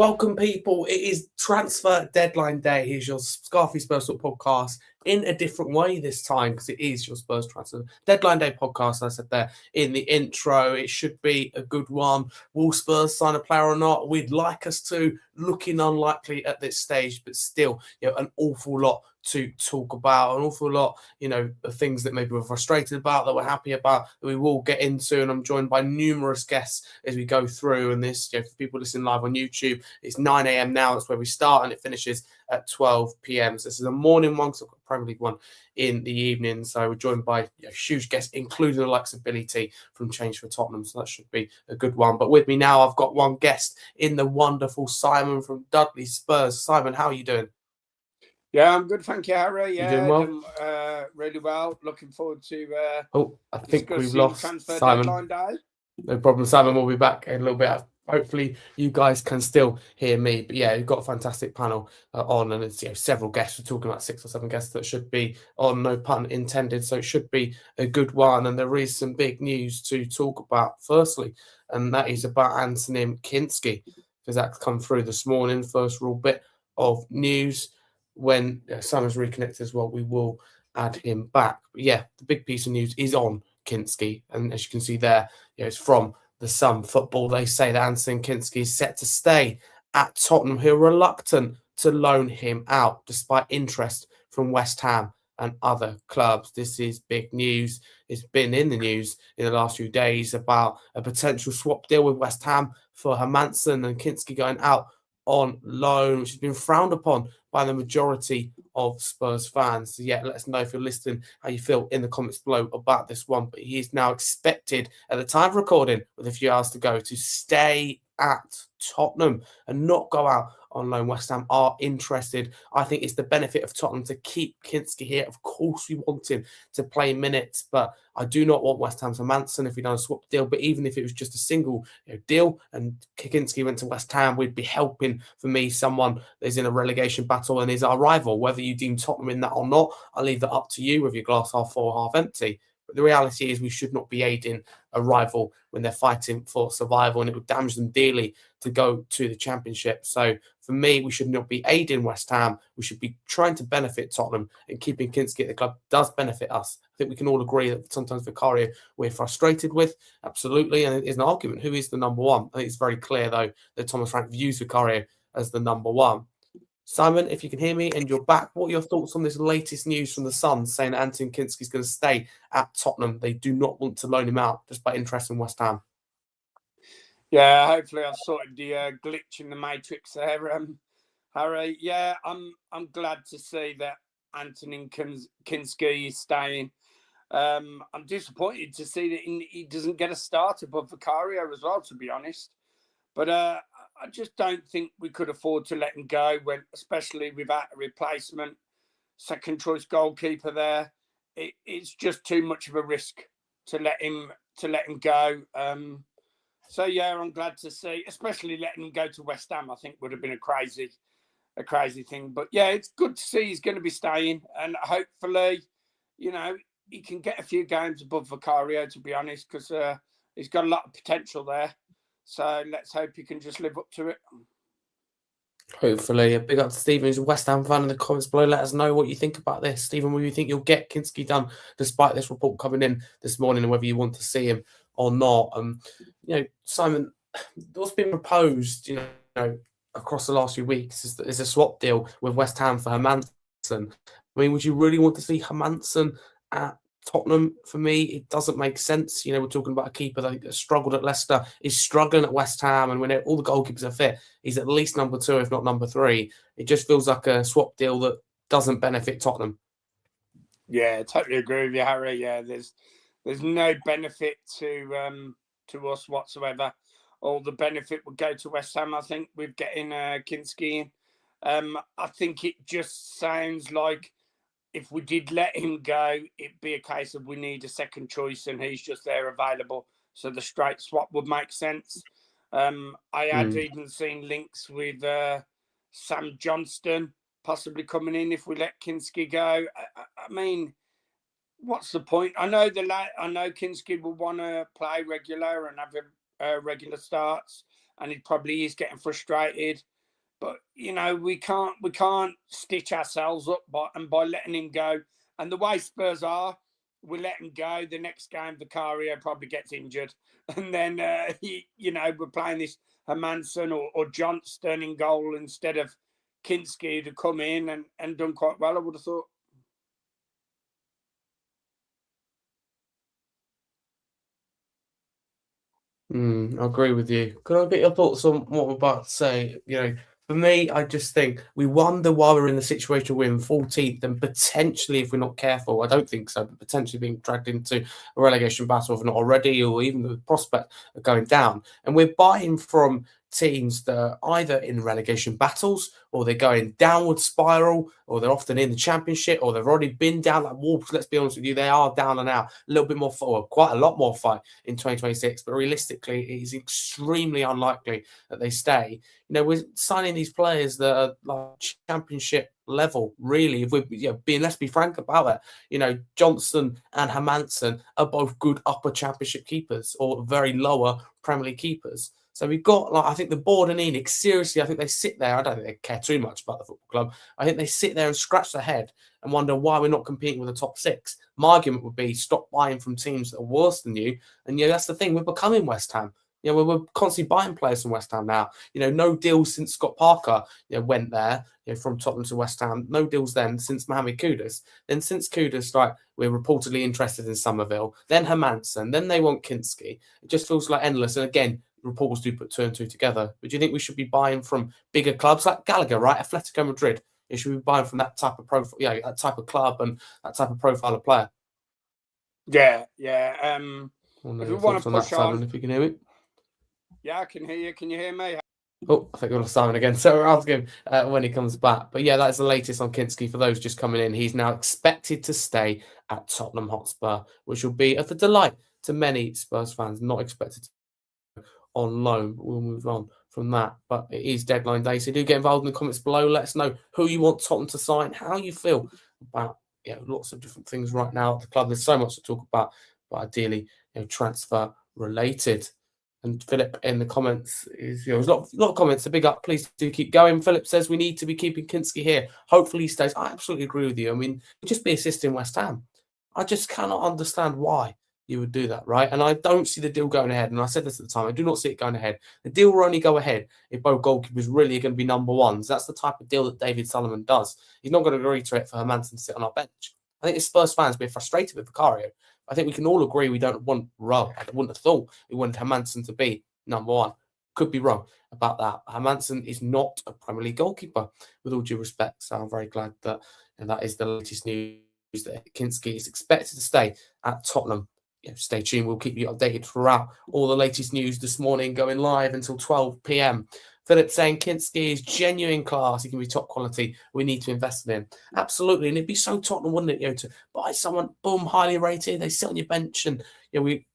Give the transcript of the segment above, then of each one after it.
Welcome, people. It is transfer deadline day. Here's your Scarfey Spurs podcast in a different way this time because it is your Spurs transfer deadline day podcast. As I said there in the intro, it should be a good one. Will Spurs sign a player or not? We'd like us to. Looking unlikely at this stage, but still, an awful lot to talk about, an awful lot, of things that maybe we're frustrated about, that we're happy about, that we will get into. And I'm joined by numerous guests as we go through. And this, for people listening live on YouTube, it's 9 a.m. now. That's where we start, and it finishes at 12 p.m. So this is a morning one, because I've got a Premier League one in the evening. So we're joined by huge guests, including the likes of Billie T from Change for Tottenham. So that should be a good one. But with me now, I've got one guest in the wonderful Simon from Dudley Spurs. Simon, how are you doing? Yeah, I'm good, thank you, Harry. You doing well? Really well. Looking forward to I think we've lost Simon. Deadline day. No problem. Simon will be back in a little bit. Hopefully you guys can still hear me. But yeah, you've got a fantastic panel on, and it's several guests. We're talking about 6 or 7 guests that should be on, no pun intended. So it should be a good one. And there is some big news to talk about firstly, and that is about Antonin Kinski, because that's come through this morning. First real bit of news. When Simon's reconnected as well, we will add him back. But yeah, the big piece of news is on Kinski, and as you can see there, it's from the Sun Football. They say that Antonin Kinski is set to stay at Tottenham, who are reluctant to loan him out despite interest from West Ham and other clubs. This is big news. It's been in the news in the last few days about a potential swap deal with West Ham for Hermansen, and Kinski going out on loan, which has been frowned upon by the majority of Spurs fans. So yeah, let us know if you're listening, how you feel in the comments below about this one. But he is now expected, at the time of recording, with a few hours to go, to stay at Tottenham and not go out on loan. West Ham are interested. I think it's the benefit of Tottenham to keep Kinski here. Of course, we want him to play minutes, but I do not want West Ham to Manson if we don't swap deal. But even if it was just a single deal and Kinski went to West Ham, we'd be helping, for me, someone that's in a relegation battle and is our rival. Whether you deem Tottenham in that or not, I'll leave that up to you, with your glass half full or half empty. But the reality is we should not be aiding a rival when they're fighting for survival, and it would damage them dearly to go to the Championship. So for me, we should not be aiding West Ham. We should be trying to benefit Tottenham, and keeping Kinski at the club does benefit us. I think we can all agree that sometimes Vicario we're frustrated with, absolutely, and it is an argument. Who is the number one? I think it's very clear, though, that Thomas Frank views Vicario as the number one. Simon, if you can hear me and you're back, what are your thoughts on this latest news from the Sun saying that Antonin Kinski is going to stay at Tottenham? They do not want to loan him out despite interest in West Ham. Yeah, hopefully I've sorted the glitch in the matrix there, Harry. Yeah, I'm glad to see that Antonin Kinski is staying. I'm disappointed to see that he doesn't get a start above Vicario as well, to be honest. But I just don't think we could afford to let him go, especially without a replacement second choice goalkeeper there. It's just too much of a risk to let him go. So yeah, I'm glad to see, especially letting him go to West Ham. I think would have been a crazy thing. But yeah, it's good to see he's going to be staying, and hopefully, he can get a few games above Vicario, to be honest, because he's got a lot of potential there. So let's hope he can just live up to it. Hopefully. A big up to Stephen, who's a West Ham fan, in the comments below. Let us know what you think about this. Stephen, will you think you'll get Kinski done despite this report coming in this morning, and whether you want to see him or not? Simon, what's been proposed, across the last few weeks is a swap deal with West Ham for Hermansen. I mean, would you really want to see Hermansen at Tottenham? For me, it doesn't make sense. We're talking about a keeper that struggled at Leicester, is struggling at West Ham, and when all the goalkeepers are fit, he's at least number 2, if not number 3. It just feels like a swap deal that doesn't benefit Tottenham. Yeah, I totally agree with you, Harry. Yeah, there's no benefit to us whatsoever. All the benefit would go to West Ham, I think, with getting Kinski in. I think it just sounds like if we did let him go, it'd be a case of we need a second choice and he's just there available. So the straight swap would make sense. I had even seen links with Sam Johnston possibly coming in if we let Kinski go. I mean, what's the point? I know Kinski will want to play regular and have regular starts, and he probably is getting frustrated. But you know, we can't stitch ourselves up by letting him go. And the way Spurs are, we let him go. The next game, Vicario probably gets injured, and then we're playing this Hermansen or Johnston in goal instead of Kinski to come in and done quite well, I would have thought. I agree with you. Can I get your thoughts on what I'm about to say? For me, I just think we wonder why we're in the situation we're in 14th, and potentially, if we're not careful, I don't think so, but potentially being dragged into a relegation battle, if not already, or even the prospect of going down. And we're buying from teams that are either in relegation battles, or they're going downward spiral, or they're often in the championship, or they've already been down. Like Wolves, let's be honest with you, they are down and out. A little bit more, or quite a lot more fight in 2026, but realistically, it is extremely unlikely that they stay. We're signing these players that are like championship level, really. If we're let's be frank about that. Johnson and Hermansen are both good upper championship keepers or very lower Premier League keepers. So we've got, I think the board and Enoch, seriously, I think they sit there. I don't think they care too much about the football club. I think they sit there and scratch their head and wonder why we're not competing with the top six. My argument would be stop buying from teams that are worse than you. And that's the thing. We're becoming West Ham. We're constantly buying players from West Ham now. No deals since Scott Parker went there from Tottenham to West Ham. No deals then since Mohamed Kudus. Then since Kudus, we're reportedly interested in Somerville. Then Hermansen. Then they want Kinski. It just feels like endless. And again, reports do put two and two together. But do you think we should be buying from bigger clubs like Gallagher, right? Atletico Madrid. You should be buying from that type of profile, that type of club and that type of profile of player. Yeah. If you want to push on, if you can hear me. Yeah, I can hear you. Can you hear me? Oh, I think we lost Simon again. So we'll ask him when he comes back. But yeah, that's the latest on Kinski for those just coming in. He's now expected to stay at Tottenham Hotspur, which will be of a delight to many Spurs fans. Not expected to go on loan, but we'll move on from that. But it is deadline day, so do get involved in the comments below. Let us know who you want Tottenham to sign, how you feel about lots of different things right now at the club. There's so much to talk about, but ideally transfer related. And Philip in the comments there's a lot of comments. A big up. Please do keep going. Philip says we need to be keeping Kinski here. Hopefully he stays. I absolutely agree with you. I mean, just be assisting West Ham. I just cannot understand why you would do that, right? And I don't see the deal going ahead. And I said this at the time. I do not see it going ahead. The deal will only go ahead if both goalkeepers really are going to be number ones. That's the type of deal that David Solomon does. He's not going to agree to it for Hermansen to sit on our bench. I think the Spurs fans will be frustrated with Vicario. I think we can all agree we don't want Rowe. I wouldn't have thought we wanted Hermansen to be number one. Could be wrong about that. Hermansen is not a Premier League goalkeeper, with all due respect. So I'm very glad that that is the latest news that Kinski is expected to stay at Tottenham. Stay tuned. We'll keep you updated throughout all the latest news this morning, going live until 12 p.m. Philip saying Kinski is genuine class. He can be top quality. We need to invest in him. Absolutely. And it'd be so Tottenham, wouldn't it, to buy someone, boom, highly rated. They sit on your bench and we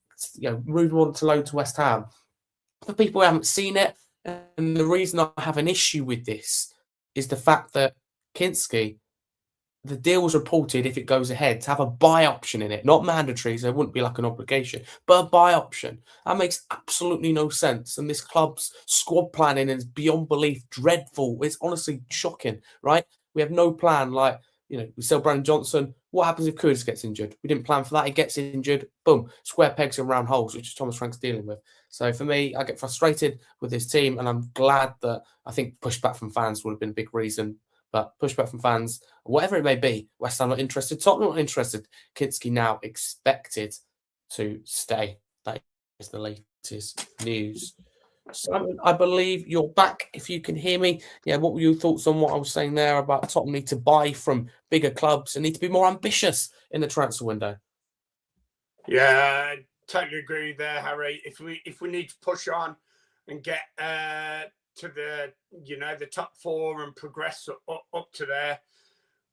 move on to loan to West Ham. For people who haven't seen it, and the reason I have an issue with this is the fact that Kinski, the deal was reported, if it goes ahead, to have a buy option in it. Not mandatory, so it wouldn't be like an obligation, but a buy option. That makes absolutely no sense. And this club's squad planning is beyond belief dreadful. It's honestly shocking, right? We have no plan. We sell Brandon Johnson. What happens if Kudus gets injured? We didn't plan for that. He gets injured. Boom. Square pegs and round holes, which is Thomas Frank's dealing with. So for me, I get frustrated with this team, and I'm glad that I think pushback from fans would have been a big reason. But pushback from fans, whatever it may be, West Ham not interested, Tottenham not interested. Kinski now expected to stay. That is the latest news. Simon, I believe you're back. If you can hear me, what were your thoughts on what I was saying there about Tottenham need to buy from bigger clubs and need to be more ambitious in the transfer window? Yeah, I totally agree there, Harry. If we need to push on and get to the top four and progress up to there,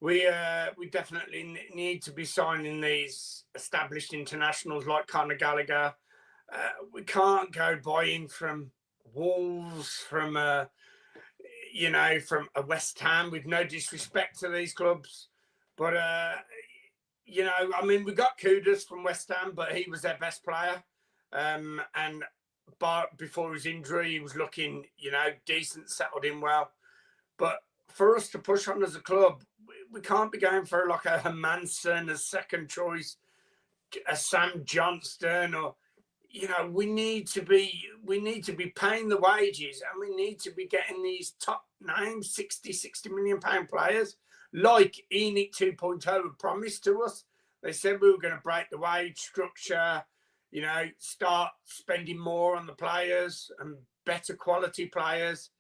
we definitely need to be signing these established internationals like Conor Gallagher. We can't go buying from Wolves, from a West Ham, with no disrespect to these clubs. But we got Kudus from West Ham, but he was their best player. And but before his injury, he was looking, decent, settled in well. But for us to push on as a club, we can't be going for like a Manson, a second choice, a Sam Johnston, or we need to be paying the wages, and we need to be getting these top names, 60 million pound players, like ENIC 2.0 had promised to us. They said we were going to break the wage structure, start spending more on the players and better quality players.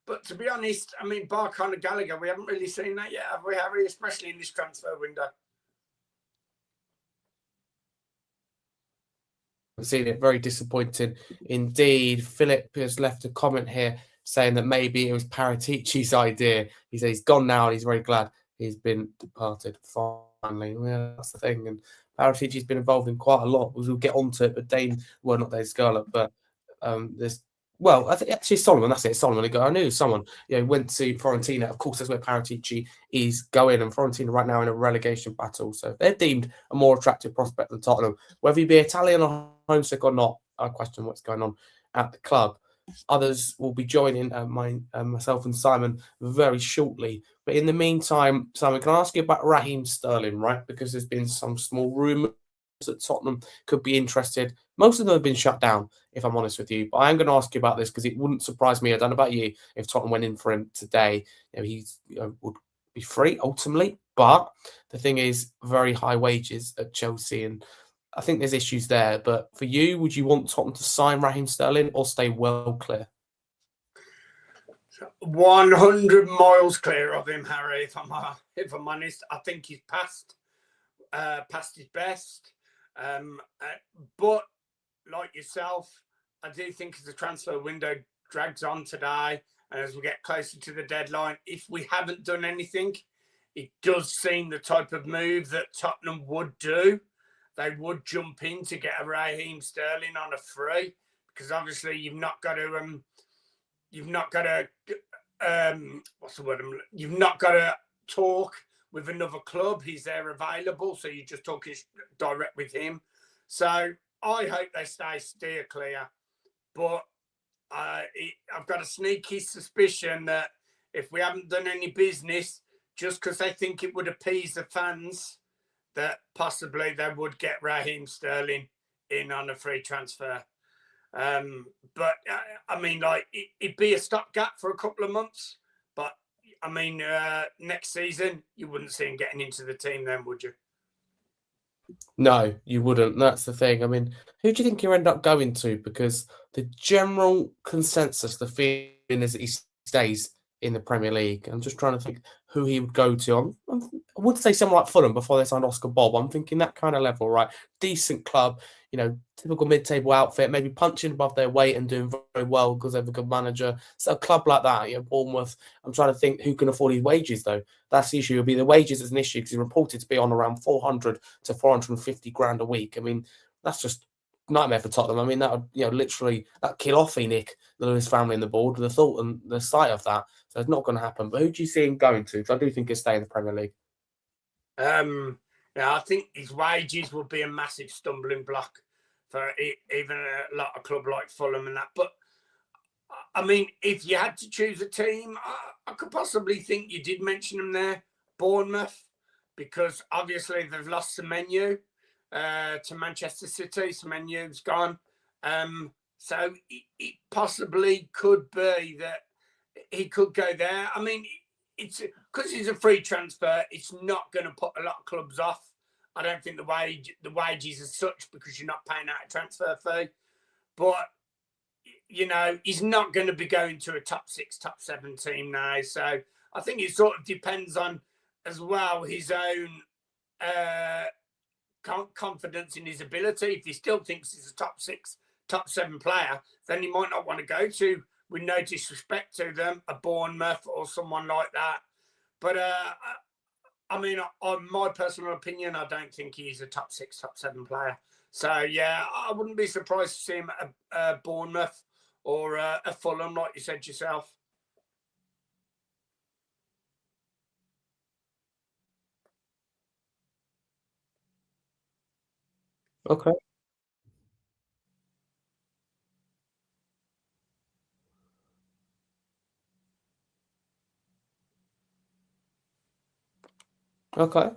But to be honest, I mean, bar Conor Gallagher, we haven't really seen that yet, have we, Harry? Especially in this transfer window. I've seen it, very disappointing indeed. Philip has left a comment here saying that maybe it was Paratici's idea. He says he's gone now and he's very glad he's been departed finally. Yeah, that's the thing. And Paratici's been involved in quite a lot. We'll get onto it, but not Dane Scarlett, but there's. Well, I think actually Solomon, that's it. Solomon. I knew someone, went to Fiorentina. Of course, that's where Paratici is going. And Fiorentina right now in a relegation battle. So they're deemed a more attractive prospect than Tottenham. Whether you be Italian or homesick or not, I question what's going on at the club. Others will be joining myself and Simon very shortly. But in the meantime, Simon, can I ask you about Raheem Sterling, right? Because there's been some small rumours that Tottenham could be interested. Most of them have been shut down, if I'm honest with you. But I am going to ask you about this because it wouldn't surprise me, I don't know about you, if Tottenham went in for him today. He would be free ultimately. But the thing is, very high wages at Chelsea, and I think there's issues there. But for you, would you want Tottenham to sign Raheem Sterling or stay well clear? 100 miles clear of him, Harry. If I'm honest, I think he's past his best. But like yourself, I do think as the transfer window drags on today, and as we get closer to the deadline, if we haven't done anything, it does seem the type of move that Tottenham would do. They would jump in to get a Raheem Sterling on a free, because obviously you've not got to what's the word? You've not got to talk with another club. He's there available, so you're just talking direct with him. So I hope they stay steer clear, but I've got a sneaky suspicion that if we haven't done any business, just because they think it would appease the fans, that possibly they would get Raheem Sterling in on a free transfer. But I mean, like, it'd be a stopgap for a couple of months. But I mean, next season you wouldn't see him getting into the team, then, would you? No, you wouldn't. That's the thing. I mean, who do you think you end up going to? Because the general consensus, the feeling is that he stays in the Premier League. I'm just trying to think who he would go to. I would say someone like Fulham before they signed Oscar Bob. I'm thinking that kind of level, right? Decent club, typical mid-table outfit, maybe punching above their weight and doing very well because they have a good manager. So a club like that, Bournemouth. I'm trying to think who can afford his wages, though. That's the issue. It'll be the wages as an issue because he's reported to be on around 400 to 450 grand a week. I mean, that's just nightmare for Tottenham. I mean, that would, literally that kill off ENIC, the Lewis family, and the board. The thought and the sight of that. So it's not going to happen. But who do you see him going to? Because I do think he'll stay in the Premier League. I think his wages will be a massive stumbling block for even a lot of club like Fulham and that. But I mean, if you had to choose a team, I could possibly think you did mention them there, Bournemouth, because obviously they've lost Semenyo to Manchester City. Semenyo's gone. So it possibly could be that he could go there. I mean, it's because he's a free transfer. It's not going to put a lot of clubs off. I don't think the wages as such, because you're not paying out a transfer fee. But he's not going to be going to a top 6, top 7 team now. So I think it sort of depends on as well his own confidence in his ability. If he still thinks he's a top 6, top 7 player, then he might not want to go to, with no disrespect to them, a Bournemouth or someone like that. But I mean, on my personal opinion, I don't think he's a top 6, top 7 player. So yeah, I wouldn't be surprised to see him at a Bournemouth or a Fulham, like you said yourself. Okay. Okay.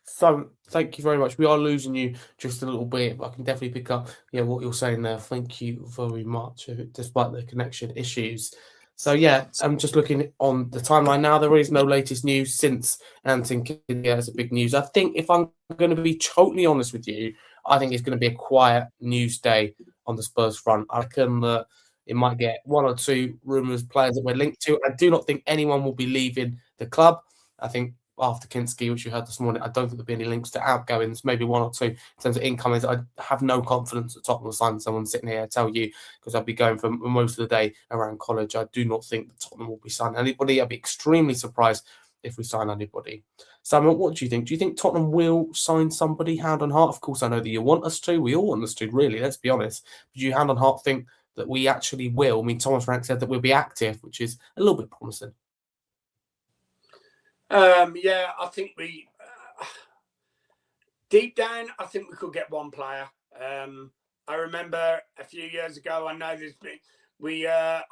So thank you very much. We are losing you just a little bit, but I can definitely pick up what you're saying there. Thank you very much, despite the connection issues. So yeah, I'm just looking on the timeline now. There is no latest news since Anton Kindia has a big news. I think if I'm going to be totally honest with you, I think it's going to be a quiet news day on the Spurs front. I reckon that it might get one or two rumours, players that we're linked to. I do not think anyone will be leaving the club. I think after Kinski, which you heard this morning, I don't think there'll be any links to outgoings, maybe one or two in terms of incomings. I have no confidence that Tottenham will sign someone sitting here, I tell you, because I'll be going for most of the day around college. I do not think that Tottenham will be signing anybody. I'd be extremely surprised if we sign anybody. Simon, what do you think? Do you think Tottenham will sign somebody hand on heart? Of course, I know that you want us to. We all want us to, really, let's be honest. But do you hand on heart think that we actually will? I mean, Thomas Frank said that we'll be active, which is a little bit promising. Yeah, I think we deep down, I think we could get one player. I remember a few years ago. I know there's been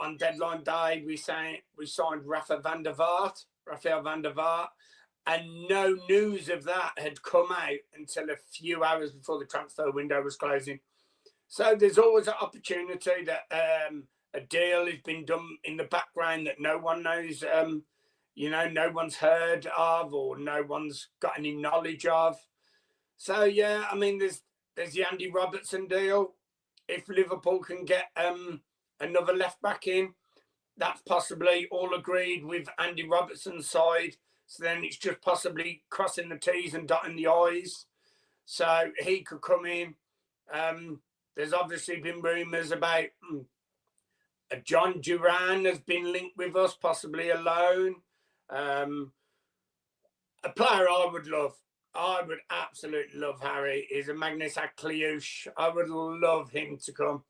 on deadline day we signed Raphael van der Vaart, and no news of that had come out until a few hours before the transfer window was closing. So there's always an opportunity that a deal has been done in the background that no one knows. No one's heard of or no one's got any knowledge of. So yeah, I mean, there's the Andy Robertson deal. If Liverpool can get another left back in, that's possibly all agreed with Andy Robertson's side. So then it's just possibly crossing the T's and dotting the I's. So he could come in. There's obviously been rumours about John Duran has been linked with us, possibly a loan. A player I would absolutely love, Harry, is a Magnus Akliouche. I would love him to come.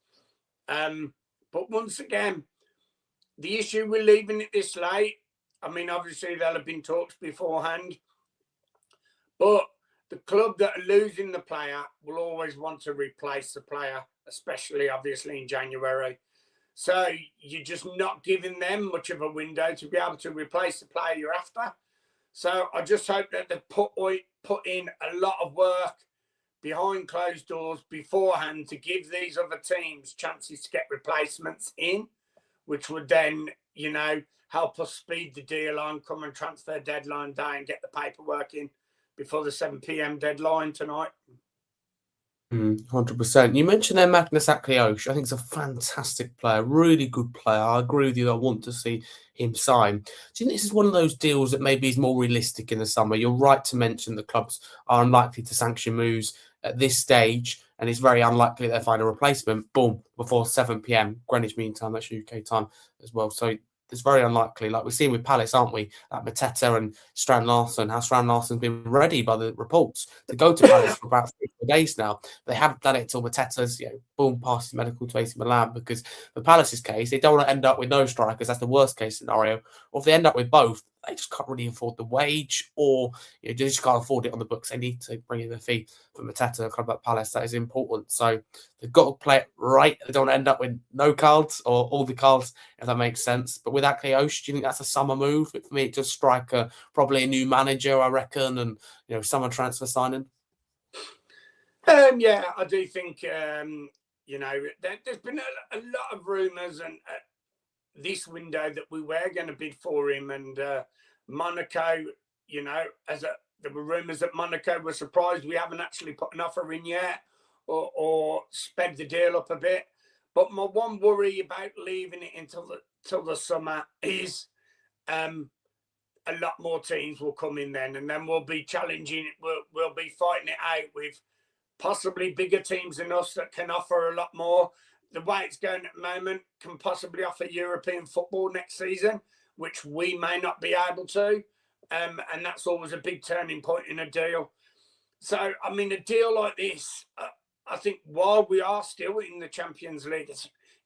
But once again, the issue with leaving it this late, I mean, obviously there'll have been talks beforehand, but the club that are losing the player will always want to replace the player, especially obviously in January. So you're just not giving them much of a window to be able to replace the player you're after. So I just hope that they put in a lot of work behind closed doors beforehand to give these other teams chances to get replacements in, which would then, help us speed the deal on, come and transfer deadline day and get the paperwork in before the 7 p.m. deadline tonight. 100%. You mentioned there Magnus Akliouche. I think he's a fantastic player, really good player. I agree with you. I want to see him sign. Do you think this is one of those deals that maybe is more realistic in the summer? You're right to mention the clubs are unlikely to sanction moves at this stage, and it's very unlikely they'll find a replacement, boom, before 7 p.m. Greenwich Mean Time, that's UK time as well. So it's very unlikely. Like we're seeing with Palace, aren't we? Like Mateta and Strand Larsen. How Strand Larsen's been ready by the reports to go to Palace for about 3 days now. They haven't done it until Mateta's, boom, passed his medical to AC Milan, because for Palace's case, they don't want to end up with no strikers. That's the worst case scenario. Or if they end up with both, they just can't really afford the wage, or they just can't afford it on the books. They need to bring in the fee for Mateta, a club like Palace. That is important. So they've got to play it right. They don't want to end up with no cards or all the cards, if that makes sense. But with Akliouche, do you think that's a summer move? For me, it just strike probably a new manager, I reckon, and summer transfer signing. Yeah, I do think there's been a lot of rumours and this window that we were going to bid for him, and Monaco, there were rumours that Monaco were surprised we haven't actually put an offer in yet or sped the deal up a bit. But my one worry about leaving it until the summer is a lot more teams will come in then, and then we'll be challenging. We'll be fighting it out with possibly bigger teams than us that can offer a lot more. The way it's going at the moment can possibly offer European football next season, which we may not be able to. And that's always a big turning point in a deal. So, I mean, a deal like this, I think while we are still in the Champions League,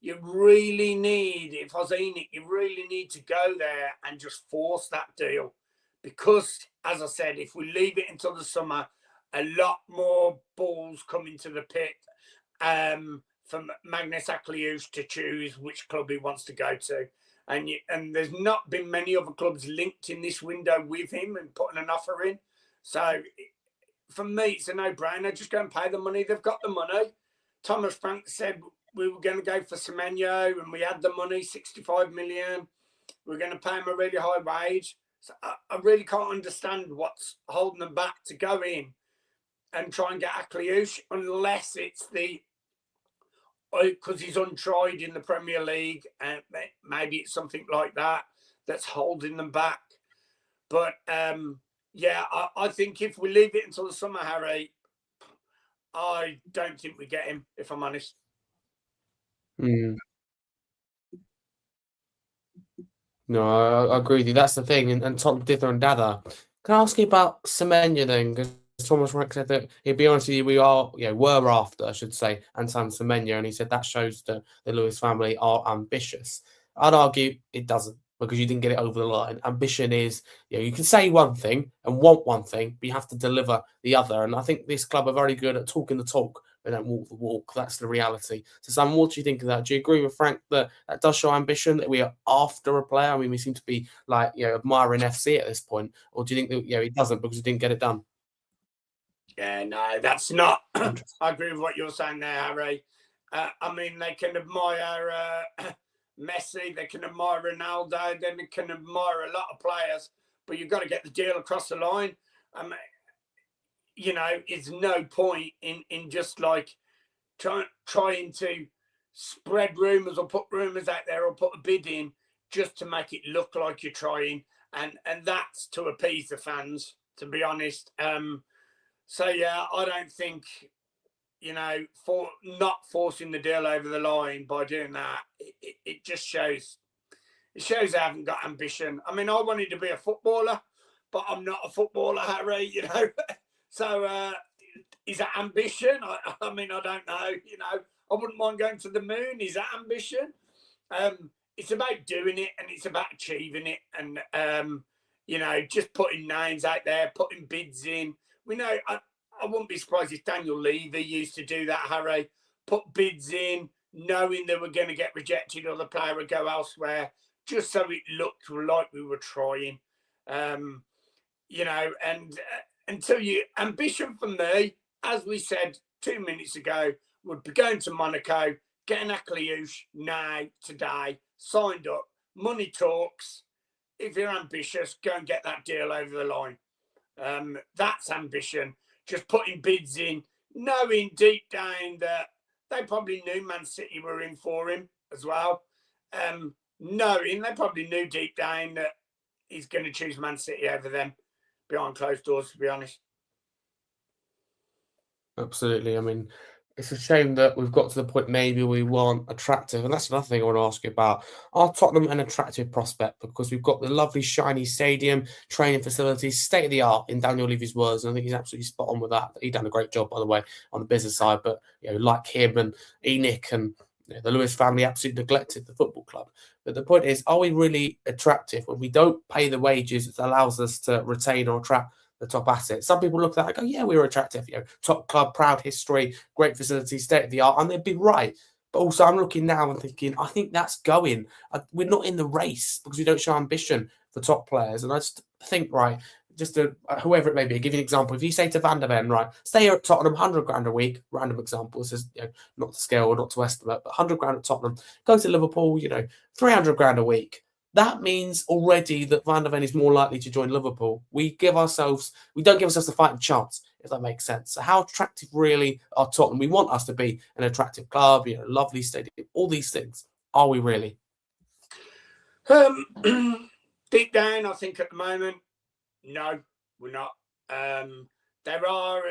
you really need, if I was in it, you really need to go there and just force that deal. Because, as I said, if we leave it until the summer, a lot more balls come into the pit from Magnus Akliouche to choose which club he wants to go to. And there's not been many other clubs linked in this window with him and putting an offer in. So for me, it's a no-brainer. Just go and pay the money. They've got the money. Thomas Frank said we were going to go for Semenyo, and we had the money, 65 million. We're going to pay him a really high wage. So I really can't understand what's holding them back to go in and try and get Akliouche, unless it's because he's untried in the Premier League, and maybe it's something like that that's holding them back. But yeah, I think if we leave it until the summer, Harry, I don't think we get him, if I'm honest. No, I agree with you. That's the thing. And Tottenham dither and dather. Can I ask you about Semenyo then? Because Thomas Frank said that, he'd be honest with you, were after, I should say, Antoine Semenyo, and he said that shows that the Lewis family are ambitious. I'd argue it doesn't, because you didn't get it over the line. Ambition is, you can say one thing and want one thing, but you have to deliver the other. And I think this club are very good at talking the talk, they don't walk the walk. That's the reality. So, Sam, what do you think of that? Do you agree with Frank that that does show ambition, that we are after a player? I mean, we seem to be like, admiring FC at this point. Or do you think that, it doesn't because he didn't get it done? Yeah, no, that's not. I agree with what you're saying there, Harry. I mean, they can admire Messi, they can admire Ronaldo, then they can admire a lot of players, but you've got to get the deal across the line. It's no point in just like trying to spread rumours or put rumours out there or put a bid in just to make it look like you're trying, and that's to appease the fans, to be honest. So yeah, I don't think, for not forcing the deal over the line by doing that, it just shows. It shows they haven't got ambition. I mean, I wanted to be a footballer, but I'm not a footballer, Harry. So is that ambition? I mean, I don't know. I wouldn't mind going to the moon. Is that ambition? It's about doing it, and it's about achieving it, and just putting names out there, putting bids in. We know. I wouldn't be surprised if Daniel Levy used to do that, Harry. Put bids in, knowing they were going to get rejected or the player would go elsewhere, just so it looked like we were trying. And until ambition for me, as we said 2 minutes ago, would be going to Monaco, getting Akliouche now, today, signed up, money talks. If you're ambitious, go and get that deal over the line. That's ambition. Just putting bids in, knowing deep down that they probably knew Man City were in for him as well. Knowing they probably knew deep down that he's going to choose Man City over them behind closed doors, to be honest. Absolutely. I mean, it's a shame that we've got to the point maybe we weren't attractive. And that's another thing I want to ask you about. Are Tottenham an attractive prospect? Because we've got the lovely, shiny stadium, training facilities, state of the art, in Daniel Levy's words. And I think he's absolutely spot on with that. He's done a great job, by the way, on the business side. But, like him and Enoch and the Lewis family absolutely neglected the football club. But the point is, are we really attractive when we don't pay the wages that allows us to retain or attract the top assets? Some people look at that and go, yeah, we were attractive, top club, proud history, great facilities, state of the art, and they'd be right. But also, I'm looking now and thinking, I think that's going. We're not in the race because we don't show ambition for top players. And I just think, right, whoever it may be, I'll give you an example. If you say to Van der Ven, right, stay here at Tottenham, 100 grand a week, random example, this is not to scale or not to estimate, but 100 grand at Tottenham, go to Liverpool, 300 grand a week. That means already that Van der Ven is more likely to join Liverpool. We don't give ourselves a fighting chance, if that makes sense. So how attractive really are Tottenham? We want us to be an attractive club, lovely stadium, all these things. Are we really? Deep down, I think at the moment, no, we're not. There are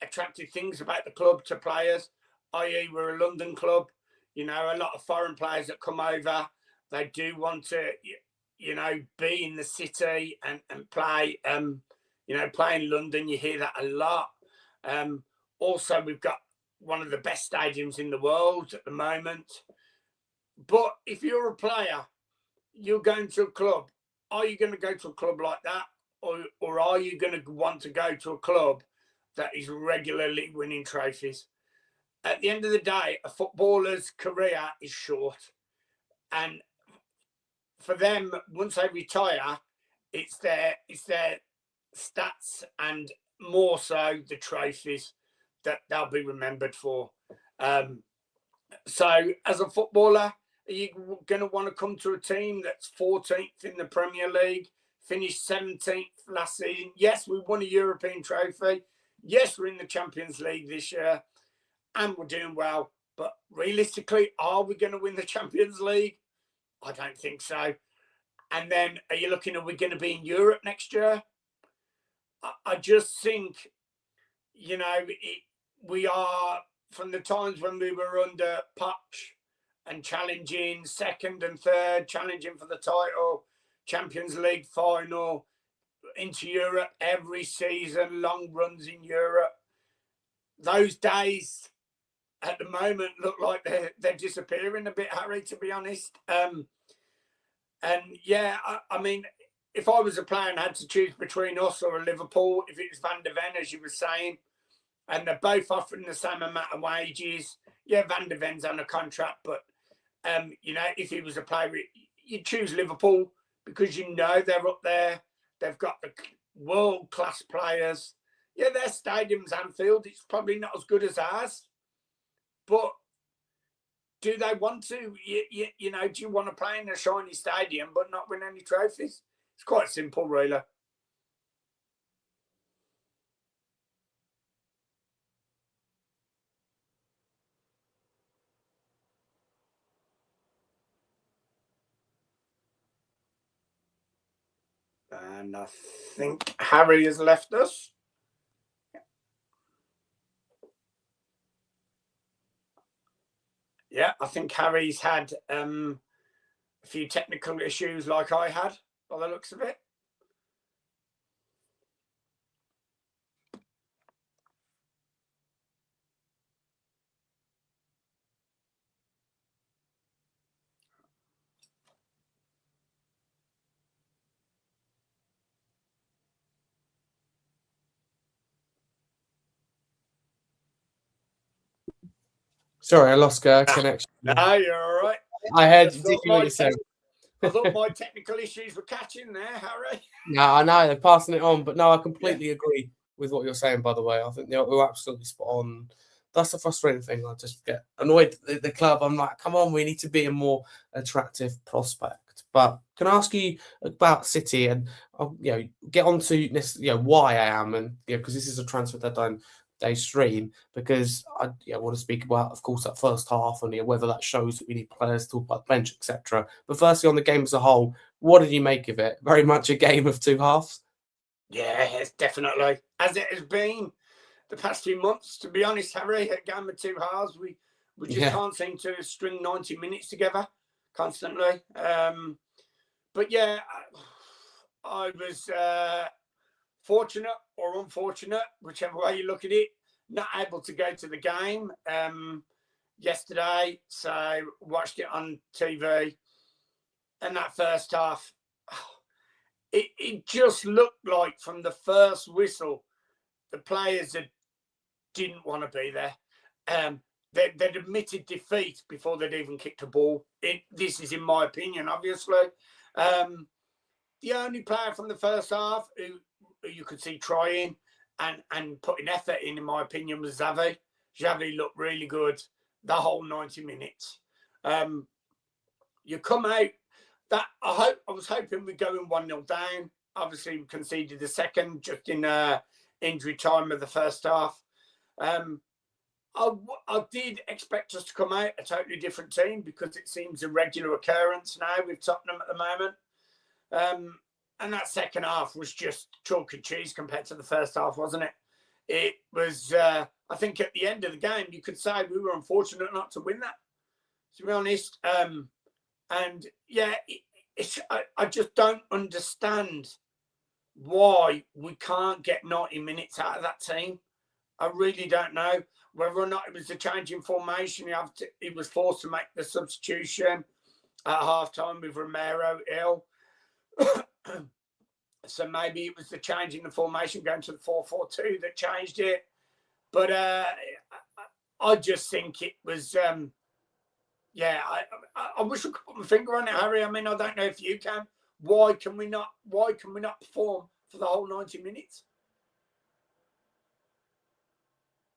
attractive things about the club to players, i.e. we're a London club. A lot of foreign players that come over, they do want to, be in the city and play, play in London. You hear that a lot. Also, we've got one of the best stadiums in the world at the moment. But if you're a player, you're going to a club, are you going to go to a club like that? Or are you going to want to go to a club that is regularly winning trophies? At the end of the day, a footballer's career is short. And for them, once they retire, it's their stats and more so the trophies that they'll be remembered for. So as a footballer, are you going to want to come to a team that's 14th in the Premier League, finished 17th last season? Yes, we won a European trophy. Yes, we're in the Champions League this year and we're doing well. But realistically, are we going to win the Champions League? I don't think so. And then are you looking, are we going to be in Europe next year? I just think, you know, we are, from the times when we were under Poch and challenging second and third, challenging for the title, Champions League final, into Europe every season, long runs in Europe. Those days at the moment look like they're disappearing a bit, Harry, to be honest. And yeah, I mean, if I was a player and had to choose between us or a Liverpool, if it was Van der Ven, as you were saying, and they're both offering the same amount of wages, yeah, Van der Ven's on a contract, but you know, if he was a player, you'd choose Liverpool because you know they're up there. They've got the world-class players. Yeah, their stadium's Anfield. It's probably not as good as ours, but do they want to? You know, do you want to play in a shiny stadium but not win any trophies? It's quite simple, really. And I think Harry has left us. Yeah, I think Harry's had a few technical issues like I had, by the looks of it. Sorry, I lost connection. No, you're all right. I heard exactly what you said. I thought my technical issues were catching there, Harry. No, I know they're passing it on, but no, I completely agree with what you're saying. By the way, I think you're absolutely spot on. That's the frustrating thing. I just get annoyed at the club. I'm like, come on, we need to be a more attractive prospect. But can I ask you about City and get on to why I am, and because this is a transfer deadline day stream, because I want to speak about, of course, that first half and whether that shows that we need players to talk about the bench, etc. But firstly, on the game as a whole, what did you make of it? Very much a game of two halves. Yeah, it's definitely, as it has been the past few months. To be honest, Harry, a game of two halves, we just can't seem to string 90 minutes together constantly. But yeah, I was fortunate or unfortunate, whichever way you look at it, not able to go to the game yesterday. So watched it on TV. And that first half, it just looked like from the first whistle, the players didn't want to be there. They'd admitted defeat before they'd even kicked a ball. This is in my opinion, obviously. The only player from the first half who you could see trying and putting effort in my opinion, was Xavi. Xavi looked really good the whole 90 minutes. You come out, that I was hoping we'd go in 1-0 down. Obviously, we conceded the second just in injury time of the first half. I did expect us to come out a totally different team because it seems a regular occurrence now with Tottenham at the moment. And that second half was just chalk and cheese compared to the first half, wasn't it? It was, I think at the end of the game, you could say we were unfortunate not to win that, to be honest. And yeah, I just don't understand why we can't get 90 minutes out of that team. I really don't know whether or not it was the change in formation. He was forced to make the substitution at halftime with Romero ill. So maybe it was the change in the formation going to the 4-4-2 that changed it. But I just think it was, I wish I could put my finger on it, Harry. I mean, I don't know if you can. Why can we not perform for the whole 90 minutes.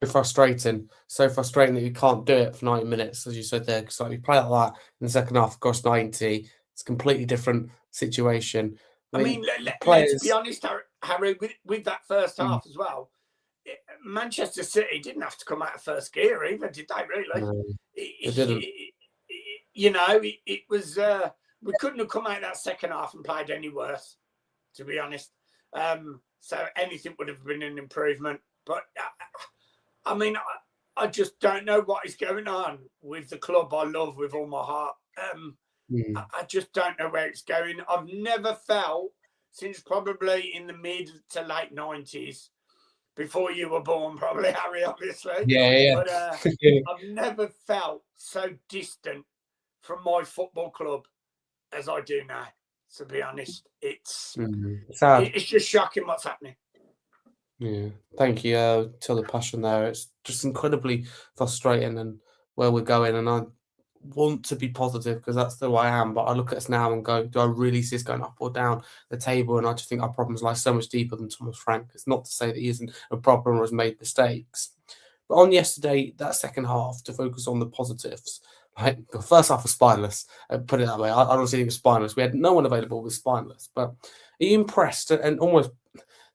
So frustrating that you can't do it for 90 minutes, as you said there. Because like you play like that in the second half, across 90, it's a completely different situation. I mean, players. let's be honest, Harry, with that first half as well. Manchester City didn't have to come out of first gear either, did they? Really? No, they didn't. It was. We couldn't have come out that second half and played any worse, to be honest. So anything would have been an improvement. But I mean, I just don't know what is going on with the club I love with all my heart. I just don't know where it's going. I've never felt, since probably in the mid to late 90s, before you were born, probably, Harry, obviously. Yeah. But I've never felt so distant from my football club as I do now, to be honest. It's just shocking what's happening. Yeah, thank you to the passion there. It's just incredibly frustrating and where we're going. And I want to be positive because that's the way I am. But I look at us now and go, do I really see us going up or down the table? And I just think our problems lie so much deeper than Thomas Frank. It's not to say that he isn't a problem or has made mistakes. But on yesterday, that second half, to focus on the positives, like the first half was spineless. Put it that way. I don't see it was spineless. We had no one available with spineless. But are you impressed and almost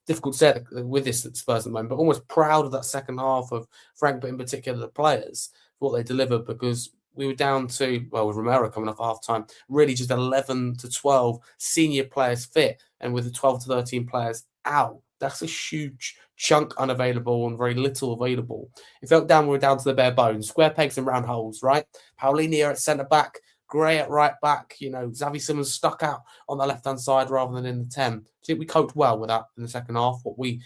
difficult to say with this at Spurs at the moment, but almost proud of that second half of Frank, but in particular the players, for what they delivered, because we were down to, well, with Romero coming off half time, really just 11 to 12 senior players fit, and with the 12 to 13 players out, that's a huge chunk unavailable and very little available. It felt we were down to the bare bones, square pegs and round holes, right? Paulini at centre back, Gray at right back, Xavi Simons stuck out on the left-hand side rather than in the 10. Do you think we coped well with that in the second half? What we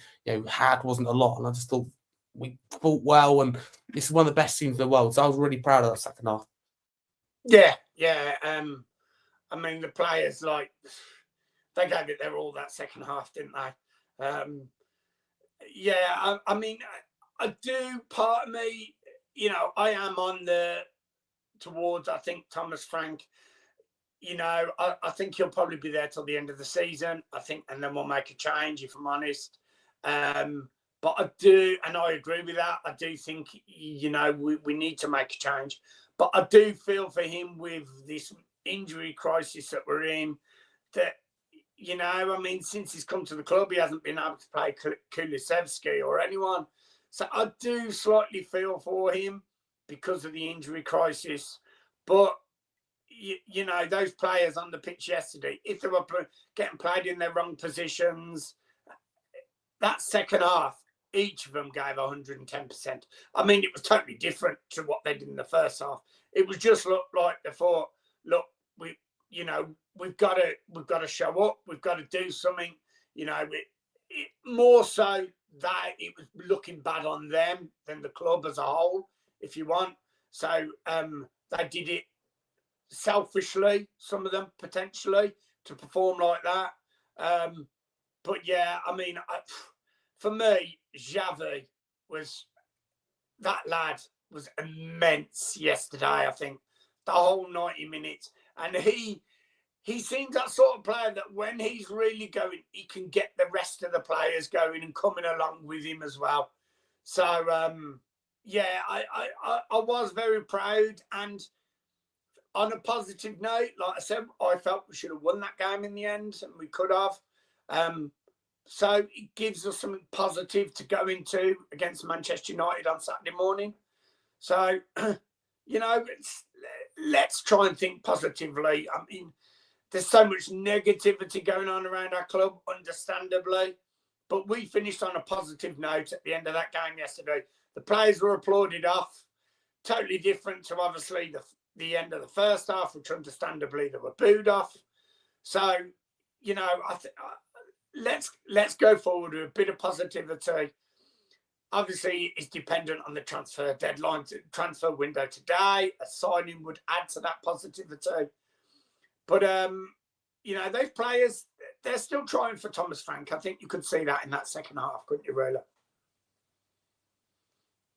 had wasn't a lot, and I just thought we fought well, and this is one of the best teams in the world, so I was really proud of that second half. Yeah. I mean, the players, they gave it their all that second half, didn't they? I mean, I do, part of me, I am on towards, I think, Thomas Frank. I think he'll probably be there till the end of the season. I think, and then we'll make a change, if I'm honest. But I do, and I agree with that. I do think, we need to make a change. But I do feel for him with this injury crisis that we're in, that, I mean, since he's come to the club, he hasn't been able to play Kulusevski or anyone. So I do slightly feel for him because of the injury crisis. But, those players on the pitch yesterday, if they were getting played in their wrong positions, that second half, each of them gave 110%. I mean, it was totally different to what they did in the first half. It was just like they thought, look, we've got to show up. We've got to do something. More so that it was looking bad on them than the club as a whole, if you want. So they did it selfishly, some of them potentially, to perform like that. But yeah, I mean, for me, Xavi that lad was immense yesterday. I think the whole 90 minutes, and he seems that sort of player that when he's really going, he can get the rest of the players going and coming along with him as well. So I was very proud, and on a positive note, like I said, I felt we should have won that game in the end, and we could have. So it gives us something positive to go into against Manchester United on Saturday morning. So, let's try and think positively. I mean, there's so much negativity going on around our club, understandably. But we finished on a positive note at the end of that game yesterday. The players were applauded off. Totally different to, obviously, the end of the first half, which understandably they were booed off. So, let's go forward with a bit of positivity. Obviously, it's dependent on the transfer deadline, transfer window today. A signing would add to that positivity. But, those players, they're still trying for Thomas Frank. I think you could see that in that second half, couldn't you, really?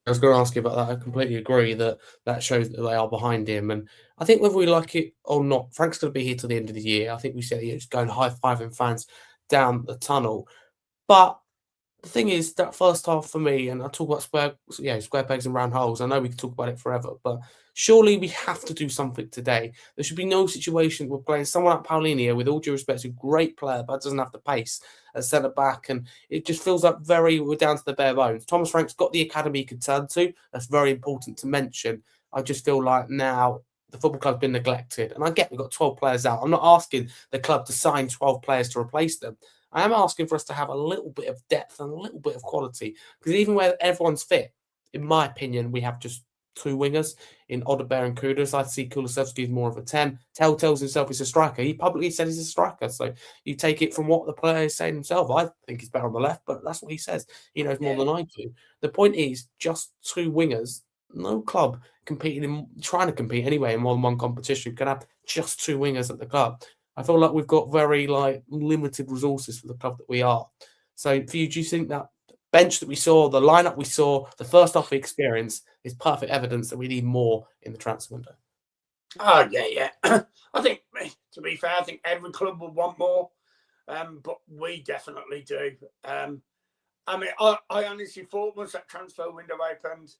I was going to ask you about that. I completely agree that shows that they are behind him. And I think whether we like it or not, Frank's going to be here till the end of the year. I think we said he's going high-fiving fans down the tunnel. But the thing is, that first half for me, and I talk about square pegs and round holes. I know we could talk about it forever, but surely we have to do something today. There should be no situation we're playing someone like Paulinho, with all due respect, a great player, but doesn't have the pace at centre back, and it just feels like we're down to the bare bones. Thomas Frank's got the academy he could turn to. That's very important to mention. I just feel like now the football club's been neglected, and I get we've got 12 players out. I'm not asking the club to sign 12 players to replace them. I am asking for us to have a little bit of depth and a little bit of quality, because even where everyone's fit, in my opinion, we have just two wingers in Odebear and Kudus. I see Kulusevski as more of a 10. Tell tells himself he's a striker. He publicly said he's a striker. So you take it from what the player is saying himself. I think he's better on the left, but that's what he says. He knows more than I do. The point is, just two wingers. No club trying to compete anyway in more than one competition can have just two wingers at the club. I feel like we've got very limited resources for the club that we are. So for you, do you think that bench that we saw, the lineup we saw, the first off experience is perfect evidence that we need more in the transfer window? Oh, yeah. I think, to be fair, I think every club would want more, but we definitely do. I mean, I honestly thought once that transfer window opened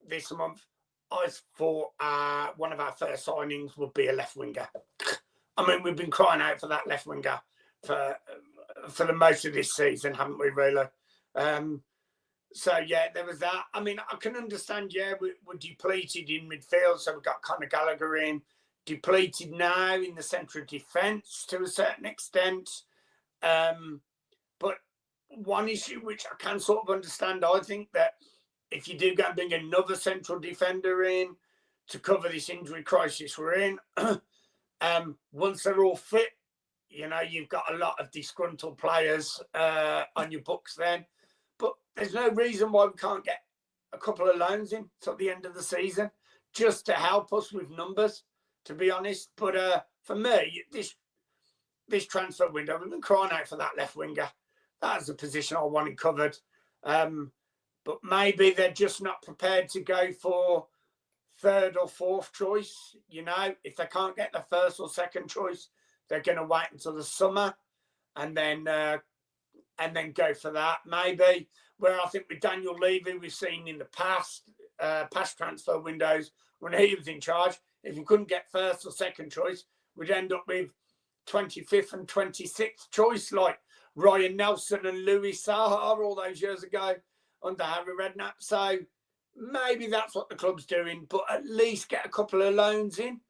this month, I thought one of our first signings would be a left winger. I mean, we've been crying out for that left winger for the most of this season, haven't we, really? So, yeah, there was that. I mean, I can understand, we're depleted in midfield, so we've got Conor Gallagher in, depleted now in the centre of defence to a certain extent. But one issue which I can sort of understand, I think that if you do go and bring another central defender in to cover this injury crisis we're in, once they're all fit, you've got a lot of disgruntled players on your books then. But there's no reason why we can't get a couple of loans in till the end of the season just to help us with numbers, to be honest. But for me, this transfer window, we've been crying out for that left winger. That's the position I wanted covered. But maybe they're just not prepared to go for third or fourth choice. If they can't get the first or second choice, they're going to wait until the summer and then go for that. Maybe where I think with Daniel Levy, we've seen in the past transfer windows when he was in charge, if you couldn't get first or second choice, we'd end up with 25th and 26th choice, like Ryan Nelson and Louis Saha all those years ago under Harry Redknapp. So maybe that's what the club's doing, but at least get a couple of loans in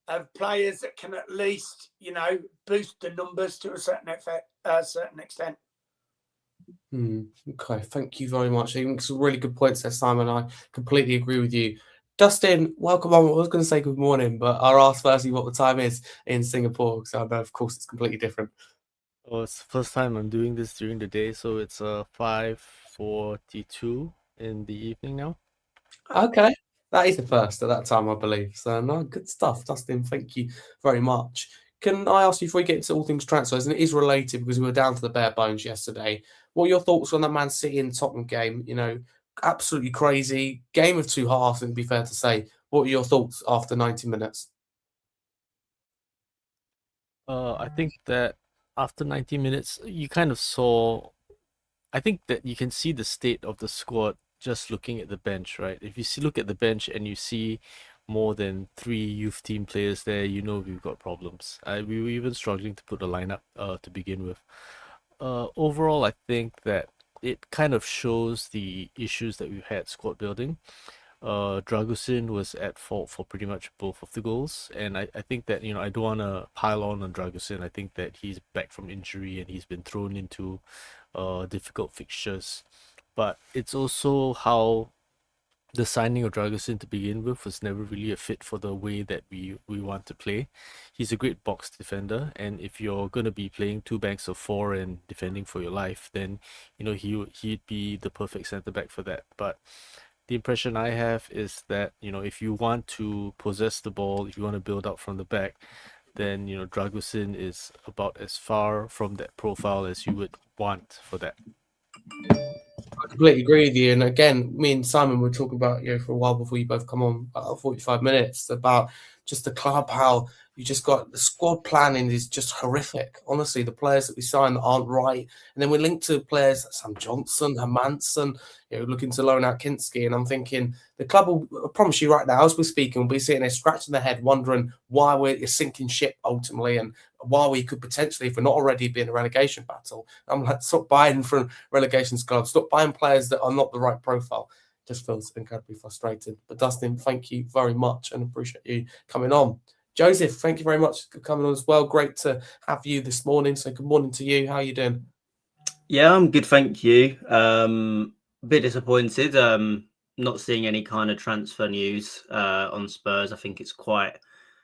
of players that can at least, boost the numbers to a certain extent. Okay, thank you very much. I think some really good points there, Simon. I completely agree with you. Dustin, welcome on. I was going to say good morning, but I'll ask firstly what the time is in Singapore, because I know, of course, it's completely different. Oh, it's the first time I'm doing this during the day, so it's 5:42 in the evening now. Okay, that is the first at that time, I believe. So, no, good stuff, Dustin. Thank you very much. Can I ask you, before we get into all things transfers, and it is related because we were down to the bare bones yesterday, what are your thoughts on that Man City and Tottenham game? Absolutely crazy. Game of two halves, and be fair to say. What are your thoughts after 90 minutes? I think that after 90 minutes, you kind of saw. I think that you can see the state of the squad just looking at the bench, right? If you look at the bench and you see more than 3 youth team players there, we've got problems. We were even struggling to put a lineup to begin with. Overall, I think that it kind of shows the issues that we've had squad building. Dragusin was at fault for pretty much both of the goals, and I think that I don't want to pile on Dragusin. I think that he's back from injury and he's been thrown into difficult fixtures, but it's also how the signing of Dragusin to begin with was never really a fit for the way that we want to play. He's a great box defender, and if you're going to be playing 2 banks of 4 and defending for your life, then he'd be the perfect centre back for that. But the impression I have is that, if you want to possess the ball, if you want to build up from the back, then, Dragusin is about as far from that profile as you would want for that. I completely agree with you. And again, me and Simon were talking about, for a while before you both come on, about 45 minutes, about just the club, how you just got the squad planning is just horrific. Honestly, the players that we sign that aren't right. And then we're linked to players like Sam Johnson, Hermanson, looking to loan out Kinski. And I'm thinking the club will, I promise you right now, as we're speaking, we'll be sitting there scratching their head, wondering why we're sinking ship ultimately and why we could potentially, if we're not already, be in a relegation battle. I'm like, stop buying from relegation clubs, stop buying players that are not the right profile. Just feels incredibly frustrated. But Dustin, thank you very much and appreciate you coming on. Joseph, thank you very much for coming on as well. Great to have you this morning. So good morning to you. How are you doing? Yeah, I'm good, thank you. A bit disappointed not seeing any kind of transfer news on Spurs. I think it's quite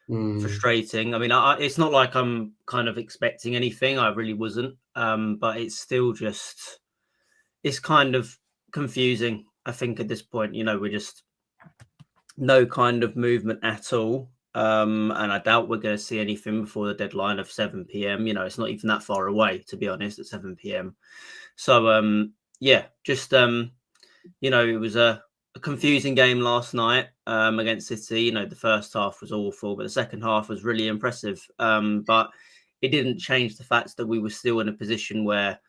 frustrating. I mean, it's not like I'm kind of expecting anything. I really wasn't. But it's still just, it's kind of confusing, I think, at this point. We're just no kind of movement at all. And I doubt we're going to see anything before the deadline of 7 p.m. It's not even that far away, to be honest, at 7 p.m. So, yeah, just, it was a confusing game last night against City. The first half was awful, but the second half was really impressive. But it didn't change the fact that we were still in a position where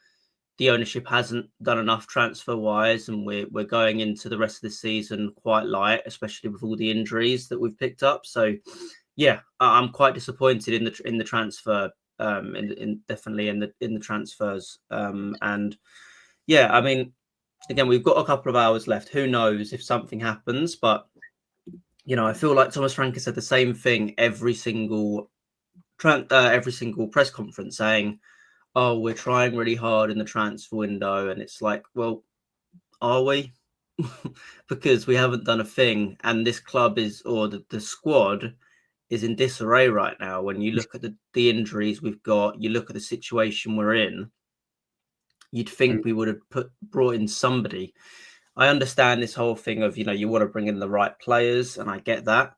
the ownership hasn't done enough transfer-wise, and we're going into the rest of the season quite light, especially with all the injuries that we've picked up. So, yeah, I'm quite disappointed in the transfer, definitely in the transfers, and yeah, I mean, again, we've got a couple of hours left. Who knows if something happens? But I feel like Thomas Frank has said the same thing every single press conference, saying, "Oh, we're trying really hard in the transfer window," and it's like, well, are we? Because we haven't done a thing, and this club the squad is in disarray right now. When you look at the injuries we've got, you look at the situation we're in, you'd think we would have brought in somebody. I understand this whole thing of, you want to bring in the right players, and I get that.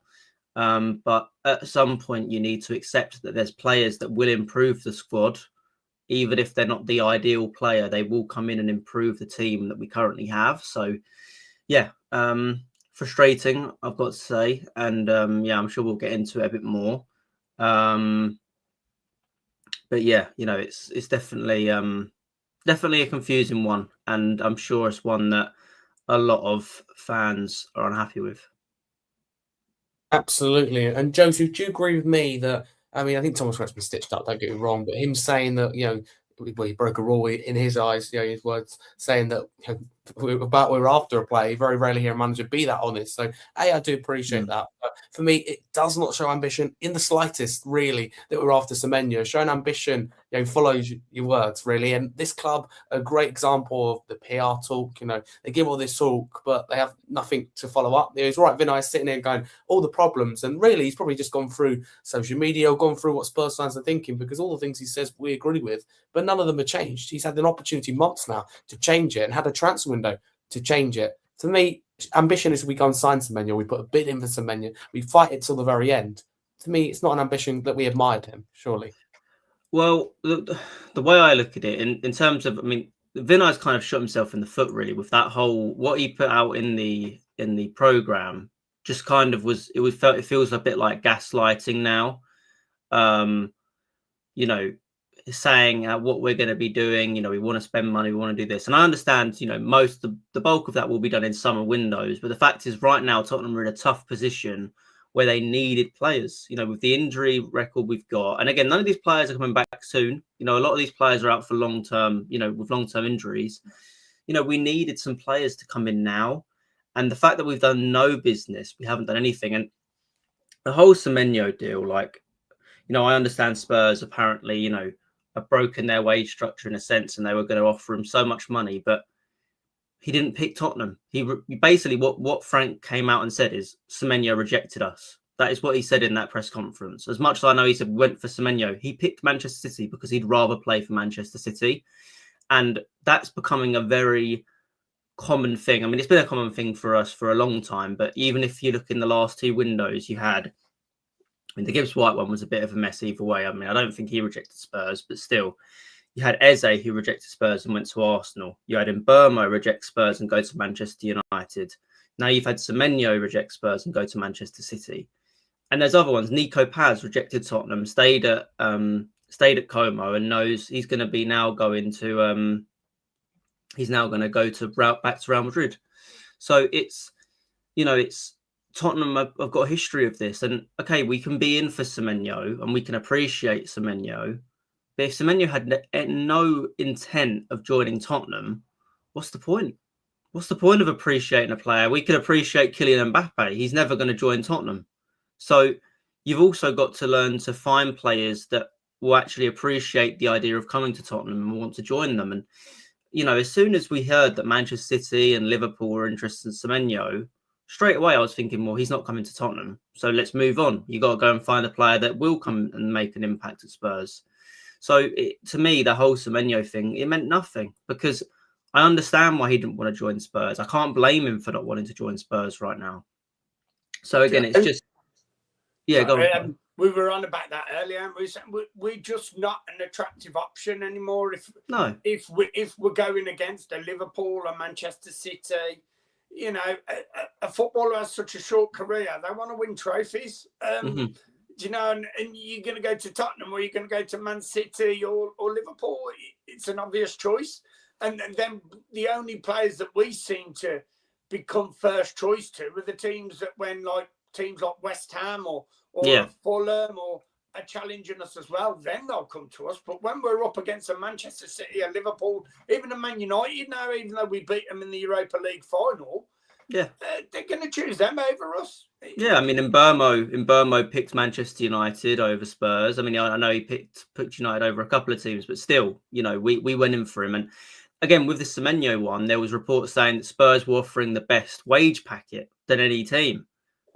But at some point, you need to accept that there's players that will improve the squad. Even if they're not the ideal player, they will come in and improve the team that we currently have. So, yeah, frustrating, I've got to say. And, yeah, I'm sure we'll get into it a bit more. But, yeah, it's definitely a confusing one. And I'm sure it's one that a lot of fans are unhappy with. Absolutely. And Joseph, do you agree with me that, I mean, I think Thomas Frank's been stitched up, don't get me wrong, but him saying that, well, he broke a rule in his eyes, his words, saying that we're after a play. You very rarely hear a manager be that honest. So, I do appreciate that. But for me, it does not show ambition in the slightest, really, that we're after Semenyo. Showing ambition, follows your words, really. And this club, a great example of the PR talk. They give all this talk, but they have nothing to follow up. He's right, Vinai sitting there going, all the problems. And really, he's probably just gone through social media or gone through what Spurs fans are thinking, because all the things he says we agree with, but none of them are changed. He's had an opportunity months now to change it and had a transfer window to change it. To me, ambition is we go and sign Semenyo, we put a bid in for Semenyo, we fight it till the very end. To me, it's not an ambition that we admired him, surely. Well, the way I look at it, in terms of, I mean, Vinai's kind of shot himself in the foot, really, with that whole, what he put out in the program, just kind of it feels a bit like gaslighting now. Saying what we're going to be doing, we want to spend money, we want to do this. And I understand, most the bulk of that will be done in summer windows. But the fact is, right now, Tottenham are in a tough position where they needed players, with the injury record we've got. And again, none of these players are coming back soon. A lot of these players are out for long-term, with long-term injuries. We needed some players to come in now. And the fact that we've done no business, we haven't done anything. And the whole Semenyo deal, I understand Spurs apparently, have broken their wage structure in a sense, and they were going to offer him so much money, but he didn't pick Tottenham. He basically, what Frank came out and said is Semenyo rejected us. That is what he said in that press conference. As much as I know he said we went for Semenyo, he picked Manchester City because he'd rather play for Manchester City. And that's becoming a very common thing. I mean, it's been a common thing for us for a long time, but even if you look in the last two windows, the Gibbs White one was a bit of a mess either way. I mean, I don't think he rejected Spurs, but still, You had Eze, who rejected Spurs and went to Arsenal. You had Mbeumo reject Spurs and go to Manchester United. Now you've had Semenyo reject Spurs and go to Manchester City. And there's other ones. Nico Paz rejected Tottenham, stayed at Como, and knows he's going to be now going to he's now going to go to back to Real Madrid. So it's Tottenham have got a history of this, and okay, we can be in for Semenyo and we can appreciate Semenyo. But if Semenyo had no intent of joining Tottenham, what's the point? What's the point of appreciating a player? We could appreciate Kylian Mbappe. He's never going to join Tottenham. So you've also got to learn to find players that will actually appreciate the idea of coming to Tottenham and want to join them. And, as soon as we heard that Manchester City and Liverpool were interested in Semenyo, straight away I was thinking, well, he's not coming to Tottenham. So let's move on. You got to go and find a player that will come and make an impact at Spurs. So to me, the whole Semenyo thing, it meant nothing, because I understand why he didn't want to join Spurs. I can't blame him for not wanting to join Spurs right now. So again, it's just, go on. We were on about that earlier. We're just not an attractive option anymore. If we're going against a Liverpool or Manchester City, a footballer has such a short career. They want to win trophies. And you're going to go to Tottenham, or you're going to go to Man City or Liverpool. It's an obvious choice. And then the only players that we seem to become first choice to are the teams that teams like West Ham or Fulham or are challenging us as well. Then they'll come to us. But when we're up against a Manchester City, a Liverpool, even a Man United now, even though we beat them in the Europa League final, they're going to choose them over us. Yeah, I mean, Mbeumo picked Manchester United over Spurs. I mean, I know he picked United over a couple of teams, but still, we went in for him. And again, with the Semenyo one, there was reports saying that Spurs were offering the best wage packet than any team.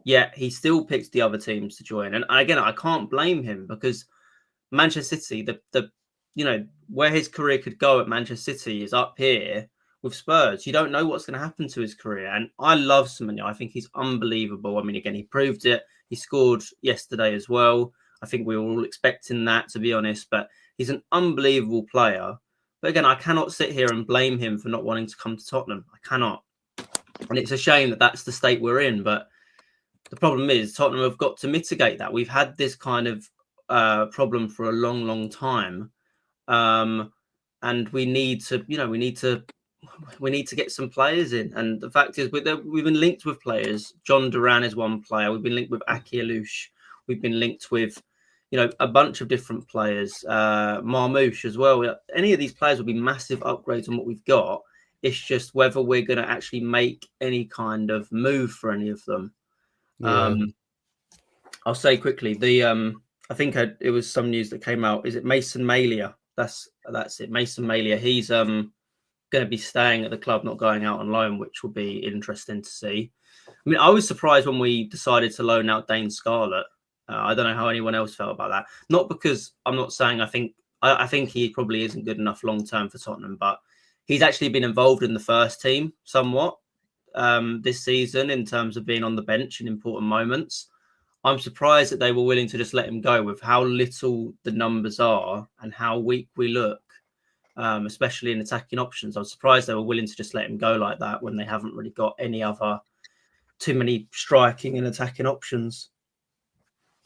Yet he still picked the other teams to join. And again, I can't blame him, because Manchester City, where his career could go at Manchester City is up here with Spurs. You don't know what's going to happen to his career. And I love Semenyo. I think he's unbelievable. I mean, again, he proved it. He scored yesterday as well. I think we were all expecting that, to be honest. But he's an unbelievable player. But again, I cannot sit here and blame him for not wanting to come to Tottenham. I cannot. And it's a shame that that's the state we're in. But the problem is Tottenham have got to mitigate that. We've had this kind of problem for a long, long time. And we need to get some players in. And the fact is, we've been linked with players. John Duran is one player. We've been linked with Aki Alouche. We've been linked with, a bunch of different players. Marmouche as well. Any of these players will be massive upgrades on what we've got. It's just whether we're going to actually make any kind of move for any of them. Yeah. I'll say quickly, I think it was some news that came out. Is it Mason Malia? That's it. Mason Malia. He's going to be staying at the club, not going out on loan, which will be interesting to see. I mean, I was surprised when we decided to loan out Dane Scarlett. I don't know how anyone else felt about that. Not because I'm not saying I think he probably isn't good enough long term for Tottenham, but he's actually been involved in the first team somewhat this season in terms of being on the bench in important moments. I'm surprised that they were willing to just let him go with how little the numbers are and how weak we look, especially in attacking options. I was surprised they were willing to just let him go like that when they haven't really got any other too many striking and attacking options.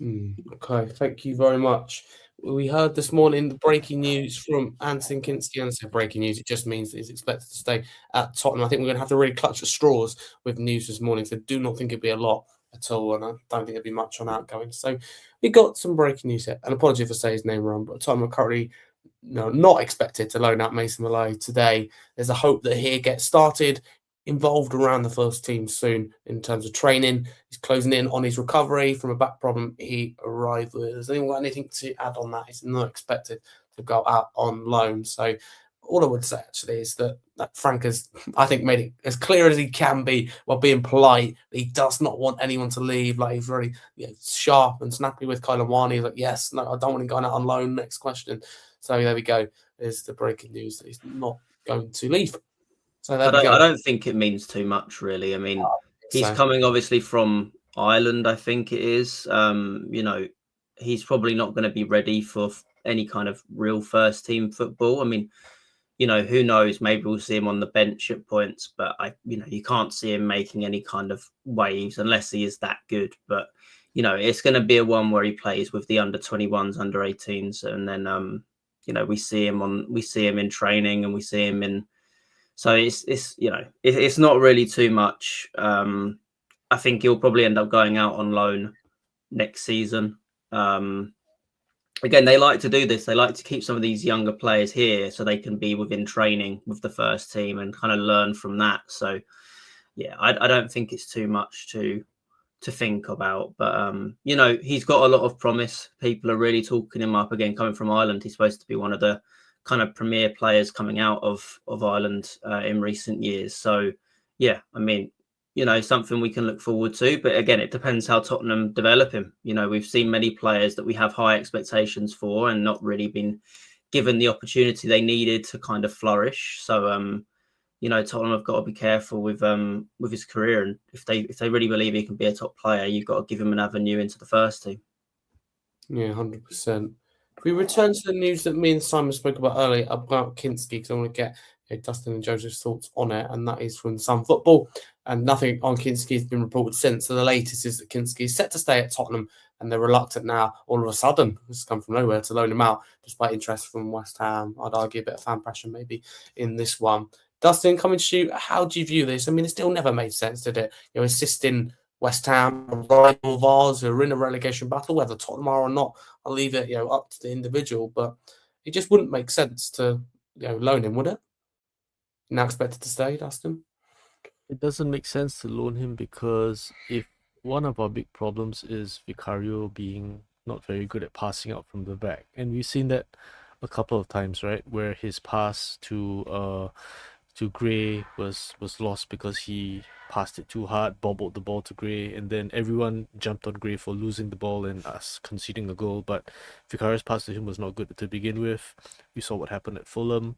Okay, thank you very much. We heard this morning the breaking news from Anton Kinski. And I said breaking news, it just means that he's expected to stay at Tottenham. I think we're going to have to really clutch at straws with news this morning. So I do not think it'd be a lot at all, and I don't think there'd be much on outgoing. So we got some breaking news here. And apologies if I say his name wrong, but Tottenham are currently not expected to loan out Mason Malloy today. There's a hope that he gets started, involved around the first team soon in terms of training. He's closing in on his recovery from a back problem he arrived with. Has anyone got anything to add on that? He's not expected to go out on loan. So all I would say actually is that Frank has, I think, made it as clear as he can be while being polite. He does not want anyone to leave. Like, he's very sharp and snappy with Kyle Wani. He's like, yes, no, I don't want him going out on loan. Next question. So there we go. Is the breaking news that he's not going to leave. So I don't think it means too much, really. I mean, he's coming obviously from Ireland, I think it is. He's probably not going to be ready for any kind of real first team football. I mean, you know, who knows? Maybe we'll see him on the bench at points, but you can't see him making any kind of waves unless he is that good. But you know, it's going to be a one where he plays with the under 21s, under 18s, and then you know, we see him in training, and we see him in. So it's you know, it's not really too much. I think he'll probably end up going out on loan next season. Again, they like to do this. They like to keep some of these younger players here so they can be within training with the first team and kind of learn from that. So, yeah, I don't think it's too much to think about. But, you know, he's got a lot of promise. People are really talking him up. Again, coming from Ireland, he's supposed to be one of the kind of premier players coming out of Ireland in recent years. So, yeah, I mean, you know, something we can look forward to. But again, it depends how Tottenham develop him. You know, we've seen many players that we have high expectations for and not really been given the opportunity they needed to kind of flourish. So, you know, Tottenham have got to be careful with his career. And if they really believe he can be a top player, you've got to give him an avenue into the first team. Yeah, 100%. If we return to the news that me and Simon spoke about earlier about Kinski, because I want to get Dustin and Joseph's thoughts on it, and that is from Sun Football. And nothing on Kinski has been reported since. So the latest is that Kinski is set to stay at Tottenham, and they're reluctant now, all of a sudden, this has come from nowhere, to loan him out, despite interest from West Ham. I'd argue a bit of fan pressure maybe in this one. Dustin, coming to you, how do you view this? I mean, it still never made sense, did it? You know, assisting West Ham, a rival of ours, who are in a relegation battle, whether Tottenham are or not, I'll leave it, you know, up to the individual. But it just wouldn't make sense to, you know, loan him, would it? Now expected to stay, Dustin? It doesn't make sense to loan him because if one of our big problems is Vicario being not very good at passing out from the back, and we've seen that a couple of times, right, where his pass to Gray was lost because he passed it too hard, bobbled the ball to Gray, and then everyone jumped on Gray for losing the ball and us conceding a goal. But Vicario's pass to him was not good to begin with. We saw what happened at Fulham.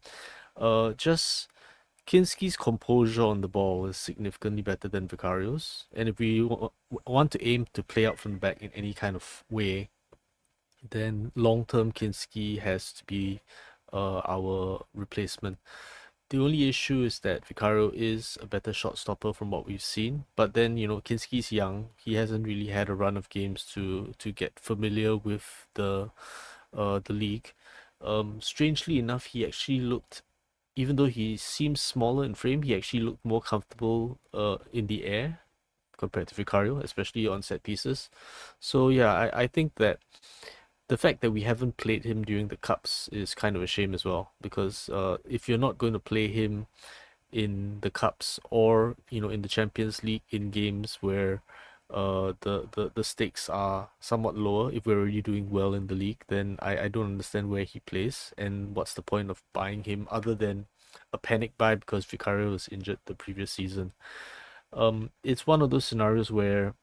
Just Kinski's composure on the ball is significantly better than Vicario's, and if we want to aim to play out from the back in any kind of way, then long-term Kinski has to be our replacement. The only issue is that Vicario is a better shot stopper from what we've seen, but then, you know, Kinski's young. He hasn't really had a run of games to get familiar with the league. Strangely enough, he actually looked, even though he seems smaller in frame, he actually looked more comfortable in the air compared to Vicario, especially on set pieces. So yeah, I think that the fact that we haven't played him during the Cups is kind of a shame as well, because if you're not going to play him in the Cups or, you know, in the Champions League in games where the stakes are somewhat lower, if we're already doing well in the league, then I don't understand where he plays and what's the point of buying him other than a panic buy because Vicario was injured the previous season. It's one of those scenarios where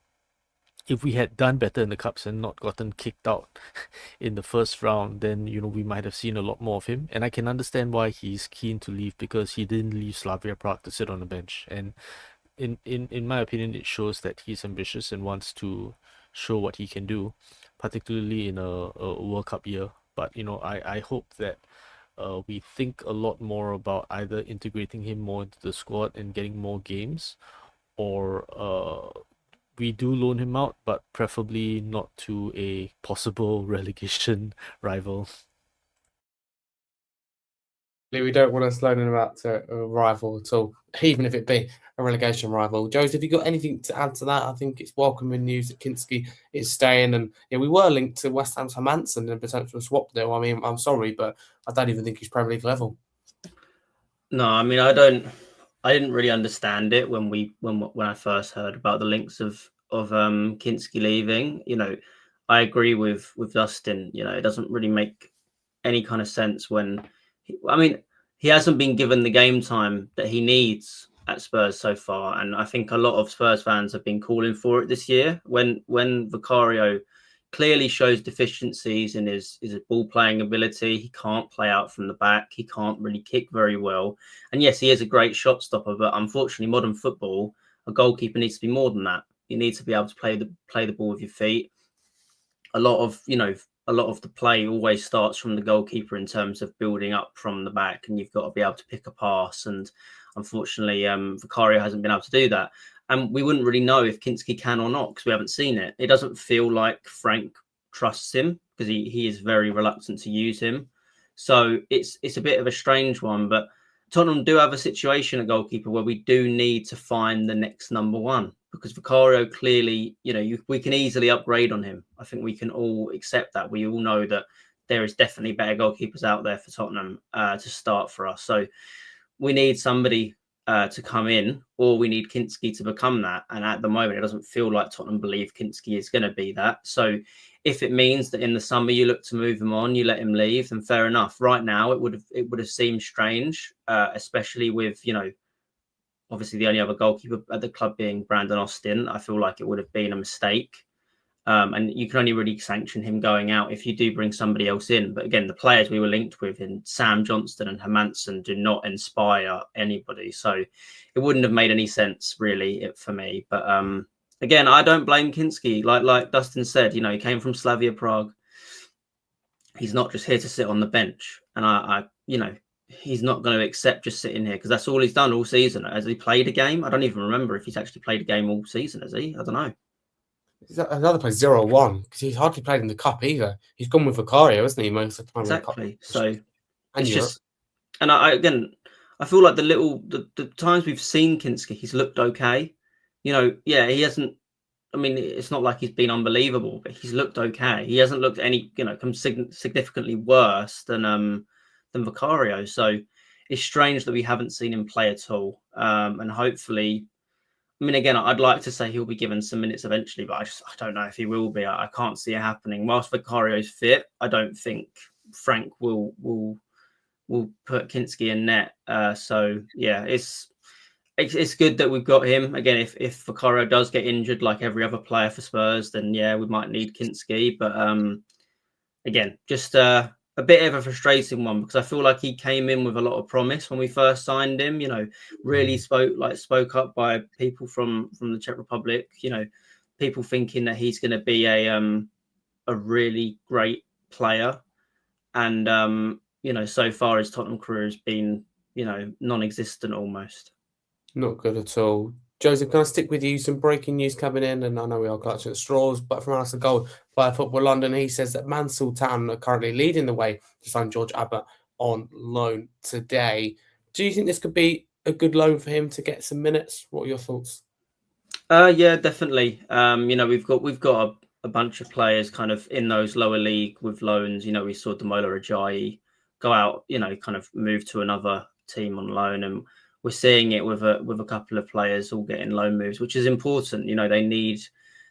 if we had done better in the Cups and not gotten kicked out in the first round, then, you know, we might have seen a lot more of him. And I can understand why he's keen to leave, because he didn't leave Slavia Prague to sit on the bench. And in my opinion, it shows that he's ambitious and wants to show what he can do, particularly in a World Cup year. But, you know, I hope that we think a lot more about either integrating him more into the squad and getting more games, or we do loan him out, but preferably not to a possible relegation rival. We don't want us loaning him out to a rival at all, even if it be a relegation rival. Joseph, have you got anything to add to that? I think it's welcoming news that Kinski is staying, and yeah, we were linked to West Ham's Hermansen and a potential swap deal. I mean, I'm sorry, but I don't even think he's Premier League level. No, I mean, I didn't really understand it when I first heard about the links of Kinski leaving. You know, I agree with Dustin. You know, it doesn't really make any kind of sense when, I mean, he hasn't been given the game time that he needs at Spurs so far, and I think a lot of Spurs fans have been calling for it this year. When Vicario clearly shows deficiencies in his ball playing ability, he can't play out from the back, he can't really kick very well, and yes, he is a great shot stopper, but unfortunately, modern football, a goalkeeper needs to be more than that. You need to be able to play the ball with your feet. A lot of, you know, a lot of the play always starts from the goalkeeper in terms of building up from the back, and you've got to be able to pick a pass. And unfortunately, Vicario hasn't been able to do that. And we wouldn't really know if Kinski can or not because we haven't seen it. It doesn't feel like Frank trusts him because he is very reluctant to use him. So it's a bit of a strange one. But Tottenham do have a situation at goalkeeper where we do need to find the next number one, because Vicario clearly, we can easily upgrade on him. I think we can all accept that. We all know that there is definitely better goalkeepers out there for Tottenham to start for us. So we need somebody to come in, or we need Kinski to become that. And at the moment, it doesn't feel like Tottenham believe Kinski is going to be that. So if it means that in the summer you look to move him on, you let him leave, then fair enough. Right now, it would have seemed strange, especially with, obviously the only other goalkeeper at the club being Brandon Austin. I feel like it would have been a mistake. And you can only really sanction him going out if you do bring somebody else in. But again, the players we were linked with in Sam Johnston and Hermansen do not inspire anybody. So it wouldn't have made any sense really for me. But again, I don't blame Kinski. Like Dustin said, he came from Slavia Prague. He's not just here to sit on the bench. And I he's not going to accept just sitting here because that's all he's done all season. Has he played a game? I don't even remember if he's actually played a game all season, has he? I don't know. Another place 0-1 because he's hardly played in the cup either. He's gone with Vicario, hasn't he? Most of the time. Exactly. So and it's just, and I feel like the times we've seen Kinski, he's looked okay. He hasn't. I mean, it's not like he's been unbelievable, but he's looked okay. He hasn't looked any, significantly worse than Vicario. So it's strange that we haven't seen him play at all. And hopefully. I mean, again, I'd like to say he'll be given some minutes eventually, but I don't know if he will be. I can't see it happening. Whilst Vicario's fit, I don't think Frank will put Kinski in net. So yeah, it's good that we've got him. Again, if Vicario does get injured like every other player for Spurs, then yeah, we might need Kinski. But again, just a bit of a frustrating one because I feel like he came in with a lot of promise when we first signed him. Really spoke up by people from the Czech Republic. People thinking that he's going to be a really great player, and so far his Tottenham career has been non-existent almost. Not good at all. Joseph, can I stick with you? Some breaking news coming in, and I know we are clutching at straws, but from Alistair Gold via Football London, he says that Mansell Town are currently leading the way to sign George Abbott on loan today. Do you think this could be a good loan for him to get some minutes? What are your thoughts? Yeah, definitely. We've got a bunch of players kind of in those lower league with loans. We saw Damola Ajayi go out, kind of move to another team on loan, and we're seeing it with a couple of players all getting loan moves, which is important. They need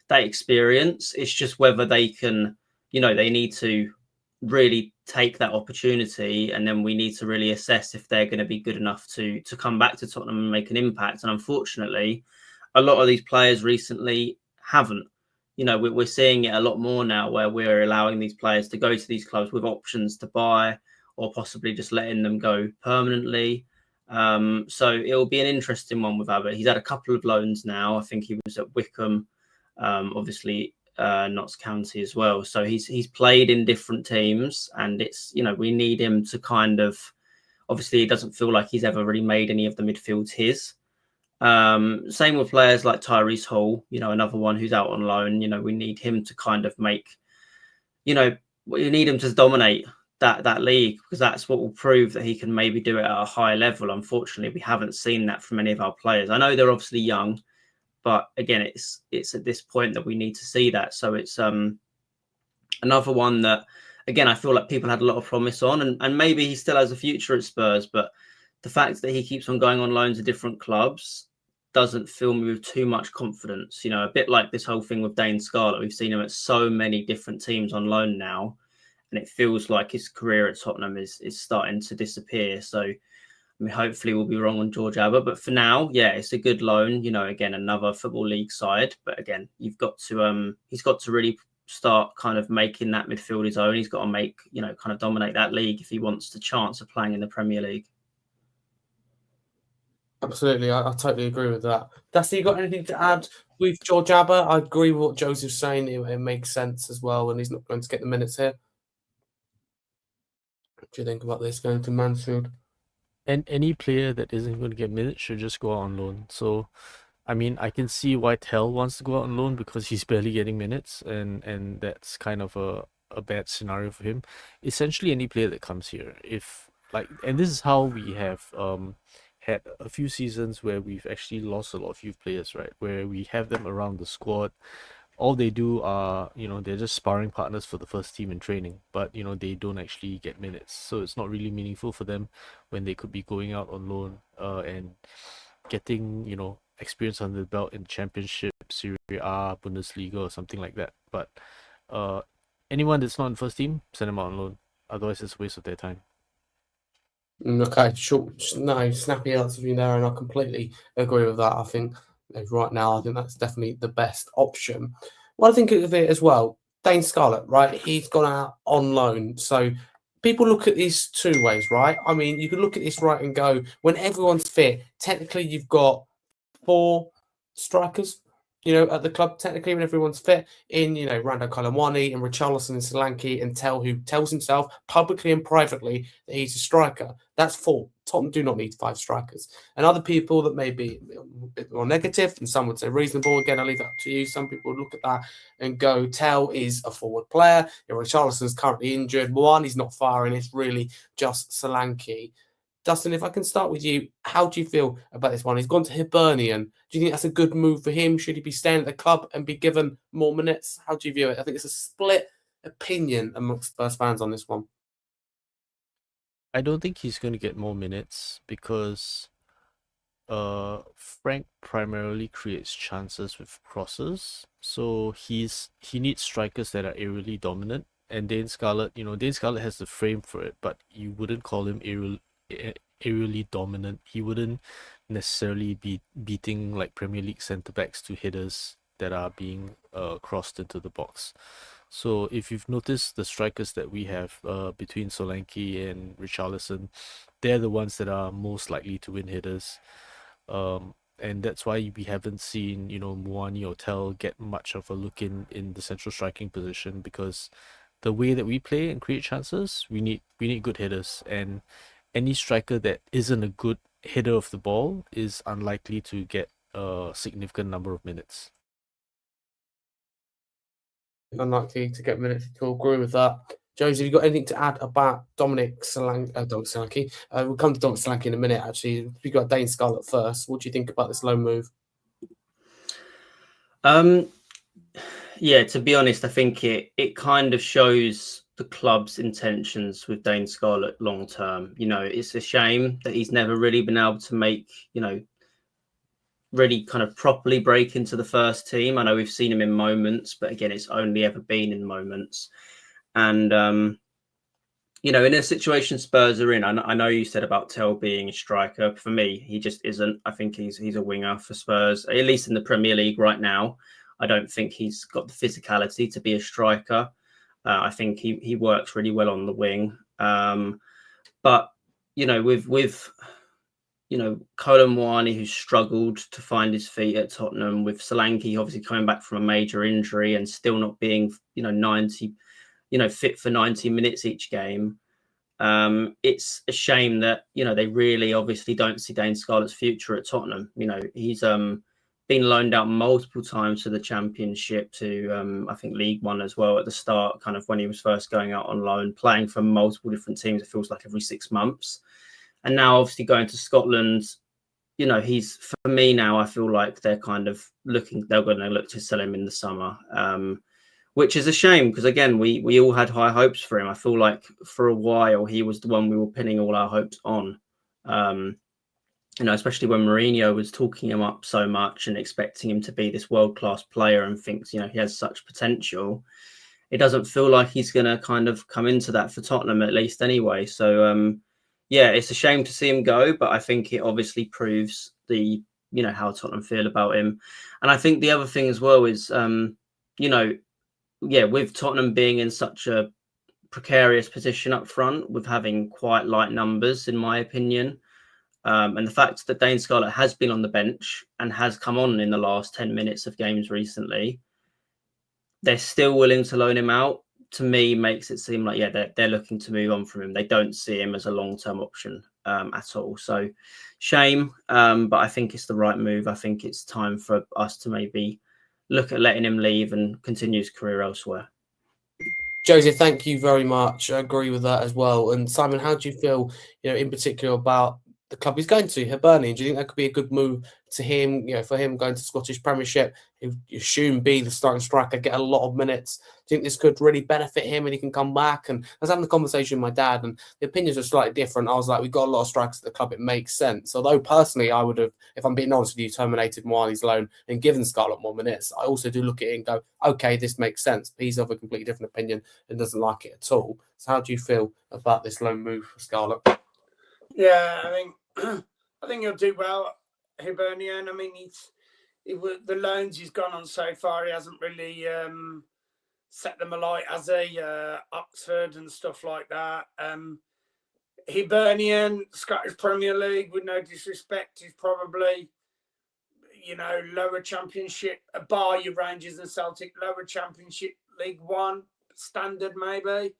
that experience. It's just whether they can, they need to really take that opportunity, and then we need to really assess if they're going to be good enough to come back to Tottenham and make an impact. And unfortunately, a lot of these players recently haven't. We're seeing it a lot more now where we're allowing these players to go to these clubs with options to buy or possibly just letting them go permanently. So it'll be an interesting one with Abbott. He's had a couple of loans now. I think he was at Wickham, obviously Notts County as well. So he's played in different teams, and it's we need him to kind of, obviously it doesn't feel like he's ever really made any of the midfields his. Same with players like Tyrese Hall, another one who's out on loan. We need him to kind of make, we need him to dominate that league, because that's what will prove that he can maybe do it at a high level. Unfortunately, we haven't seen that from any of our players. I know they're obviously young, but again, it's at this point that we need to see that. So it's another one that, again, I feel like people had a lot of promise on, and maybe he still has a future at Spurs, but the fact that he keeps on going on loan to different clubs doesn't fill me with too much confidence. A bit like this whole thing with Dane Scarlett. We've seen him at so many different teams on loan now, and it feels like his career at Tottenham is starting to disappear. So, I mean, hopefully we'll be wrong on George Abbott. But for now, yeah, it's a good loan. Again, another Football League side. But again, he's got to really start kind of making that midfield his own. He's got to make, kind of dominate that league if he wants the chance of playing in the Premier League. Absolutely, I totally agree with that. Dusty, you got anything to add with George Abbott? I agree with what Joseph's saying. It makes sense as well, and he's not going to get the minutes here. do you think about this going to Mansfield? And any player that isn't going to get minutes should just go out on loan. So, I mean, I can see why Tell wants to go out on loan because he's barely getting minutes, and that's kind of a bad scenario for him. Essentially, any player that comes here, if like, and this is how we have had a few seasons where we've actually lost a lot of youth players, right? Where we have them around the squad. All they do are, they're just sparring partners for the first team in training, but they don't actually get minutes, so it's not really meaningful for them when they could be going out on loan and getting experience under the belt in Championship, Serie A, Bundesliga, or something like that. But anyone that's not in first team, send them out on loan. Otherwise, it's a waste of their time. Okay, short, no, snappy answer from you there, and I completely agree with that. I think right now, I think that's definitely the best option. What I think of it as well, Dane Scarlett, right? He's gone out on loan, so people look at this two ways, right? I mean, you can look at this right and go, when everyone's fit, technically you've got 4 strikers, at the club, technically, when everyone's fit, in, Rando Kalamwani and Richarlison and Solanke, and Tell, who tells himself publicly and privately that he's a striker. That's 4. Tottenham do not need 5 strikers. And other people that may be a bit more negative, and some would say reasonable, again, I'll leave that up to you. Some people would look at that and go, Tell is a forward player. Richarlison's currently injured. He's not firing. It's really just Solanke. Dustin, if I can start with you, how do you feel about this one? He's gone to Hibernian. Do you think that's a good move for him? Should he be staying at the club and be given more minutes? How do you view it? I think it's a split opinion amongst Spurs fans on this one. I don't think he's going to get more minutes because Frank primarily creates chances with crosses. So he needs strikers that are aerially dominant. And Dane Scarlett, Dane Scarlett has the frame for it, but you wouldn't call him aerially dominant. He wouldn't necessarily be beating like Premier League centre backs to headers that are being crossed into the box. So if you've noticed the strikers that we have between Solanke and Richarlison, they're the ones that are most likely to win headers. And that's why we haven't seen, Muani or Tell get much of a look in the central striking position, because the way that we play and create chances, we need good headers, and any striker that isn't a good header of the ball is unlikely to get a significant number of minutes. Unlikely to get minutes to agree with that. Josie, have you got anything to add about Dominic Solanke? We'll come to Dominic Solanke in a minute, actually. We got Dane Scarlett first. What do you think about this loan move? Yeah, to be honest, I think it kind of shows the club's intentions with Dane Scarlett long term. It's a shame that he's never really been able to make, really kind of properly break into the first team. I know we've seen him in moments, but again, it's only ever been in moments. And, in a situation Spurs are in, I know you said about Tell being a striker. For me, he just isn't. I think he's a winger for Spurs, at least in the Premier League right now. I don't think he's got the physicality to be a striker. I think he works really well on the wing. But, with Kolo Muani, who's struggled to find his feet at Tottenham, with Solanke obviously coming back from a major injury and still not being, 90, fit for 90 minutes each game. It's a shame that, they really obviously don't see Dane Scarlett's future at Tottenham. He's been loaned out multiple times to the Championship, to I think League One as well at the start, kind of when he was first going out on loan, playing for multiple different teams. It feels like every 6 months. And now obviously going to Scotland, he's, for me now, I feel like they're going to look to sell him in the summer, which is a shame because, again, we all had high hopes for him. I feel like for a while he was the one we were pinning all our hopes on, especially when Mourinho was talking him up so much and expecting him to be this world-class player and thinks, he has such potential. It doesn't feel like he's going to kind of come into that for Tottenham, at least anyway. So, yeah, it's a shame to see him go, but I think it obviously proves how Tottenham feel about him. And I think the other thing as well is, with Tottenham being in such a precarious position up front, with having quite light numbers, in my opinion, and the fact that Dane Scarlett has been on the bench and has come on in the last 10 minutes of games recently, they're still willing to loan him out. to me makes it seem like they're looking to move on from him. They don't see him as a long-term option at all. So shame, but I think it's the right move. I think it's time for us to maybe look at letting him leave and continue his career elsewhere. Joseph, thank you very much. I agree with that as well. And Simon, how do you feel, in particular about the club he's going to, Hibernian? Do you think that could be a good move to him, for him going to Scottish Premiership? You assume be the starting striker, get a lot of minutes. Do you think this could really benefit him and he can come back? And I was having a conversation with my dad and the opinions are slightly different. I was like, we've got a lot of strikers at the club. It makes sense. Although personally, I would have, if I'm being honest with you, terminated Moani's loan and given Scarlett more minutes. I also do look at it and go, okay, this makes sense. But he's of a completely different opinion and doesn't like it at all. So how do you feel about this loan move for Scarlett? Yeah, I think he'll do well, Hibernian. I mean, the loans he's gone on so far, he hasn't really set them alight, has he? Oxford and stuff like that. Hibernian, Scottish Premier League, with no disrespect, is probably, lower Championship, bar your Rangers and Celtic, lower Championship League One standard maybe.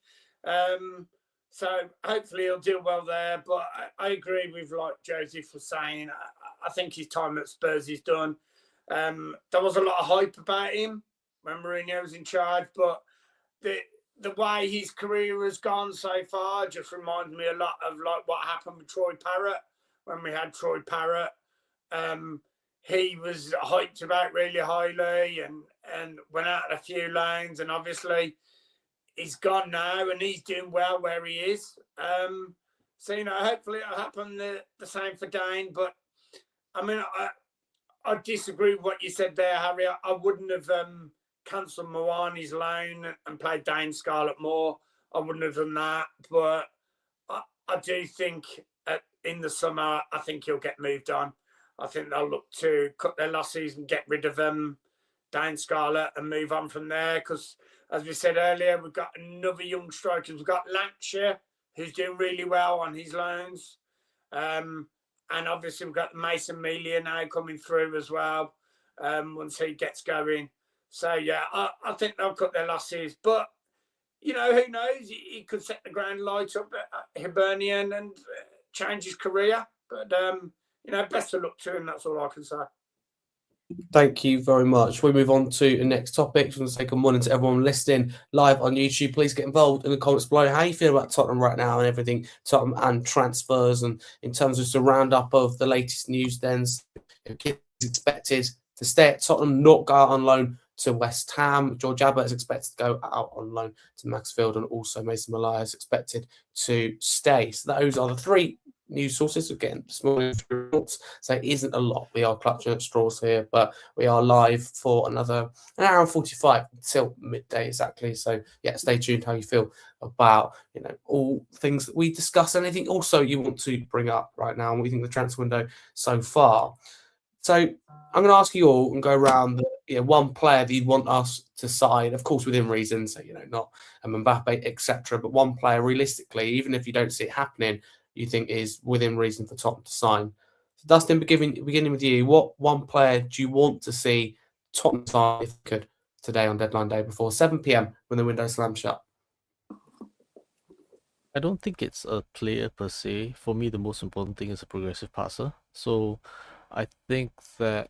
So hopefully he'll do well there. But I agree with like Joseph was saying. I think his time at Spurs is done. There was a lot of hype about him when Mourinho was in charge, but the way his career has gone so far just reminds me a lot of like what happened with Troy Parrott when we had Troy Parrott. He was hyped about really highly and went out a few loans, and obviously he's gone now and he's doing well where he is. So, hopefully it'll happen the same for Dane. But, I mean, I disagree with what you said there, Harry. I wouldn't have cancelled Moani's loan and played Dane Scarlett more. I wouldn't have done that. But I do think in the summer, I think he'll get moved on. I think they'll look to cut their losses and get rid of Dane Scarlett and move on from there because, as we said earlier, we've got another young striker. We've got Lange, who's doing really well on his loans. And obviously we've got Mason Melia now coming through as well once he gets going. So, yeah, I think they'll cut their losses. But, who knows? He could set the ground light up at Hibernian and change his career. But, best of luck to him. That's all I can say. Thank you very much. We move on to the next topic. I want to say good morning to everyone listening live on YouTube. Please get involved in the comments below. How you feel about Tottenham right now and everything, Tottenham and transfers, and in terms of just a roundup of the latest news. Then Kidd is expected to stay at Tottenham, not go out on loan to West Ham. George Abbott is expected to go out on loan to Mansfield, and also Mason Malaya is expected to stay. So those are the three news sources. Again, small results, so it isn't a lot. We are clutching at straws here, but we are live for another an hour and 45 until midday exactly. So yeah, stay tuned. How you feel about all things that we discuss, and anything also you want to bring up right now, and what you think of the transfer window so far. So I'm going to ask you all and go around one player that you want us to sign, of course within reason, so not Mbappe, etc. But one player realistically, even if you don't see it happening, you think is within reason for Tottenham to sign. So Dustin, beginning with you, what one player do you want to see Tottenham sign if you could today on deadline day before 7 p.m. when the window slams shut? I don't think it's a player per se. For me, the most important thing is a progressive passer. So I think that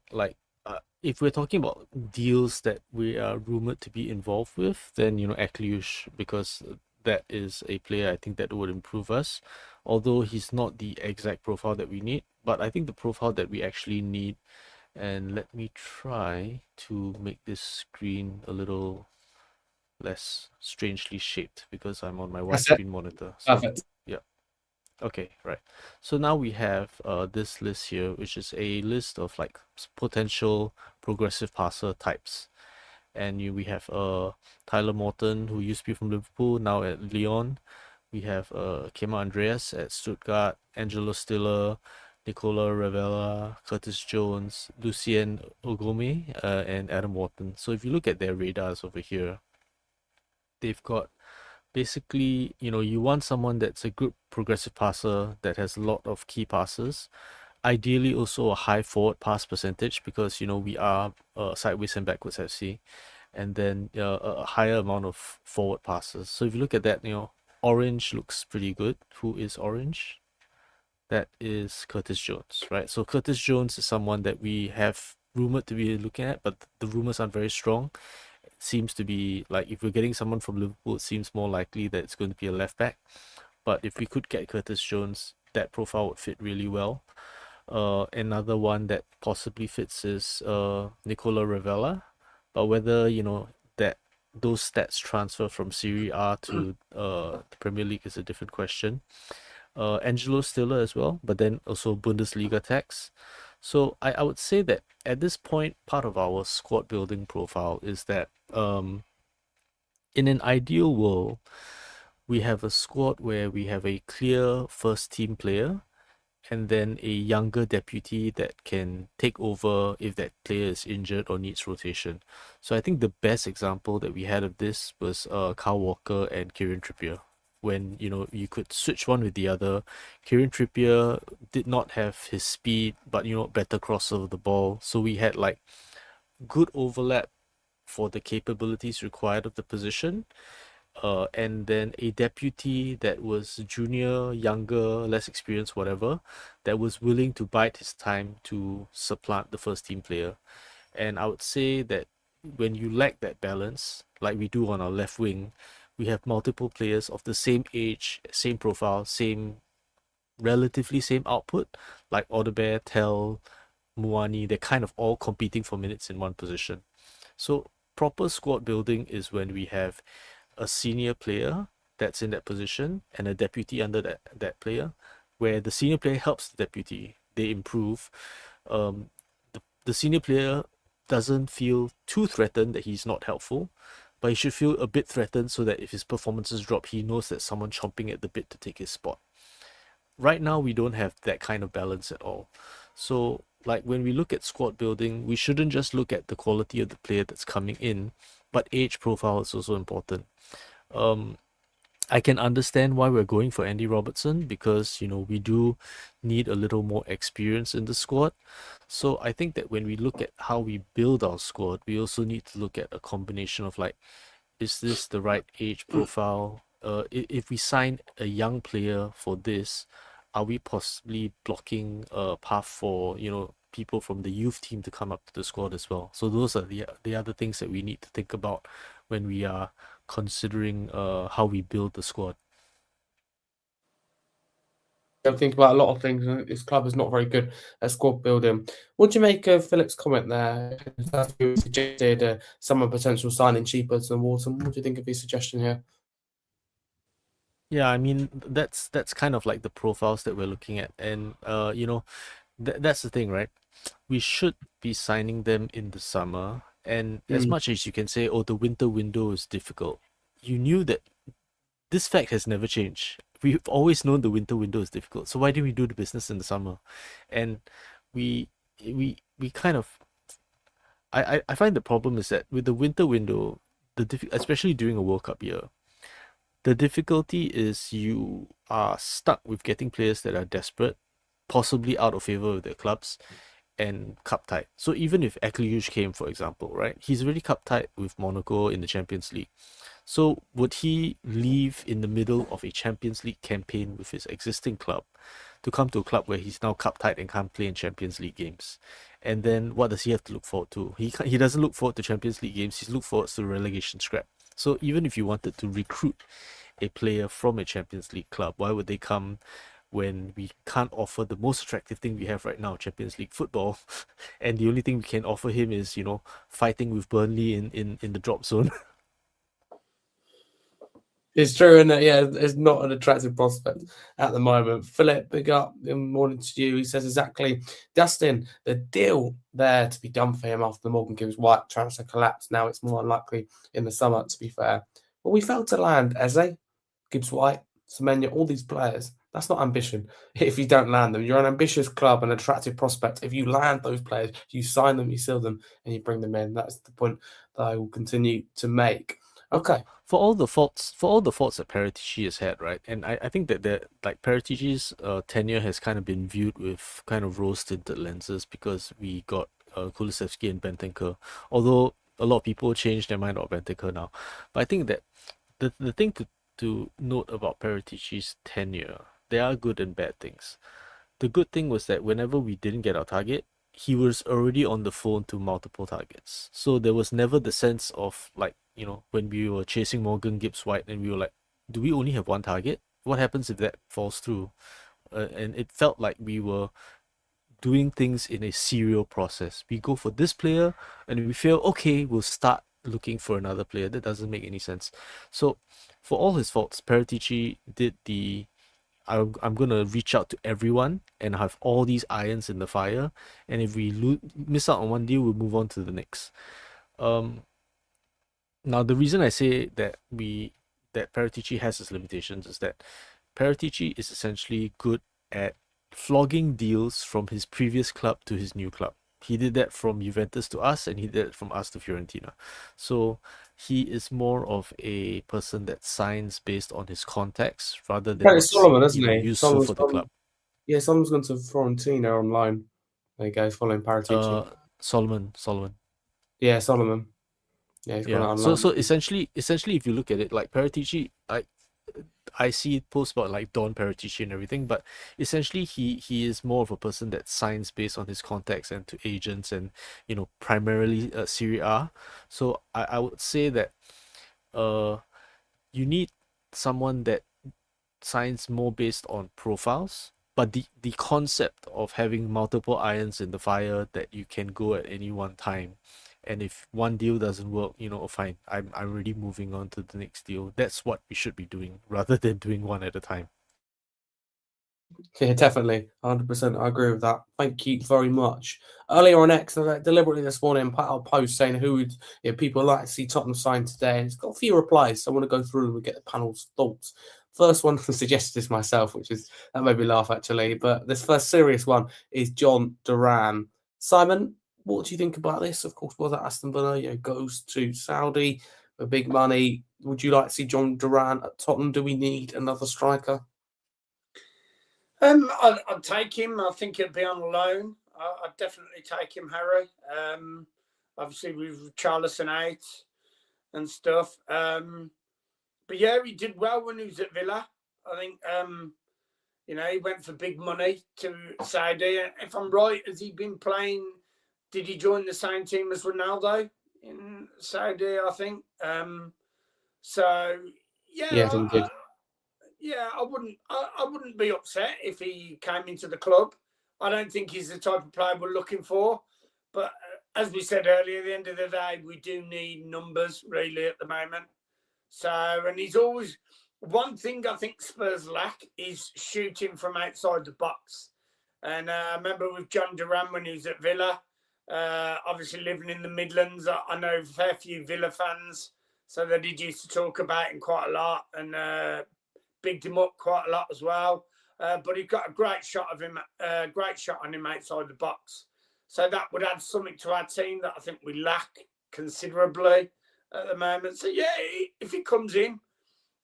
if we're talking about deals that we are rumored to be involved with, then Ekliush, because that is a player I think that would improve us. Although he's not the exact profile that we need, but I think the profile that we actually need, and let me try to make this screen a little less strangely shaped because I'm on my widescreen monitor. So, Perfect. yeah. Okay, right. So now we have this list here, which is a list of potential progressive passer types. And we have Tyler Morton, who used to be from Liverpool, now at Lyon. We have Kema Andreas at Stuttgart, Angelo Stiller, Nicola Ravella, Curtis Jones, Lucien Ogome, and Adam Wharton. So if you look at their radars over here, they've got basically, you want someone that's a good progressive passer that has a lot of key passes. Ideally also a high forward pass percentage because, we are sideways and backwards FC. and then a higher amount of forward passes. So if you look at that, Orange looks pretty good. Who is Orange? That is Curtis Jones, right? So Curtis Jones is someone that we have rumored to be looking at, but the rumors aren't very strong. It seems to be like if we're getting someone from Liverpool, it seems more likely that it's going to be a left back. But if we could get Curtis Jones, that profile would fit really well. Another one that possibly fits is Nicola Ravella, but whether that those stats transfer from Serie A to the Premier League is a different question. Angelo Stiller as well, but then also Bundesliga tax. So I would say that at this point, part of our squad building profile is that in an ideal world, we have a squad where we have a clear first team player and then a younger deputy that can take over if that player is injured or needs rotation. So I think the best example that we had of this was Kyle Walker and Kieran Trippier. When you could switch one with the other. Kieran Trippier did not have his speed, but better crossover of the ball. So we had like good overlap for the capabilities required of the position. And then a deputy that was junior, younger, less experienced, whatever, that was willing to bide his time to supplant the first team player. And I would say that when you lack that balance, like we do on our left wing, we have multiple players of the same age, same profile, relatively same output, like Odebear, Tell, Muani. They're kind of all competing for minutes in one position. So proper squad building is when we have a senior player that's in that position and a deputy under that player, where the senior player helps the deputy. They improve. The senior player doesn't feel too threatened that he's not helpful, but he should feel a bit threatened so that if his performances drop, he knows that someone chomping at the bit to take his spot. Right now, we don't have that kind of balance at all. So, like when we look at squad building, we shouldn't just look at the quality of the player that's coming in, but age profile is also important. I can understand why we're going for Andy Robertson because, we do need a little more experience in the squad. So I think that when we look at how we build our squad, we also need to look at a combination of like, is this the right age profile? If we sign a young player for this, are we possibly blocking a path for, people from the youth team to come up to the squad as well? So those are the other things that we need to think about when we are considering how we build the squad. I think about a lot of things, and this club is not very good at squad building. What do you make of Philip's comment there? He suggested someone potential signing cheaper than Wharton. What do you think of his suggestion here? Yeah, I mean that's kind of like the profiles that we're looking at, and that's the thing, right? We should be signing them in the summer, and as much as you can say, oh, the winter window is difficult, you knew that this fact has never changed. We've always known the winter window is difficult. So why did we do the business in the summer? And we kind of I find the problem is that with the winter window, especially during a World Cup year, the difficulty is you are stuck with getting players that are desperate, possibly out of favor with their clubs, and cup tight. So even if Ekliush came, for example, right, he's already cup tight with Monaco in the Champions League. So would he leave in the middle of a Champions League campaign with his existing club to come to a club where he's now cup tight and can't play in Champions League games? And then what does he have to look forward to? He doesn't look forward to Champions League games. He's look forward to the relegation scrap. So even if you wanted to recruit a player from a Champions League club, why would they come when we can't offer the most attractive thing we have right now, Champions League football, and the only thing we can offer him is, fighting with Burnley in the drop zone? It's true, and it's not an attractive prospect at the moment. Philip, big up, good morning to you. He says exactly, Dustin, the deal there to be done for him after the Morgan Gibbs White transfer collapsed. Now it's more unlikely in the summer, to be fair. But we failed to land Eze, Gibbs White, Semenya, all these players. That's not ambition if you don't land them. You're an ambitious club, an attractive prospect. If you land those players, you sign them, you seal them, and you bring them in. That's the point that I will continue to make. Okay. For all the faults that Paratici has had, right? And I think that Paratici's tenure has kind of been viewed with kind of rose-tinted lenses because we got Kulusevski and Bentancur. Although a lot of people change their mind about Bentancur now. But I think that the thing to note about Paratici's tenure, there are good and bad things. The good thing was that whenever we didn't get our target, he was already on the phone to multiple targets. So there was never the sense of like, you know, when we were chasing Morgan Gibbs White and we were like, do we only have one target? What happens if that falls through? And it felt like we were doing things in a serial process. We go for this player and we feel, okay, we'll start looking for another player. That doesn't make any sense. So for all his faults, Paratici did the I'm going to reach out to everyone and have all these irons in the fire. And if we miss out on one deal, we'll move on to the next. Now, the reason I say that Paratici has its limitations is that Paratici is essentially good at flogging deals from his previous club to his new club. He did that from Juventus to us, and he did it from us to Fiorentina. So he is more of a person that signs based on his contacts rather than It's Solomon, isn't he? useful for the club. Yeah, Solomon's gone to Fiorentina online. There you go, following Paratici. Solomon. Yeah, Solomon. Yeah, he's gone online. So essentially, if you look at it, like Paratici, I see posts about like Don Paratici and everything, but essentially he is more of a person that signs based on his contacts and to agents and, you know, primarily Serie A. So I would say that you need someone that signs more based on profiles, but the concept of having multiple irons in the fire that you can go at any one time. And if one deal doesn't work, you know, fine, I'm already moving on to the next deal. That's what we should be doing rather than doing one at a time. Yeah, definitely. 100%. I agree with that. Thank you very much. Earlier on X, deliberately this morning, put out a post saying who would people like to see Tottenham sign today. And it's got a few replies. So I want to go through them and get the panel's thoughts. First one suggested this myself, that made me laugh actually. But this first serious one is John Duran. Simon, what do you think about this? Of course, was that Aston Villa goes to Saudi for big money. Would you like to see John Duran at Tottenham? Do we need another striker? I'd take him. I think he'd be on loan. I'd definitely take him, Harry. Obviously with Charlison out and stuff. But yeah, he did well when he was at Villa. I think he went for big money to Saudi. If I'm right, has he been playing? Did he join the same team as Ronaldo in Saudi? I think. So yeah, yeah, he did. Yeah, I wouldn't be upset if he came into the club. I don't think he's the type of player we're looking for. But as we said earlier, at the end of the day, we do need numbers really at the moment. So, and he's always one thing I think Spurs lack is shooting from outside the box. And I remember with John Duran when he was at Villa, obviously living in the Midlands, I know a fair few Villa fans, so they did used to talk about him quite a lot and bigged him up quite a lot as well. But he got a great shot on him outside the box. So that would add something to our team that I think we lack considerably at the moment. So yeah, if he comes in,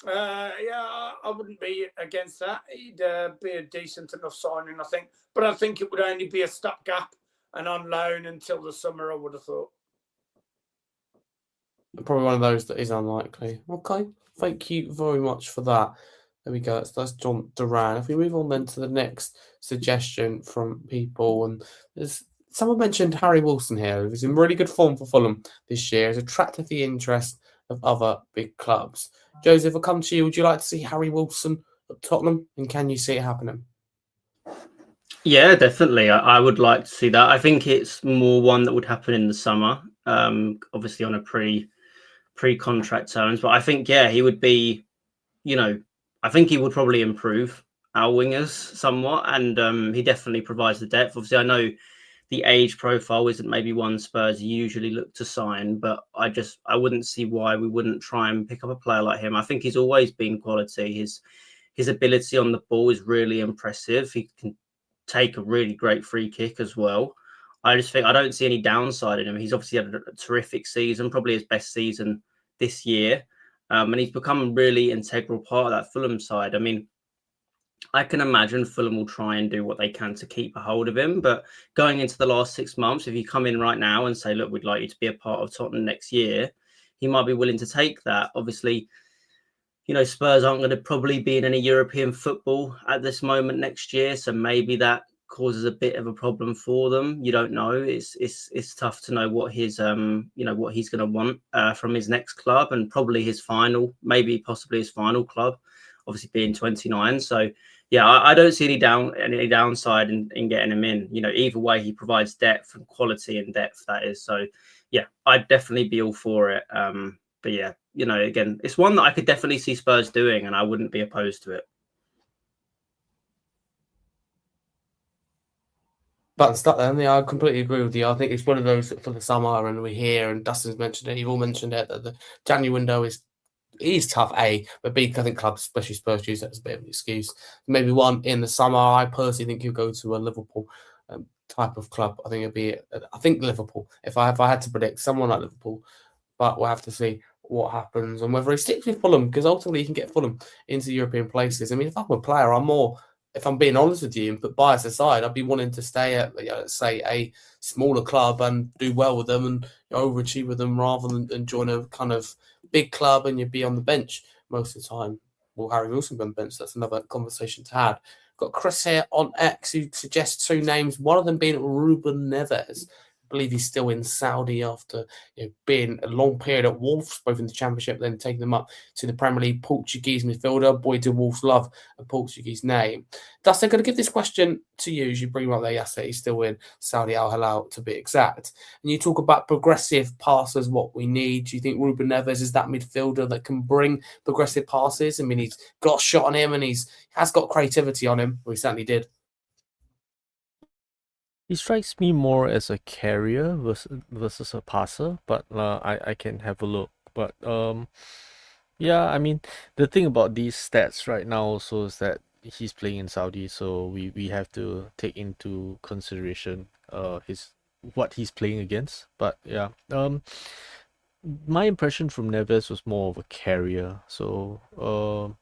I wouldn't be against that. He'd be a decent enough signing, I think. But I think it would only be a stopgap and on loan until the summer, I would have thought. Probably one of those that is unlikely. Okay, thank you very much for that. There we go. That's John Duran. If we move on then to the next suggestion from people, and someone mentioned Harry Wilson here, who's in really good form for Fulham this year, has attracted the interest of other big clubs. Joseph, I'll come to you. Would you like to see Harry Wilson at Tottenham, and can you see it happening? Yeah, definitely. I would like to see that. I think it's more one that would happen in the summer, obviously on a pre-contract terms. But I think, yeah, he would be, I think he would probably improve our wingers somewhat, and he definitely provides the depth. Obviously, I know the age profile isn't maybe one Spurs usually look to sign, but I wouldn't see why we wouldn't try and pick up a player like him. I think he's always been quality. His ability on the ball is really impressive. He can take a really great free kick as well. I just think I don't see any downside in him. He's obviously had a terrific season, probably his best season this year. And he's become a really integral part of that Fulham side. I mean, I can imagine Fulham will try and do what they can to keep a hold of him. But going into the last 6 months, if you come in right now and say, look, we'd like you to be a part of Tottenham next year, he might be willing to take that. Obviously, Spurs aren't going to probably be in any European football at this moment next year. So maybe that causes a bit of a problem for them. You don't know. It's tough to know what his what he's going to want from his next club, and probably his final, maybe possibly his final club, obviously being 29. So yeah, I don't see any downside in getting him in. Either way, he provides depth and quality and depth, that is. So yeah, I'd definitely be all for it. But yeah, again, it's one that I could definitely see Spurs doing, and I wouldn't be opposed to it. But start then, yeah, I completely agree with you. I think it's one of those for the summer, and we're here, and Dustin's mentioned it. You've all mentioned it that the January window is tough, but B, I think clubs, especially Spurs, use that as a bit of an excuse. Maybe one in the summer. I personally think you'll go to a Liverpool type of club. I think it'd be, I think Liverpool. If I had to predict, someone like Liverpool, but we'll have to see what happens and whether he sticks with Fulham, because ultimately he can get Fulham into European places. I mean, if I'm a player, I'm more, if I'm being honest with you and put bias aside, I'd be wanting to stay at, say, a smaller club and do well with them and overachieve with them rather than join a kind of big club and you'd be on the bench most of the time. Will Harry Wilson be on the bench? That's another conversation to have. Got Chris here on X who suggests two names, one of them being Ruben Neves. I believe he's still in Saudi after being a long period at Wolves, both in the Championship, then taking them up to the Premier League. Portuguese midfielder. Boy, do Wolves love a Portuguese name. Dustin, I'm going to give this question to you as you bring him up there. Yes, he's still in Saudi Al Hilal to be exact. And you talk about progressive passes, what we need. Do you think Ruben Neves is that midfielder that can bring progressive passes? I mean, he's got a shot on him and he has got creativity on him. Well, he certainly did. He strikes me more as a carrier versus a passer, but I can have a look. But yeah, I mean, the thing about these stats right now also is that he's playing in Saudi, so we have to take into consideration what he's playing against. But yeah, my impression from Neves was more of a carrier, so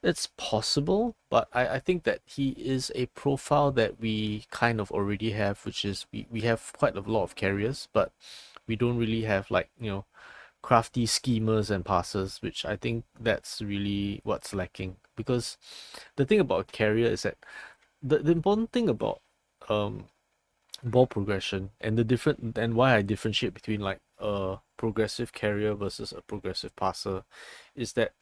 it's possible, but I think that he is a profile that we kind of already have, which is we have quite a lot of carriers, but we don't really have crafty schemers and passers, which I think that's really what's lacking. Because the thing about a carrier is that the important thing about ball progression and why I differentiate between like a progressive carrier versus a progressive passer is that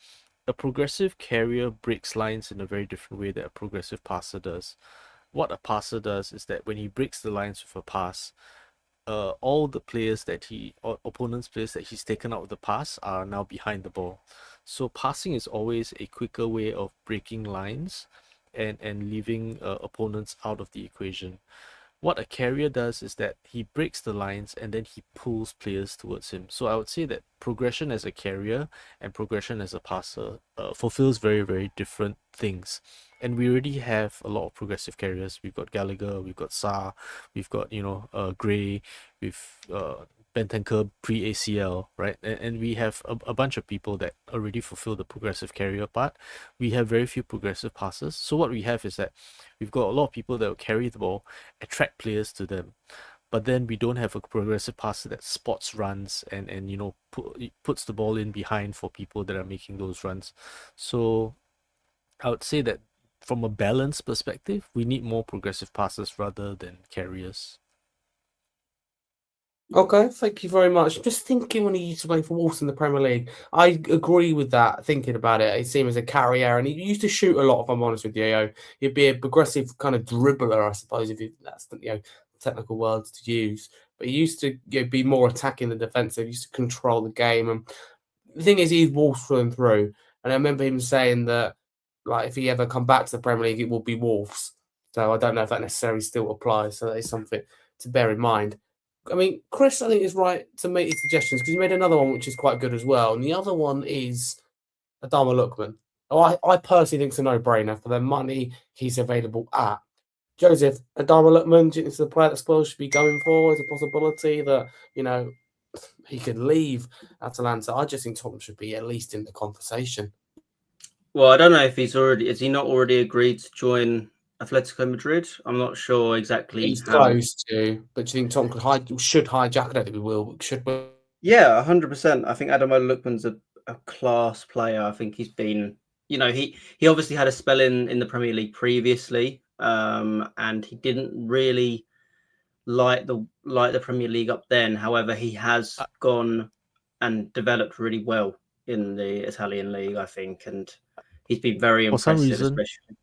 a progressive carrier breaks lines in a very different way that a progressive passer does. What a passer does is that when he breaks the lines with a pass, all the opponent's players that he's taken out with the pass are now behind the ball. So passing is always a quicker way of breaking lines and leaving opponents out of the equation. What a carrier does is that he breaks the lines and then he pulls players towards him. So I would say that progression as a carrier and progression as a passer fulfills very, very different things. And we already have a lot of progressive carriers. We've got Gallagher, we've got Sarr, we've got, Gray, we've Bentancur pre-ACL, right? And we have a bunch of people that already fulfill the progressive carrier part. We have very few progressive passers. So what we have is that we've got a lot of people that will carry the ball, attract players to them. But then we don't have a progressive passer that spots runs and puts the ball in behind for people that are making those runs. So I would say that from a balance perspective, we need more progressive passes rather than carriers. Okay, thank you very much. Just thinking when he used to play for Wolves in the Premier League, I agree with that. Thinking about it, he seemed as a carrier, and he used to shoot a lot. If I'm honest with you, he'd be a progressive kind of dribbler, I suppose, if that's the technical words to use. But he used to be more attacking than defensive. He used to control the game, and the thing is, he's Wolves through and through. And I remember him saying that, like, if he ever come back to the Premier League, it will be Wolves. So I don't know if that necessarily still applies. So that is something to bear in mind. I mean, Chris, I think is right to make his suggestions because he made another one which is quite good as well. And the other one is Adama Lookman. Oh, I personally think it's a no-brainer for the money he's available at. Joseph, Adama Lookman, do you think it's the player that Spurs should be going for? Is a possibility that, he could leave Atalanta? I just think Tottenham should be at least in the conversation. Well, I don't know if has he not already agreed to join Atletico Madrid? I'm not sure exactly He's how. close to, but do you think Tom should hijack? I don't think we will. Should we? Yeah, 100%. I think Ademola Lookman's a class player. I think he's been, he obviously had a spell in the Premier League previously, and he didn't really like the Premier League up then. However, he has gone and developed really well in the Italian league, I think, and he's been very For some impressive, reason, especially.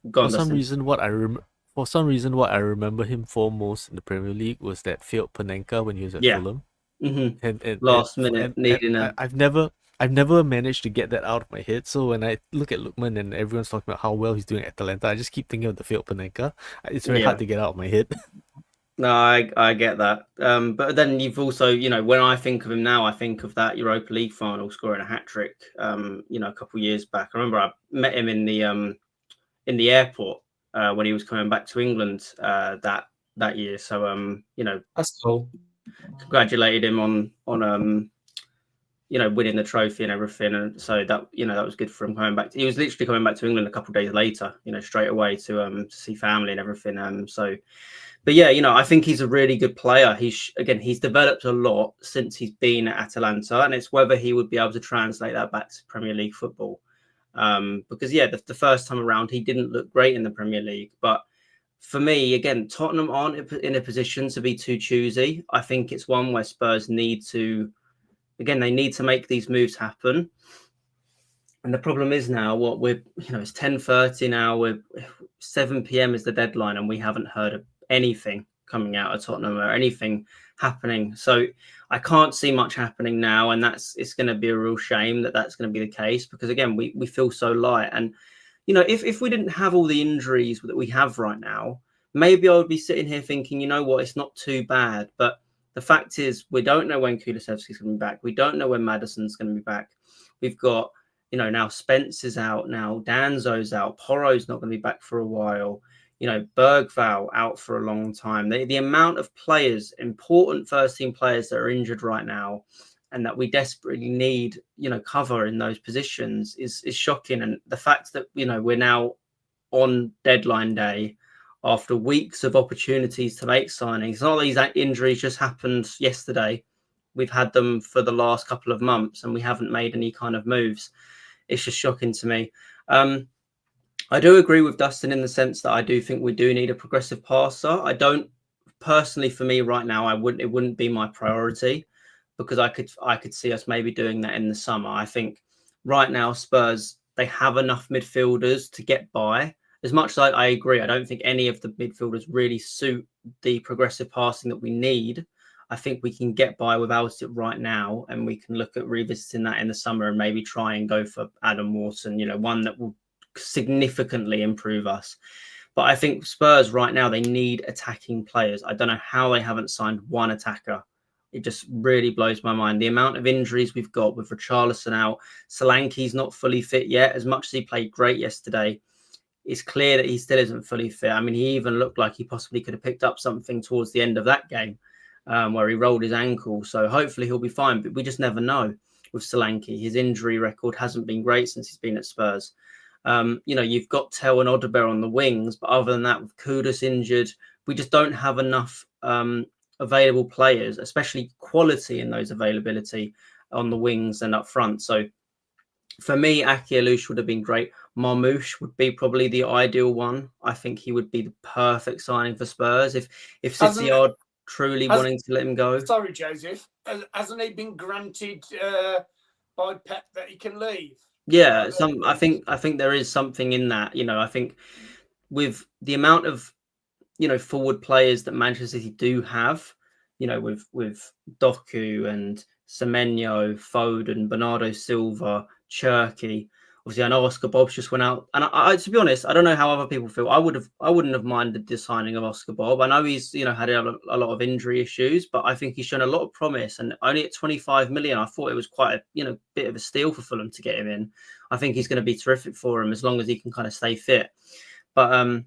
Go on, for some Dustin. reason, what I remember him for most in the Premier League was that failed Panenka when he was at Yeah. Fulham. Mm-hmm. And Last minute needing I've never managed to get that out of my head. So when I look at Lookman and everyone's talking about how well he's doing at Atalanta, I just keep thinking of the failed Panenka. It's very hard to get out of my head. No, I get that. But then you've also, when I think of him now, I think of that Europa League final scoring a hat trick. A couple of years back. I remember I met him in the airport when he was coming back to England that year. So That's cool. congratulated him on winning the trophy and everything. And so that was good for him coming back. He was literally coming back to England a couple of days later, straight away to see family and everything. But yeah, I think he's a really good player. He's developed a lot since he's been at Atalanta, and it's whether he would be able to translate that back to Premier League football. Because the first time around he didn't look great in the Premier League, but for me, again, Tottenham aren't in a position to be too choosy. I think it's one where Spurs need to make these moves happen. And the problem is now it's 10:30 now. We're 7 p.m. is the deadline, and we haven't heard of anything coming out of Tottenham or anything happening. So I can't see much happening now, and it's going to be a real shame that that's going to be the case, because again, we feel so light. And if we didn't have all the injuries that we have right now, maybe I would be sitting here thinking, it's not too bad. But the fact is, we don't know when Kulusevski's going to be back. We don't know when Maddison's going to be back. We've got now Spencer's out, now Danzo's out, Porro's not going to be back for a while. Bergval out for a long time. The amount of players, important first team players that are injured right now, and that we desperately need, cover in those positions is shocking. And the fact that, we're now on deadline day after weeks of opportunities to make signings. Not these injuries just happened yesterday. We've had them for the last couple of months and we haven't made any kind of moves. It's just shocking to me. I do agree with Dustin in the sense that I do think we do need a progressive passer. I don't personally, for me right now, it wouldn't be my priority, because I could see us maybe doing that in the summer. I think right now Spurs, they have enough midfielders to get by. As much as I agree, I don't think any of the midfielders really suit the progressive passing that we need. I think we can get by without it right now, and we can look at revisiting that in the summer and maybe try and go for Adam Wharton, one that will significantly improve us. But I think Spurs right now, they need attacking players. I don't know how they haven't signed one attacker. It just really blows my mind. The amount of injuries we've got with Richarlison out, Solanke's not fully fit yet. As much as he played great yesterday, it's clear that he still isn't fully fit. I mean, he even looked like he possibly could have picked up something towards the end of that game, where he rolled his ankle. So hopefully he'll be fine, but we just never know with Solanke. His injury record hasn't been great since he's been at Spurs. You've got Tel and Odebear on the wings, but other than that, with Kudus injured, we just don't have enough available players, especially quality in those availability on the wings and up front. So for me, Aki Alouche would have been great. Marmouche would be probably the ideal one. I think he would be the perfect signing for Spurs if City are truly wanting to let him go. Sorry, Joseph. Hasn't he been granted by Pep that he can leave? Yeah, I think there is something in that. I think with the amount of forward players that Manchester City do have, with Doku and Semenyo, Foden, Bernardo Silva, Cherky. Obviously, I know Oscar Bob just went out, and I to be honest, I don't know how other people feel. I wouldn't have minded the signing of Oscar Bob. I know he's had a lot of injury issues, but I think he's shown a lot of promise. And only at 25 million, I thought it was quite a bit of a steal for Fulham to get him in. I think he's going to be terrific for him as long as he can kind of stay fit. But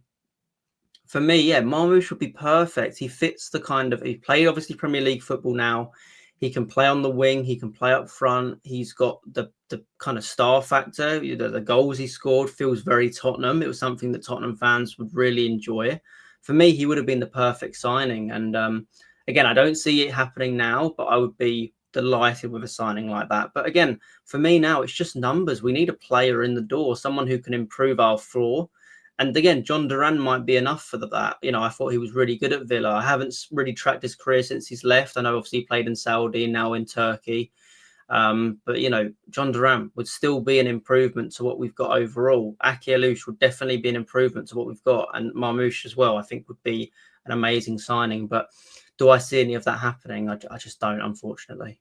for me, yeah, Marmouche would be perfect. He fits the kind of, he played obviously Premier League football now. He can play on the wing. He can play up front. He's got the kind of star factor. The goals he scored feels very Tottenham. It was something that Tottenham fans would really enjoy. For me, he would have been the perfect signing. And again, I don't see it happening now, but I would be delighted with a signing like that. But again, for me now, it's just numbers. We need a player in the door, someone who can improve our floor. And again, John Duran might be enough for that. I thought he was really good at Villa. I haven't really tracked his career since he's left. I know obviously he played in Saudi, now in Turkey. But John Duran would still be an improvement to what we've got overall. Aki Alouche would definitely be an improvement to what we've got. And Marmoush as well, I think would be an amazing signing. But do I see any of that happening? I just don't, unfortunately.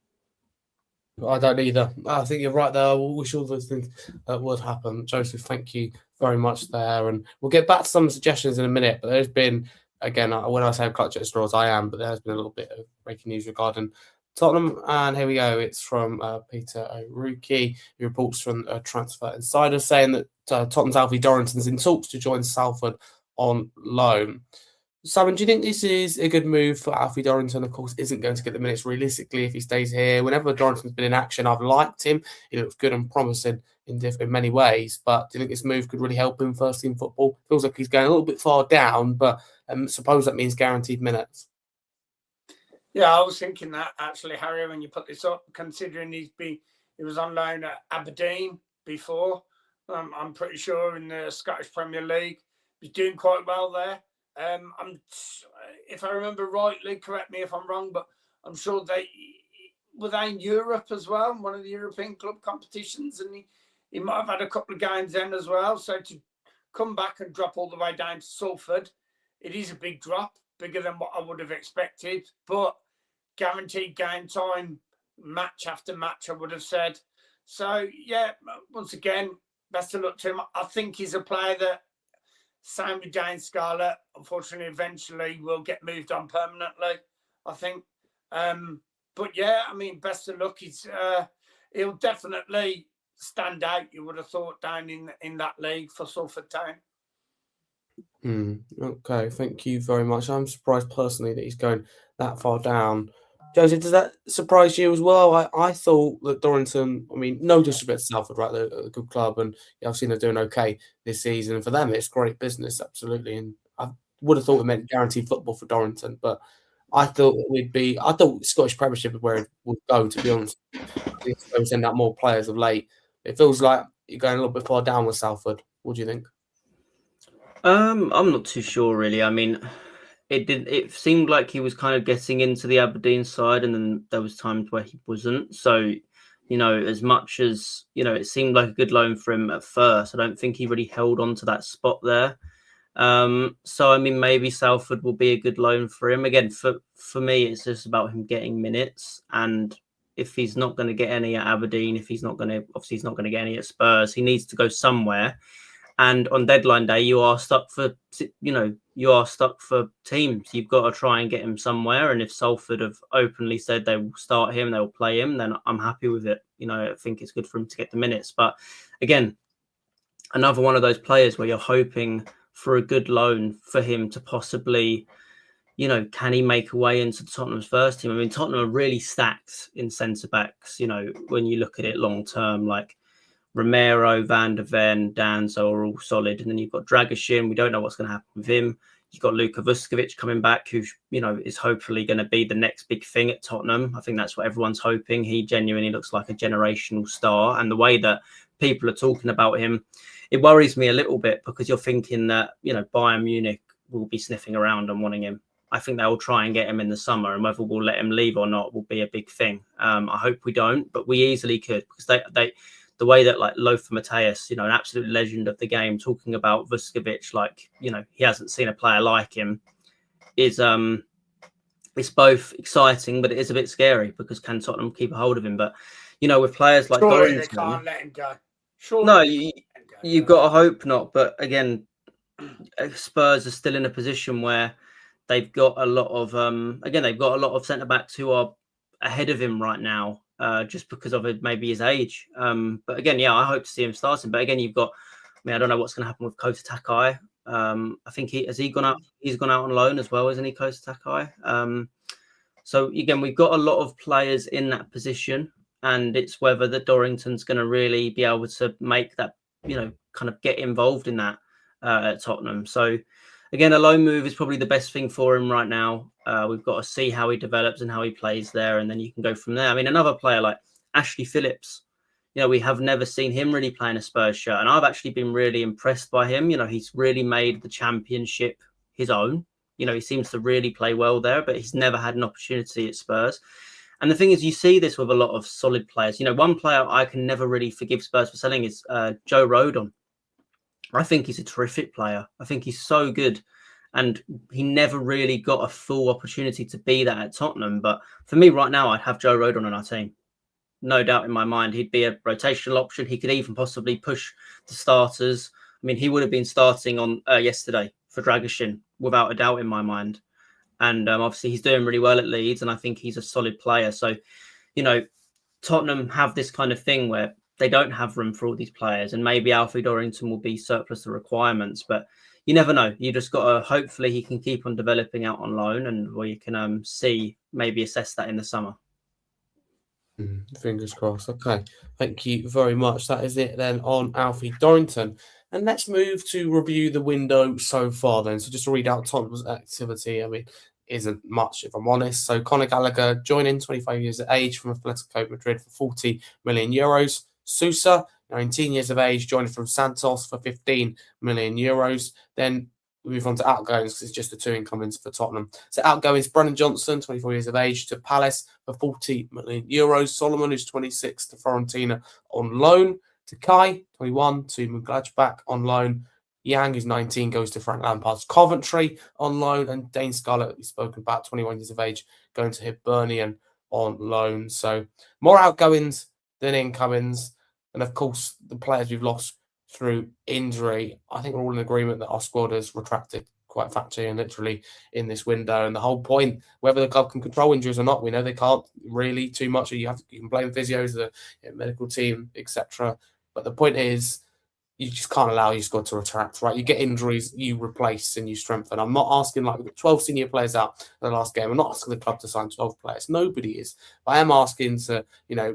I don't either. I think you're right there. I wish all those things would happen. Joseph, thank you very much there. And we'll get back to some suggestions in a minute. But there's been, again, when I say I'm clutching at straws, I am. But there's been a little bit of breaking news regarding Tottenham. And here we go. It's from Peter O'Rourke, who reports from Transfer Insider saying that Tottenham's Alfie Dorrington's in talks to join Salford on loan. Simon, do you think this is a good move for Alfie Dorrington? Of course, isn't going to get the minutes realistically if he stays here. Whenever Dorrington's been in action, I've liked him. He looks good and promising in many ways. But do you think this move could really help him first team football? Feels like he's going a little bit far down, but suppose that means guaranteed minutes. Yeah, I was thinking that actually, Harry, when you put this up, considering he was on loan at Aberdeen before. I'm pretty sure in the Scottish Premier League, he's doing quite well there. If I remember rightly, correct me if I'm wrong, but I'm sure they were in Europe as well, one of the European club competitions, and he might have had a couple of games then as well. So to come back and drop all the way down to Salford, it is a big drop, bigger than what I would have expected, but guaranteed game time, match after match, I would have said. So yeah, once again, best of luck to him. I think he's a player that, same with James Scarlett, unfortunately, eventually will get moved on permanently, I think. But yeah, I mean, best of luck. He'll definitely stand out, you would have thought, down in that league for Salford Town. Okay, thank you very much. I'm surprised personally that he's going that far down. Joseph, does that surprise you as well? I thought that Dorrington, I mean, no disrespect to Salford, right? They're a good club, and I've seen they're doing okay this season. And for them, it's great business, absolutely. And I would have thought it meant guaranteed football for Dorrington, but I thought Scottish Premiership is where it would go, to be honest. I think it's going to send out more players of late. It feels like you're going a little bit far down with Salford. What do you think? I'm not too sure, really. I mean, it seemed like he was kind of getting into the Aberdeen side, and then there was times where he wasn't. So, as much as, it seemed like a good loan for him at first, I don't think he really held on to that spot there. So, I mean, maybe Salford will be a good loan for him. Again, for me, it's just about him getting minutes. And if he's not going to get any at Aberdeen, obviously he's not going to get any at Spurs, he needs to go somewhere. And on deadline day, you are stuck for teams. You've got to try and get him somewhere. And if Salford have openly said they will start him, they will play him, then I'm happy with it. I think it's good for him to get the minutes. But again, another one of those players where you're hoping for a good loan for him to possibly, can he make a way into Tottenham's first team? I mean, Tottenham are really stacked in centre backs, when you look at it long term, like Romero, Van der Ven, Danzo are all solid. And then you've got Dragishin. We don't know what's going to happen with him. You've got Luka Vuskovic coming back, who, is hopefully going to be the next big thing at Tottenham. I think that's what everyone's hoping. He genuinely looks like a generational star. And the way that people are talking about him, it worries me a little bit, because you're thinking that, Bayern Munich will be sniffing around and wanting him. I think they will try and get him in the summer, and whether we'll let him leave or not will be a big thing. I hope we don't, but we easily could, because the way that, like, Lothar Matthäus, an absolute legend of the game, talking about Vuskovic like, he hasn't seen a player like him, is it's both exciting, but it is a bit scary, because can Tottenham keep a hold of him? But, with players like Surely Dorrington, they can't let him go. Surely no, you've got to hope not. But again, Spurs are still in a position where they've got a lot of centre backs who are ahead of him right now. Just because of maybe his age. But again, yeah, I hope to see him starting. But again, I don't know what's going to happen with Kota Takai. I think he's gone out on loan as well, isn't he, Kota Takai? So again, we've got a lot of players in that position, and it's whether that Dorrington's going to really be able to make that, kind of get involved in that at Tottenham. So again, a loan move is probably the best thing for him right now. We've got to see how he develops and how he plays there, and then you can go from there. I mean, another player like Ashley Phillips, we have never seen him really play in a Spurs shirt, and I've actually been really impressed by him. He's really made the Championship his own. He seems to really play well there, but he's never had an opportunity at Spurs. And the thing is, you see this with a lot of solid players. One player I can never really forgive Spurs for selling is Joe Rodon. I think he's a terrific player. I think he's so good. And he never really got a full opportunity to be that at Tottenham. But for me right now, I'd have Joe Rodon on our team. No doubt in my mind, he'd be a rotational option. He could even possibly push the starters. I mean, he would have been starting on yesterday for Dragoshin, without a doubt in my mind. And obviously he's doing really well at Leeds, and I think he's a solid player. So, Tottenham have this kind of thing where they don't have room for all these players, and maybe Alfie Dorrington will be surplus to requirements, but you never know. You just got to, hopefully he can keep on developing out on loan, and we can maybe assess that in the summer. Fingers crossed. Okay, thank you very much. That is it then on Alfie Dorrington. And let's move to review the window so far then. So just to read out Tottenham's activity, I mean, isn't much if I'm honest. So Conor Gallagher joining, 25 years of age, from Atletico Madrid for 40 million euros. Sousa, 19 years of age, joining from Santos for 15 million euros. Then we move on to outgoings because it's just the two incomings for Tottenham. So outgoings, Brennan Johnson, 24 years of age, to Palace for 40 million euros. Solomon, who's 26, to Fiorentina on loan. To Kai, 21, to Mönchengladbach on loan. Yang, who's 19, goes to Frank Lampard's Coventry on loan. And Dane Scarlett, we've spoken about, 21 years of age, going to Hibernian on loan. So more outgoings than incomings. And of course, the players we've lost through injury, I think we're all in agreement that our squad has retracted quite factually and literally in this window. And the whole point, whether the club can control injuries or not, we know they can't really too much. You can blame physios, the medical team, etc. But the point is, you just can't allow your squad to retract, right? You get injuries, you replace and you strengthen. I'm not asking, like, we've got 12 senior players out in the last game. I'm not asking the club to sign 12 players. Nobody is. But I am asking to,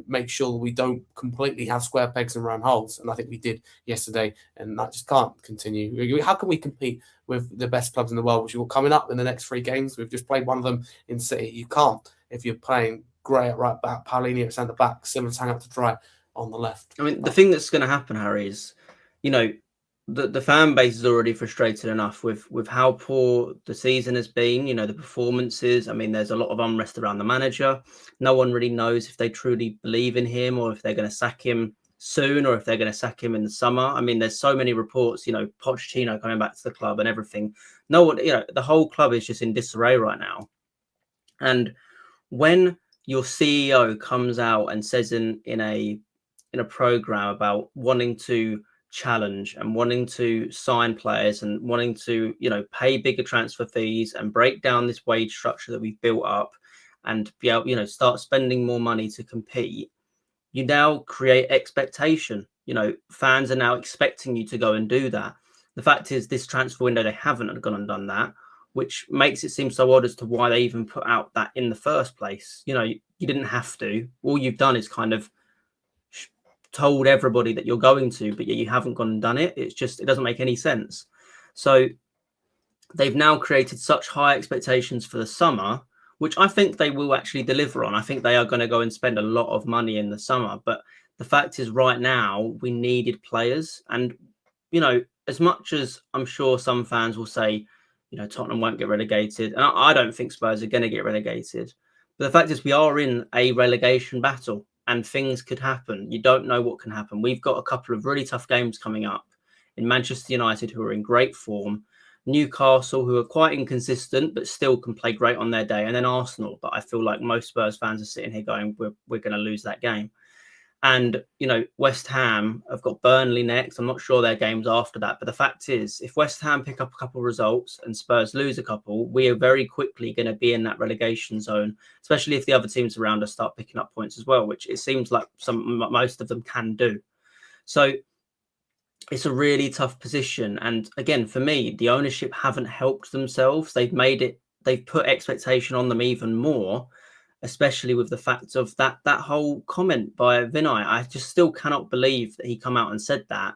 make sure we don't completely have square pegs and round holes. And I think we did yesterday, and that just can't continue. How can we compete with the best clubs in the world, which are coming up in the next 3 games? We've just played one of them in City. You can't if you're playing Gray at right back, Paulinho at centre back, Simmons hang up to dry on the left. I mean, the thing that's going to happen, Harry, is the fan base is already frustrated enough with how poor the season has been, the performances. I mean, there's a lot of unrest around the manager. No one really knows if they truly believe in him, or if they're going to sack him soon, or if they're going to sack him in the summer. I mean, there's so many reports, Pochettino coming back to the club and everything. No one, the whole club is just in disarray right now. And when your CEO comes out and says in a program about wanting to challenge and wanting to sign players and wanting to pay bigger transfer fees and break down this wage structure that we've built up and be able start spending more money to compete, you now create expectation. Fans are now expecting you to go and do that. The fact is, this transfer window, they haven't gone and done that, which makes it seem so odd as to why they even put out that in the first place. You didn't have to. All you've done is kind of told everybody that you're going to, but yet you haven't gone and done it. It doesn't make any sense. So they've now created such high expectations for the summer, which I think they will actually deliver on. I think they are going to go and spend a lot of money in the summer. But the fact is, right now, we needed players. And, as much as I'm sure some fans will say, Tottenham won't get relegated, and I don't think Spurs are going to get relegated. But the fact is, we are in a relegation battle. And things could happen. You don't know what can happen. We've got a couple of really tough games coming up in Manchester United, who are in great form, Newcastle, who are quite inconsistent, but still can play great on their day, and then Arsenal. But I feel like most Spurs fans are sitting here going, we're going to lose that game. And, West Ham have got Burnley next. I'm not sure their games after that. But the fact is, if West Ham pick up a couple of results and Spurs lose a couple, we are very quickly going to be in that relegation zone, especially if the other teams around us start picking up points as well, which it seems like most of them can do. So it's a really tough position. And again, for me, the ownership haven't helped themselves. They've they've put expectation on them even more, especially with the fact of that whole comment by Vinai. I just still cannot believe that he come out and said that,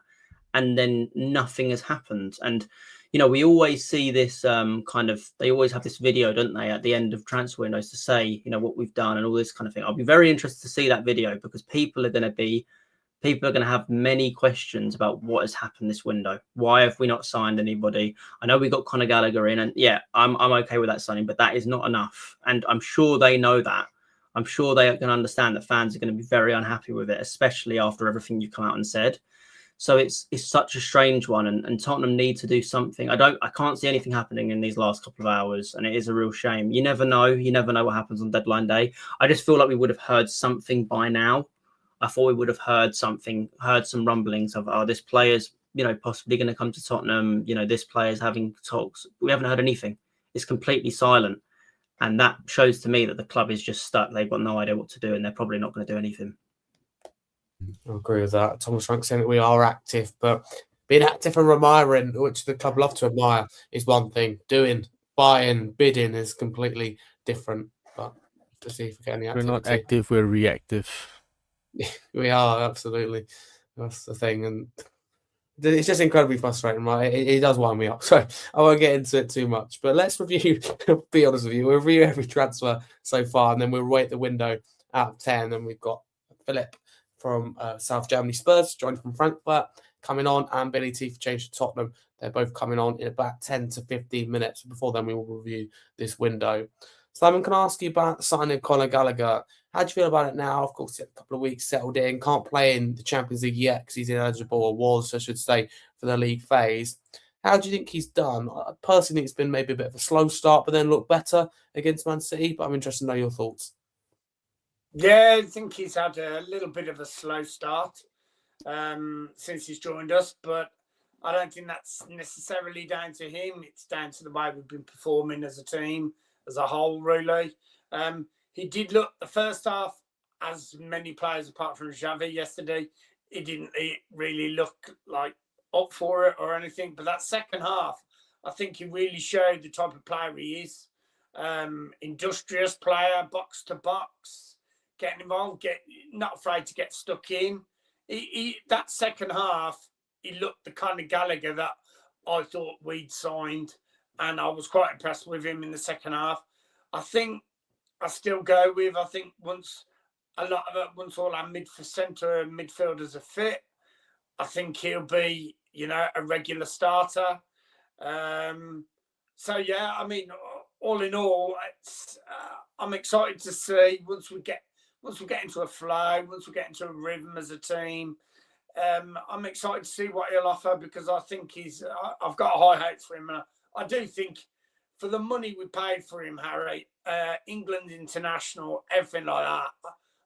and then nothing has happened. And we always see this they always have this video, don't they, at the end of transfer windows to say, what we've done and all this kind of thing. I'll be very interested to see that video, because people are going to have many questions about what has happened this window. Why have we not signed anybody? I know we got Conor Gallagher in, and yeah, I'm okay with that signing, but that is not enough. And I'm sure they know that. I'm sure they can understand that fans are going to be very unhappy with it, especially after everything you've come out and said. So it's such a strange one, and Tottenham need to do something. I can't see anything happening in these last couple of hours, and it is a real shame. You never know. You never know what happens on deadline day. I just feel like we would have heard something by now. I thought we would have heard some rumblings of, this player's, possibly going to come to Tottenham. This player's having talks. We haven't heard anything. It's completely silent. And that shows to me that the club is just stuck. They've got no idea what to do, and they're probably not going to do anything. I agree with that. Thomas Frank saying that we are active, but being active and admiring, which the club love to admire, is one thing. Doing, buying, bidding is completely different. But to see if we get any activity. We're not active, we're reactive. We are, absolutely. That's the thing. And it's just incredibly frustrating, right? It does wind me up. So I won't get into it too much. But let's review, be honest with you, we'll review every transfer so far, and then we'll rate the window out of 10. And we've got Phillip from South Germany Spurs, joined from Frankfurt, coming on, and Billie T for change to Tottenham. They're both coming on in about 10 to 15 minutes. Before then, we will review this window. Simon, can I ask you about the signing of Conor Gallagher? How do you feel about it now? Of course, a couple of weeks settled in, can't play in the Champions League yet because he's ineligible, or was, I should say, for the league phase. How do you think he's done? I personally think it's been maybe a bit of a slow start, but then looked better against Man City. But I'm interested to know your thoughts. Yeah, I think he's had a little bit of a slow start since he's joined us, but I don't think that's necessarily down to him. It's down to the way we've been performing as a team, as a whole, really. He did look, the first half, as many players apart from Xavi yesterday, he didn't really look like up for it or anything. But that second half, I think he really showed the type of player he is. Industrious player, box to box, getting involved, not afraid to get stuck in. That second half, he looked the kind of Gallagher that I thought we'd signed, and I was quite impressed with him in the second half. I think I still go with, once all our centre midfielders are fit, I think he'll be, a regular starter. So yeah, I mean, all in all, I'm excited to see once we get into a flow, once we get into a rhythm as a team. I'm excited to see what he'll offer, because I think I've got high hopes for him. And I do think for the money we paid for him, Harry, England international, everything like that,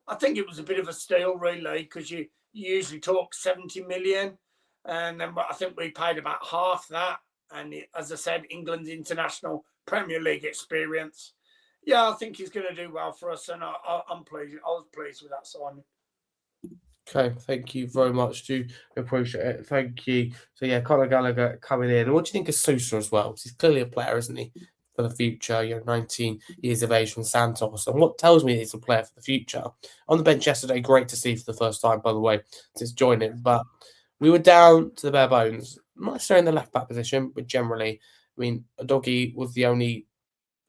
I think it was a bit of a steal, really, because you usually talk 70 million. And then I think we paid about half that. And as I said, England international, Premier League experience. Yeah, I think he's going to do well for us, and I'm pleased. I was pleased with that signing. Okay, thank you very much. Do appreciate it. Thank you. So yeah, Conor Gallagher coming in. And what do you think of Sousa as well? Because he's clearly a player, isn't he, for the future? 19 years of age from Santos. And what tells me he's a player for the future. On the bench yesterday, great to see for the first time, by the way, since joining. But we were down to the bare bones. Not necessarily in the left back position, but generally, I mean, Udogie was the only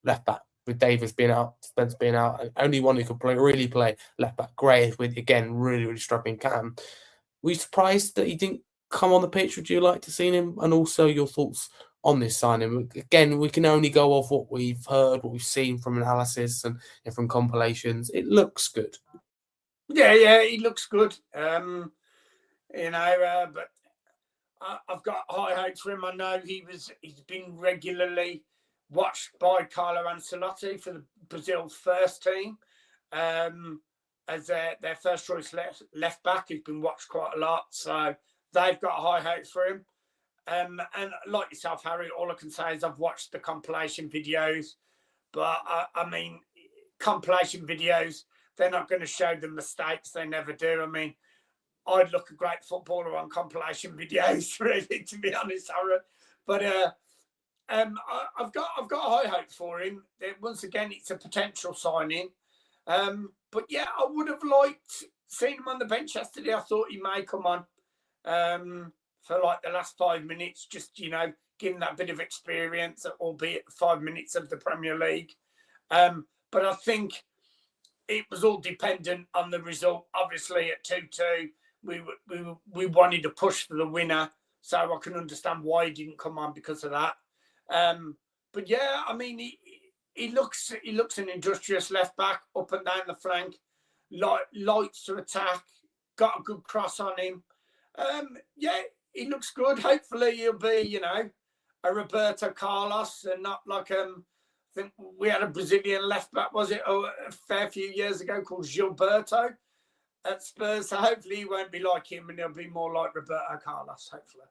left back, with Davis being out, Spence being out, and only one who could really play left back. Gray, with again really struggling Cam. Were you surprised that he didn't come on the pitch? Would you like to see him? And also your thoughts on this signing. Again, we can only go off what we've heard, what we've seen from analysis and from compilations. It looks good. Yeah, he looks good. But I've got high hopes for him. I know he's been regularly watched by Carlo Ancelotti for the Brazil first team as their first choice left back. He's been watched quite a lot, so they've got high hopes for him. And like yourself, Harry, all I can say is I've watched the compilation videos, but I mean, compilation videos, they're not going to show the mistakes. They never do. I mean, I'd look a great footballer on compilation videos, really, to be honest, Harry. But I've got high hopes for him. Once again, it's a potential signing. But yeah, I would have liked seeing him on the bench yesterday. I thought he may come on for like the last 5 minutes, just give that bit of experience, albeit 5 minutes of the Premier League. But I think it was all dependent on the result. Obviously, at 2-2, we wanted to push for the winner, so I can understand why he didn't come on because of that. But yeah, I mean, he looks an industrious left back, up and down the flank, lights to attack, got a good cross on him. Yeah, he looks good. Hopefully, he'll be a Roberto Carlos and not like I think we had a Brazilian left back, was it, a fair few years ago, called Gilberto at Spurs. So hopefully he won't be like him and he'll be more like Roberto Carlos, hopefully.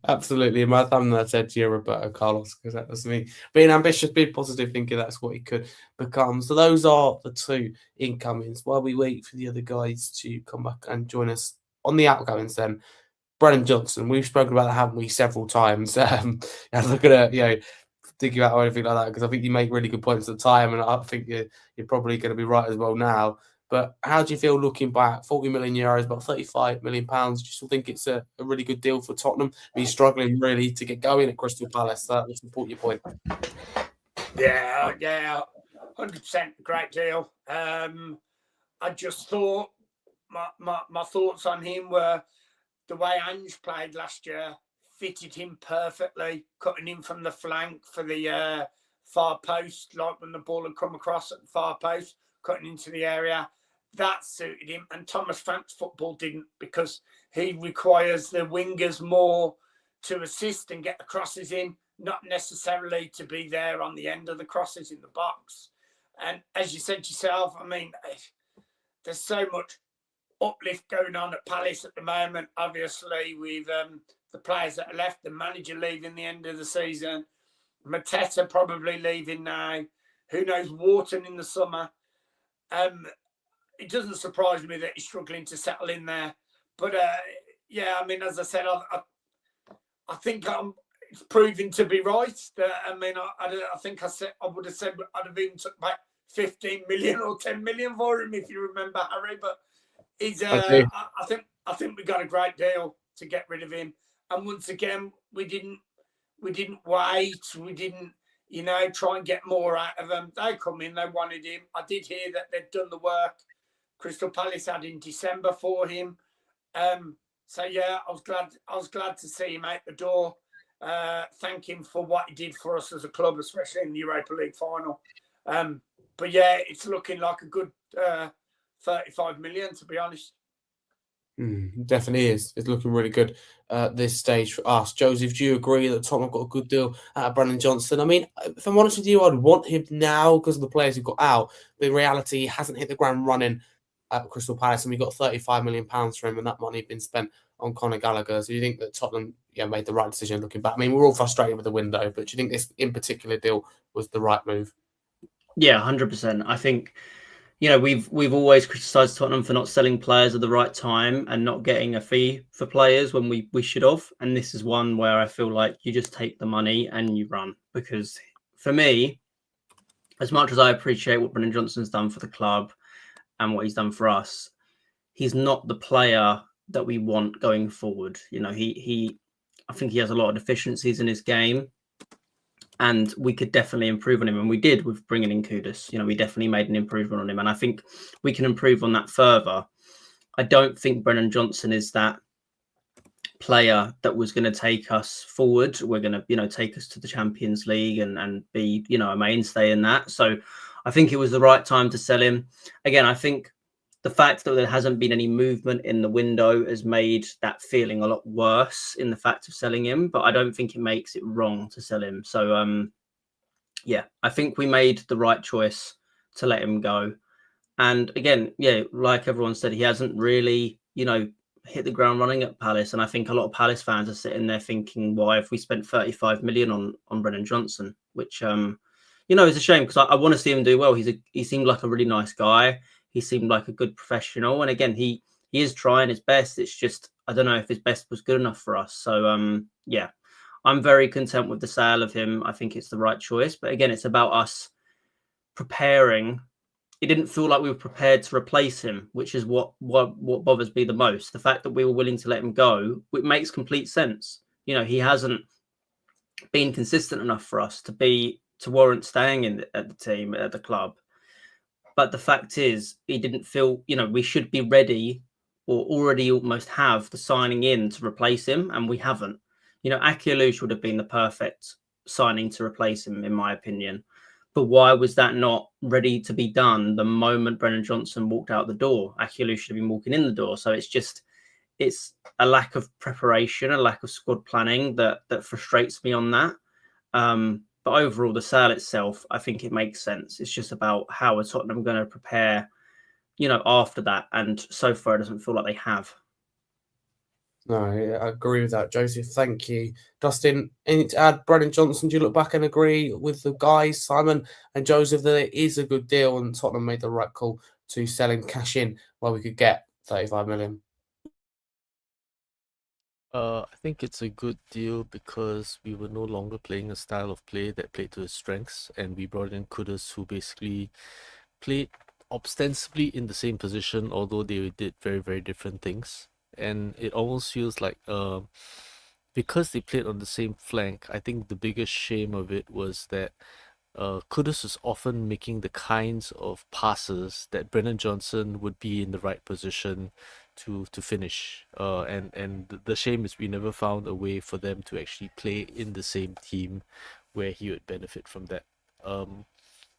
Absolutely. My thumb that said to you, Roberto Carlos, because that was me. Being ambitious, being positive, thinking that's what he could become. So those are the two incomings. While we wait for the other guys to come back and join us on the outgoings then, Brennan Johnson, we've spoken about that, haven't we, several times. And looking at, thinking about anything like that, because I think you make really good points at the time, and I think you're probably going to be right as well now. But how do you feel looking back? 40 million euros, about 35 million pounds. Do you still think it's a really good deal for Tottenham? Are you struggling really to get going at Crystal Palace? That would support your point. Yeah, 100% great deal. I just thought my thoughts on him were the way Lange played last year fitted him perfectly, cutting in from the flank for the far post, like when the ball had come across at the far post, cutting into the area. That suited him. And Thomas Frank's football didn't, because he requires the wingers more to assist and get the crosses in, not necessarily to be there on the end of the crosses in the box. And as you said yourself, I mean, there's so much uplift going on at Palace at the moment. Obviously, with the players that are left, the manager leaving the end of the season, Mateta probably leaving now. Who knows, Wharton in the summer. It doesn't surprise me that he's struggling to settle in there. But yeah, I mean, as I said, I think it's proving to be right. I mean, I think I would have said I'd have even took back 15 million or 10 million for him, if you remember, Harry. But he's I think we got a great deal to get rid of him. And once again, we didn't wait. We didn't, try and get more out of them. They come in, they wanted him. I did hear that they'd done the work Crystal Palace had in December for him. So yeah, I was glad to see him out the door. Thank him for what he did for us as a club, especially in the Europa League final. But yeah, it's looking like a good 35 million, to be honest. Definitely is. It's looking really good at this stage for us. Joseph, do you agree that Tottenham got a good deal out of Brennan Johnson? I mean, if I'm honest with you, I'd want him now because of the players who got out. But in reality, he hasn't hit the ground running at Crystal Palace, and we got 35 million pounds for him, and that money had been spent on Conor Gallagher. So you think that Tottenham made the right decision looking back? I mean, we're all frustrated with the window, but do you think this in particular deal was the right move? Yeah, 100%. I think, we've always criticised Tottenham for not selling players at the right time and not getting a fee for players when we should have. And this is one where I feel like you just take the money and you run. Because for me, as much as I appreciate what Brennan Johnson's done for the club and what he's done for us, he's not the player that we want going forward. I think he has a lot of deficiencies in his game, and we could definitely improve on him. And we did with bringing in Kudus. We definitely made an improvement on him, and I think we can improve on that further. I don't think Brennan Johnson is that player that was going to take us forward. We're going to, take us to the Champions League and be, a mainstay in that. So I think it was the right time to sell him. Again, I think the fact that there hasn't been any movement in the window has made that feeling a lot worse in the fact of selling him, but I don't think it makes it wrong to sell him. So, yeah, I think we made the right choice to let him go. And again, yeah, like everyone said, he hasn't really, hit the ground running at Palace. And I think a lot of Palace fans are sitting there thinking, why have we spent 35 million on Brennan Johnson, which, is a shame, because I want to see him do well. He seemed like a really nice guy. He seemed like a good professional. And again, he is trying his best. It's just, I don't know if his best was good enough for us. So, yeah, I'm very content with the sale of him. I think it's the right choice. But again, it's about us preparing. It didn't feel like we were prepared to replace him, which is what bothers me the most. The fact that we were willing to let him go, it makes complete sense. You know, he hasn't been consistent enough for us to warrant staying at the team, at the club. But the fact is, he didn't feel, you know, we should be ready or already almost have the signing in to replace him, and we haven't. You know, Akialush would have been the perfect signing to replace him, in my opinion. But why was that not ready to be done the moment Brennan Johnson walked out the door? Akialush should have been walking in the door. So it's a lack of preparation, a lack of squad planning that frustrates me on that. But overall, the sale itself, I think it makes sense. It's just about how are Tottenham going to prepare, you know, after that. And so far, it doesn't feel like they have. No, I agree with that, Joseph. Thank you. Dustin, anything to add? Brennan Johnson, do you look back and agree with the guys, Simon and Joseph, that it is a good deal and Tottenham made the right call to sell him cash in where we could get 35 million? I think it's a good deal because we were no longer playing a style of play that played to his strengths, and we brought in Kudus, who basically played ostensibly in the same position, although they did very, very different things. And it almost feels like because they played on the same flank, I think the biggest shame of it was that Kudus is often making the kinds of passes that Brennan Johnson would be in the right position to finish. And the shame is we never found a way for them to actually play in the same team where he would benefit from that.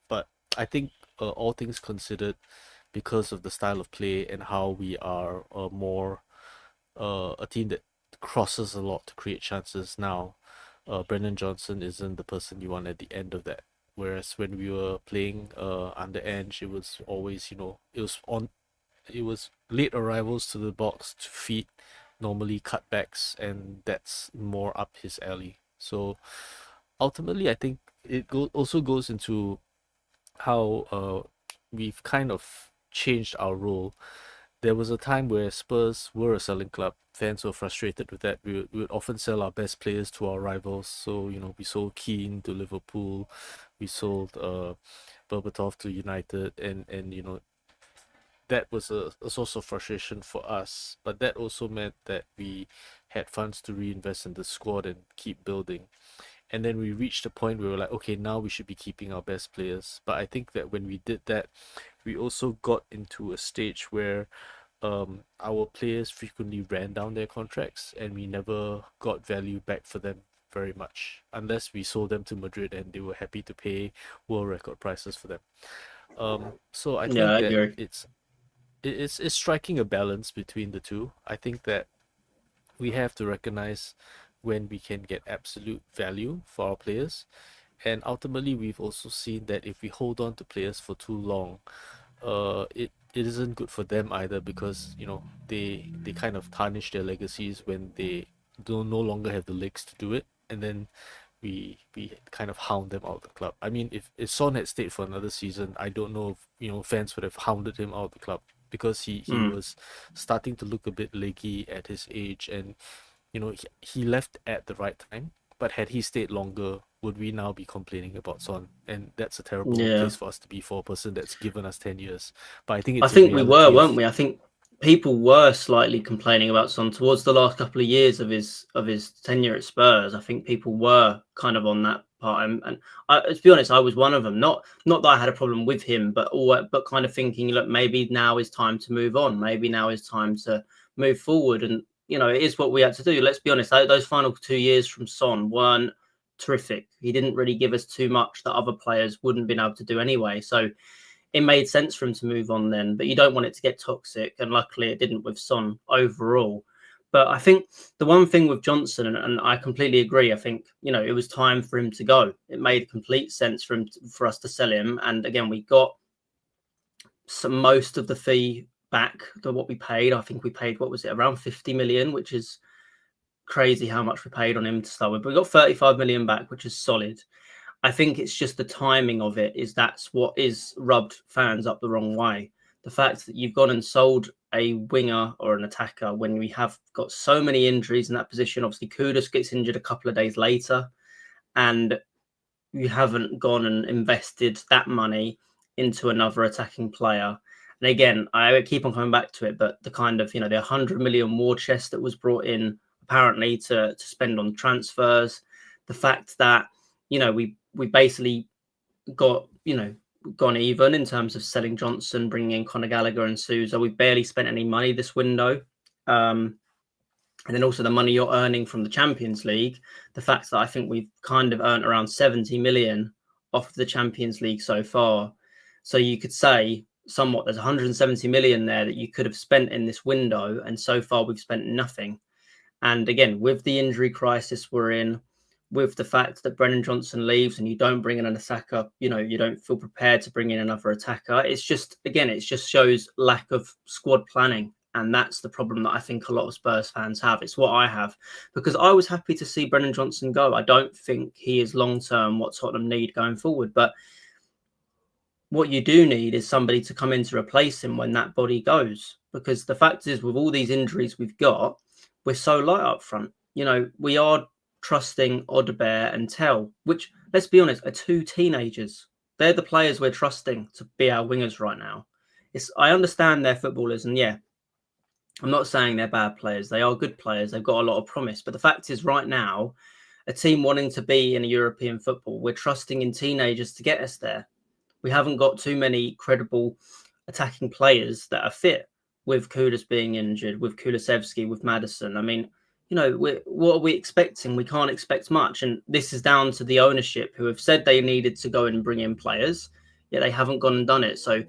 But I think all things considered, because of the style of play and how we are more a team that crosses a lot to create chances now, Brennan Johnson isn't the person you want at the end of that. Whereas when we were playing under Ange, it was always, you know, it was late arrivals to the box to feed, normally cutbacks, and that's more up his alley. So ultimately, I think it also goes into how we've kind of changed our role. There was a time where Spurs were a selling club. Fans were frustrated with that. We would often sell our best players to our rivals. So, you know, we sold Keane to Liverpool. We sold Berbatov to United. And you know, that was a source of frustration for us. But that also meant that we had funds to reinvest in the squad and keep building. And then we reached a point where we were like, okay, now we should be keeping our best players. But I think that when we did that, we also got into a stage where our players frequently ran down their contracts and we never got value back for them very much, unless we sold them to Madrid and they were happy to pay world record prices for them. So I think that it's striking a balance between the two. I think that we have to recognize when we can get absolute value for our players, and ultimately we've also seen that if we hold on to players for too long, it isn't good for them either, because you know they kind of tarnish their legacies when they don't no longer have the legs to do it, and then we kind of hound them out of the club. I mean, if Son had stayed for another season, I don't know if, you know, fans would have hounded him out of the club, because he was starting to look a bit leggy at his age, and you know, he left at the right time. But had he stayed longer, would we now be complaining about Son? And that's a terrible place for us to be for a person that's given us 10 years. But I think we were, weren't we? I think people were slightly complaining about Son towards the last couple of years of his tenure at Spurs. I think people were kind of on that part, and to be honest, I was one of them. Not that I had a problem with him, but kind of thinking, look, maybe now is time to move on. Maybe now is time to move forward. And you know, it is what we had to do. Let's be honest, those final 2 years from Son weren't terrific. He didn't really give us too much that other players wouldn't have been able to do anyway. So it made sense for him to move on then, but you don't want it to get toxic. And luckily it didn't with Son overall. But I think the one thing with Johnson, and I completely agree, I think, you know, it was time for him to go. It made complete sense for us to sell him. And again, we got most of the fee back to what we paid. I think we paid, what was it, around 50 million, which is crazy how much we paid on him to start with. But we got 35 million back, which is solid. I think it's just the timing of it that's what is rubbed fans up the wrong way. The fact that you've gone and sold a winger or an attacker when we have got so many injuries in that position. Obviously, Kudus gets injured a couple of days later, and you haven't gone and invested that money into another attacking player. And again, I keep on coming back to it, but the kind of, the 100 million war chest that was brought in apparently to spend on transfers, the fact that, we basically got, gone even in terms of selling Johnson, bringing in Conor Gallagher and Sousa. We barely spent any money this window. And then also the money you're earning from the Champions League, the fact that I think we've kind of earned around 70 million off the Champions League so far. So you could say somewhat there's 170 million there that you could have spent in this window. And so far we've spent nothing. And again, with the injury crisis we're in, with the fact that Brennan Johnson leaves and you don't bring in an attacker, you don't feel prepared to bring in another attacker. It's just, again, it just shows lack of squad planning. And that's the problem that I think a lot of Spurs fans have. It's what I have, because I was happy to see Brennan Johnson go. I don't think he is long-term what Tottenham need going forward. But what you do need is somebody to come in to replace him when that body goes. Because the fact is, with all these injuries we've got, we're so light up front. We are trusting Odebear and Tell, which, let's be honest, are two teenagers. They're the players we're trusting to be our wingers right now. I understand they're footballers, and yeah, I'm not saying they're bad players. They are good players. They've got a lot of promise. But the fact is, right now, a team wanting to be in a European football, we're trusting in teenagers to get us there. We haven't got too many credible attacking players that are fit, with Kudus being injured, with Kulusevski, with Maddison. I mean, what are we expecting? We can't expect much. And this is down to the ownership, who have said they needed to go and bring in players, yet they haven't gone and done it. So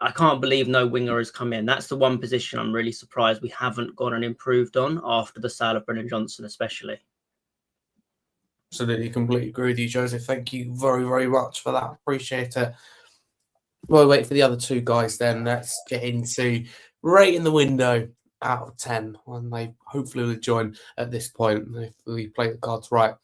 I can't believe no winger has come in. That's the one position I'm really surprised we haven't gone and improved on after the sale of Brennan Johnson, especially. Absolutely, completely agree with you, Joseph. Thank you very, very much for that. Appreciate it. Well, wait for the other two guys then. Let's get into rating the window out of 10 when they hopefully will join at this point if we play the cards right.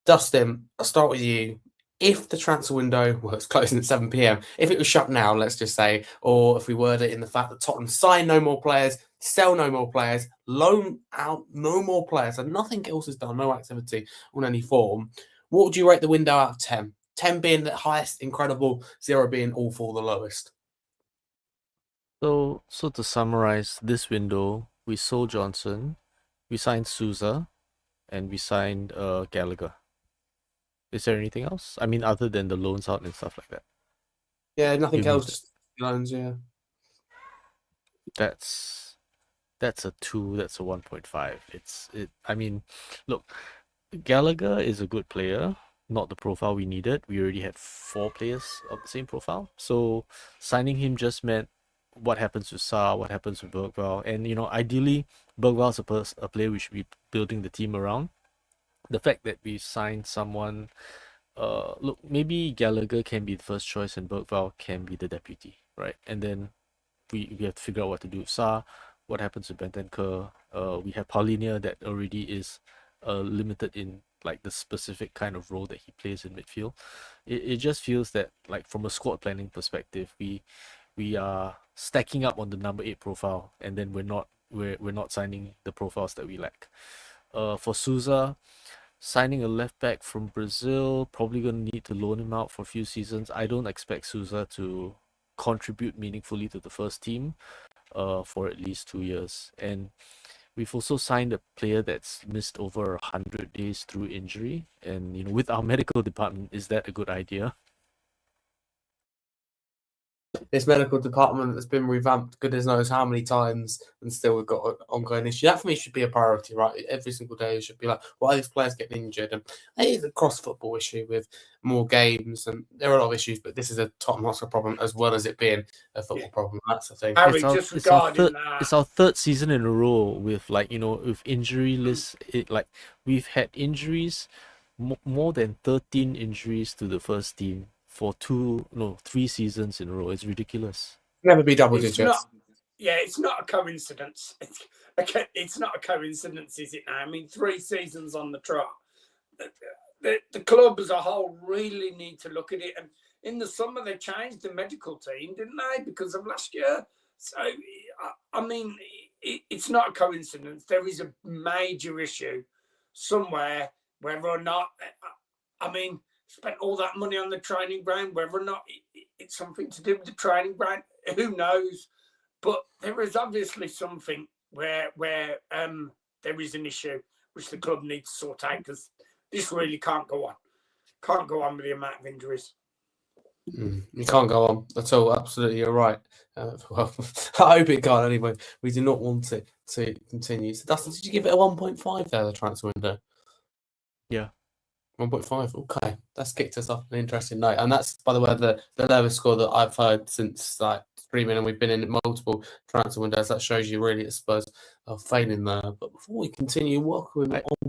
Dustin, I'll start with you. If the transfer window, well, it's closing at 7 p.m. If it was shut now, let's just say, or if we word it in the fact that Tottenham sign no more players, sell no more players, loan out no more players, and nothing else is done, no activity on any form, what would you rate the window out of 10? 10 being the highest, incredible, 0 being awful, the lowest. So to summarize, this window, we sold Johnson, we signed Sousa, and we signed Gallagher. Is there anything else? I mean, other than the loans out and stuff like that. Yeah, nothing else. Loans, yeah. That's a 2. That's a 1.5. I mean, look, Gallagher is a good player. Not the profile we needed. We already had 4 players of the same profile. So signing him just meant what happens to Sa, what happens to Bergwall. And, ideally, Bergwall's a player we should be building the team around. The fact that we signed someone, look, maybe Gallagher can be the first choice and Bergwall can be the deputy, right? And then we have to figure out what to do with Sa, what happens to Bentancur. We have Paulinho that already is limited in like the specific kind of role that he plays in midfield. It just feels that, like, from a squad planning perspective, we are stacking up on the number 8 profile, and then we're not signing the profiles that we lack. For Sousa, signing a left back from Brazil, probably going to need to loan him out for a few seasons. I don't expect Sousa to contribute meaningfully to the first team for at least 2 years. And we've also signed a player that's missed over 100 days through injury. And, with our medical department, is that a good idea? This medical department that's been revamped, goodness knows how many times, and still we've got an ongoing issue. That for me should be a priority, right? Every single day it should be like, why are these players getting injured? And it is a cross-football issue with more games, and there are a lot of issues, but this is a Tottenham Hotspur problem as well as it being a football problem. That's the thing. Harry, It's our third season in a row with, with injury lists. We've had injuries, more than 13 injuries to the first team for 3 seasons in a row. It's ridiculous. Never be double digits. It's not a coincidence. It's not a coincidence, is it now? I mean, 3 seasons on the trot. The club as a whole really need to look at it. And in the summer, they changed the medical team, didn't they, because of last year? So I mean, it's not a coincidence. There is a major issue somewhere, whether or not, I mean, spent all that money on the training ground, whether or not it's something to do with the training ground, who knows? But there is obviously something where there is an issue which the club needs to sort out, because this really can't go on. Can't go on with the amount of injuries. You can't go on at all. Absolutely, you're right. Well, I hope it can't anyway. We do not want it to continue. So, Dustin, did you give it a 1.5 there, the transfer window? Yeah. 1.5. Okay, that's kicked us off an interesting note, and that's, by the way, the lowest score that I've heard since like streaming, and we've been in multiple transfer windows. That shows you really that Spurs are failing there. But before we continue,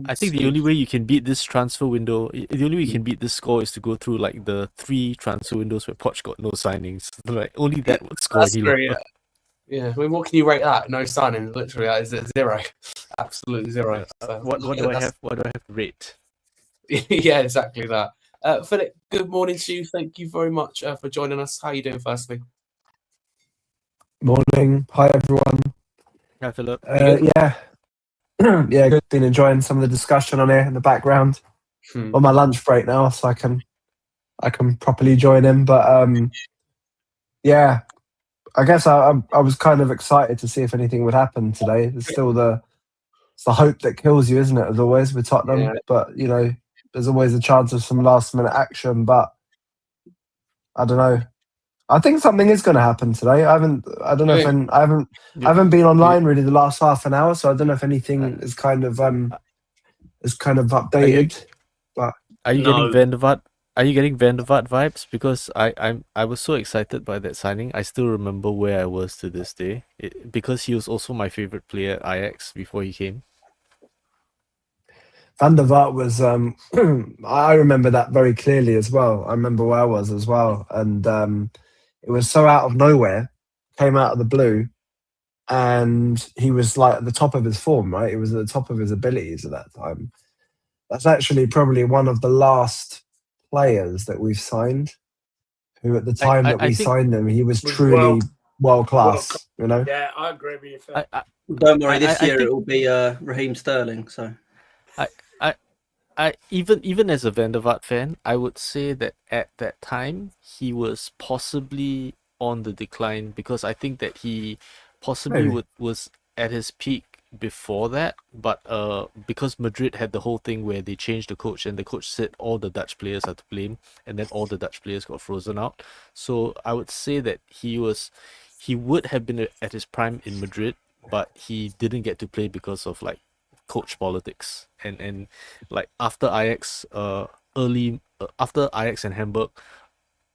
I think the only way you can beat this transfer window, the only way you can beat this score is to go through like the 3 transfer windows where Poch got no signings. Like only that would score any lower. Yeah, I mean, what can you rate that? No signings, literally, that is at 0. Absolutely 0. So, What do I have? What do I have to rate? Yeah, exactly that. Philip, good morning to you. Thank you very much for joining us. How are you doing, firstly? Morning. Hi, everyone. Hi, Philip. Yeah. Yeah, good. Been enjoying some of the discussion on here in the background. On my lunch break now, so I can properly join in. But yeah, I guess I was kind of excited to see if anything would happen today. It's still it's the hope that kills you, isn't it? As always with Tottenham. Yeah. But you know, there's always a chance of some last minute action. But I don't know. I think something is going to happen today. I haven't been online really the last half an hour, so I don't know if anything is kind of updated. Are you getting Van der Vaart? Are you getting Van der Vaart vibes? Because I was so excited by that signing. I still remember where I was to this day. Because he was also my favorite player at Ajax before he came. Van der Vaart was I remember that very clearly as well. I remember where I was as well, and it was so out of nowhere, came out of the blue, and he was like at the top of his form, right? He was at the top of his abilities at that time. That's actually probably one of the last players that we've signed who at the time that we signed him, he was truly world class, you know? Yeah, I agree with you, Phil. Don't worry, this year it will be Raheem Sterling, so... Even as a Van der Vaart fan, I would say that at that time he was possibly on the decline, because I think that he possibly was at his peak before that, but because Madrid had the whole thing where they changed the coach and the coach said all the Dutch players are to blame, and then all the Dutch players got frozen out. So I would say that he would have been at his prime in Madrid, but he didn't get to play because of like coach politics, and like after Ajax after Ajax and Hamburg,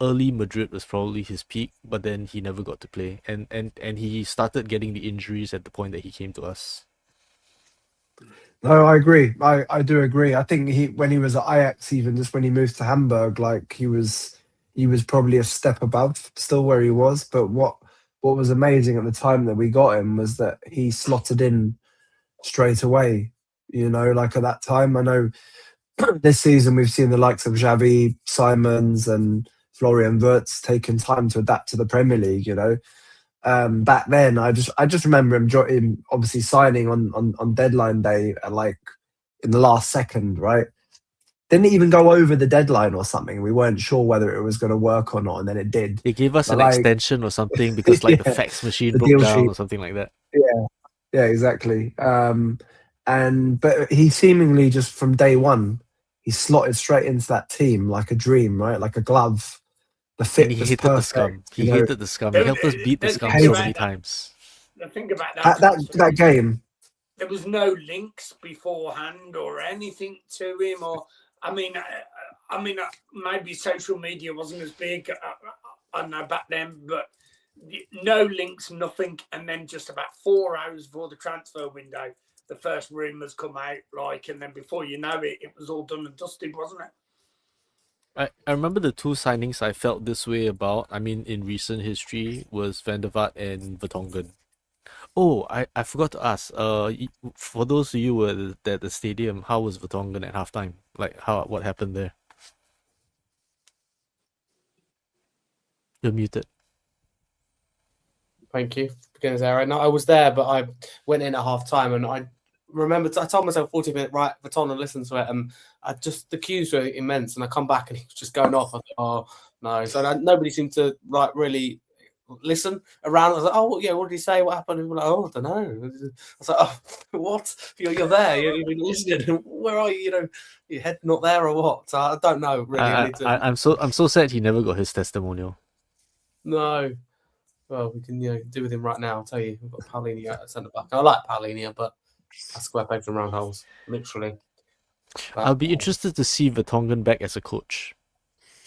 early Madrid was probably his peak, but then he never got to play, and he started getting the injuries at the point that he came to us. No, I agree. I do agree. I think when he was at Ajax, even just when he moved to Hamburg, like he was probably a step above still where he was. But what was amazing at the time that we got him was that he slotted in straight away, you know, like at that time. I know this season we've seen the likes of Xavi, Simons and Florian Wirtz taking time to adapt to the Premier League, you know. Back then I just remember him obviously signing on deadline day at like in the last second, right? Didn't even go over the deadline or something. We weren't sure whether it was going to work or not, and then it did. They gave us an extension or something because like the fax machine broke down or something like that. Yeah, exactly. But he seemingly just from day one, he slotted straight into that team like a dream, right? Like a glove. The fit was hated perfect. The scum. He hated the scum. He helped us beat the scum so many times. The thing about that game, there was no links beforehand or anything to him, or I mean, maybe social media wasn't as big. I don't know back then, but no links, nothing. And then just about 4 hours before the transfer window, the first rumours come out, like, and then before you know it, it was all done and dusted, wasn't it? I remember the 2 signings I felt this way about, I mean, in recent history, was Van der Vaart and Vertonghen. Oh, I forgot to ask, for those of you who were at the stadium, how was Vertonghen at halftime? Like, what happened there? You're muted. Thank you. Beginners area. No, I was there, but I went in at half time, and I remember I told myself 40-minute right baton and listen to it, and the queues were immense, and I come back and he was just going off. I thought, oh no, so nobody seemed to really listen around. I was like, oh yeah, what did he say? What happened? And we were like, oh, I don't know. I was like, oh, what? You're there. You've been listening. Where are you? You know, your head not there or what? So I don't know really. I'm so sad he never got his testimonial. No. Well, we can do with him right now. I'll tell you, we've got Paulinho at centre back. I like Paulinho, but I square pegs and round holes, literally. But, I'll be interested to see Vertonghen back as a coach.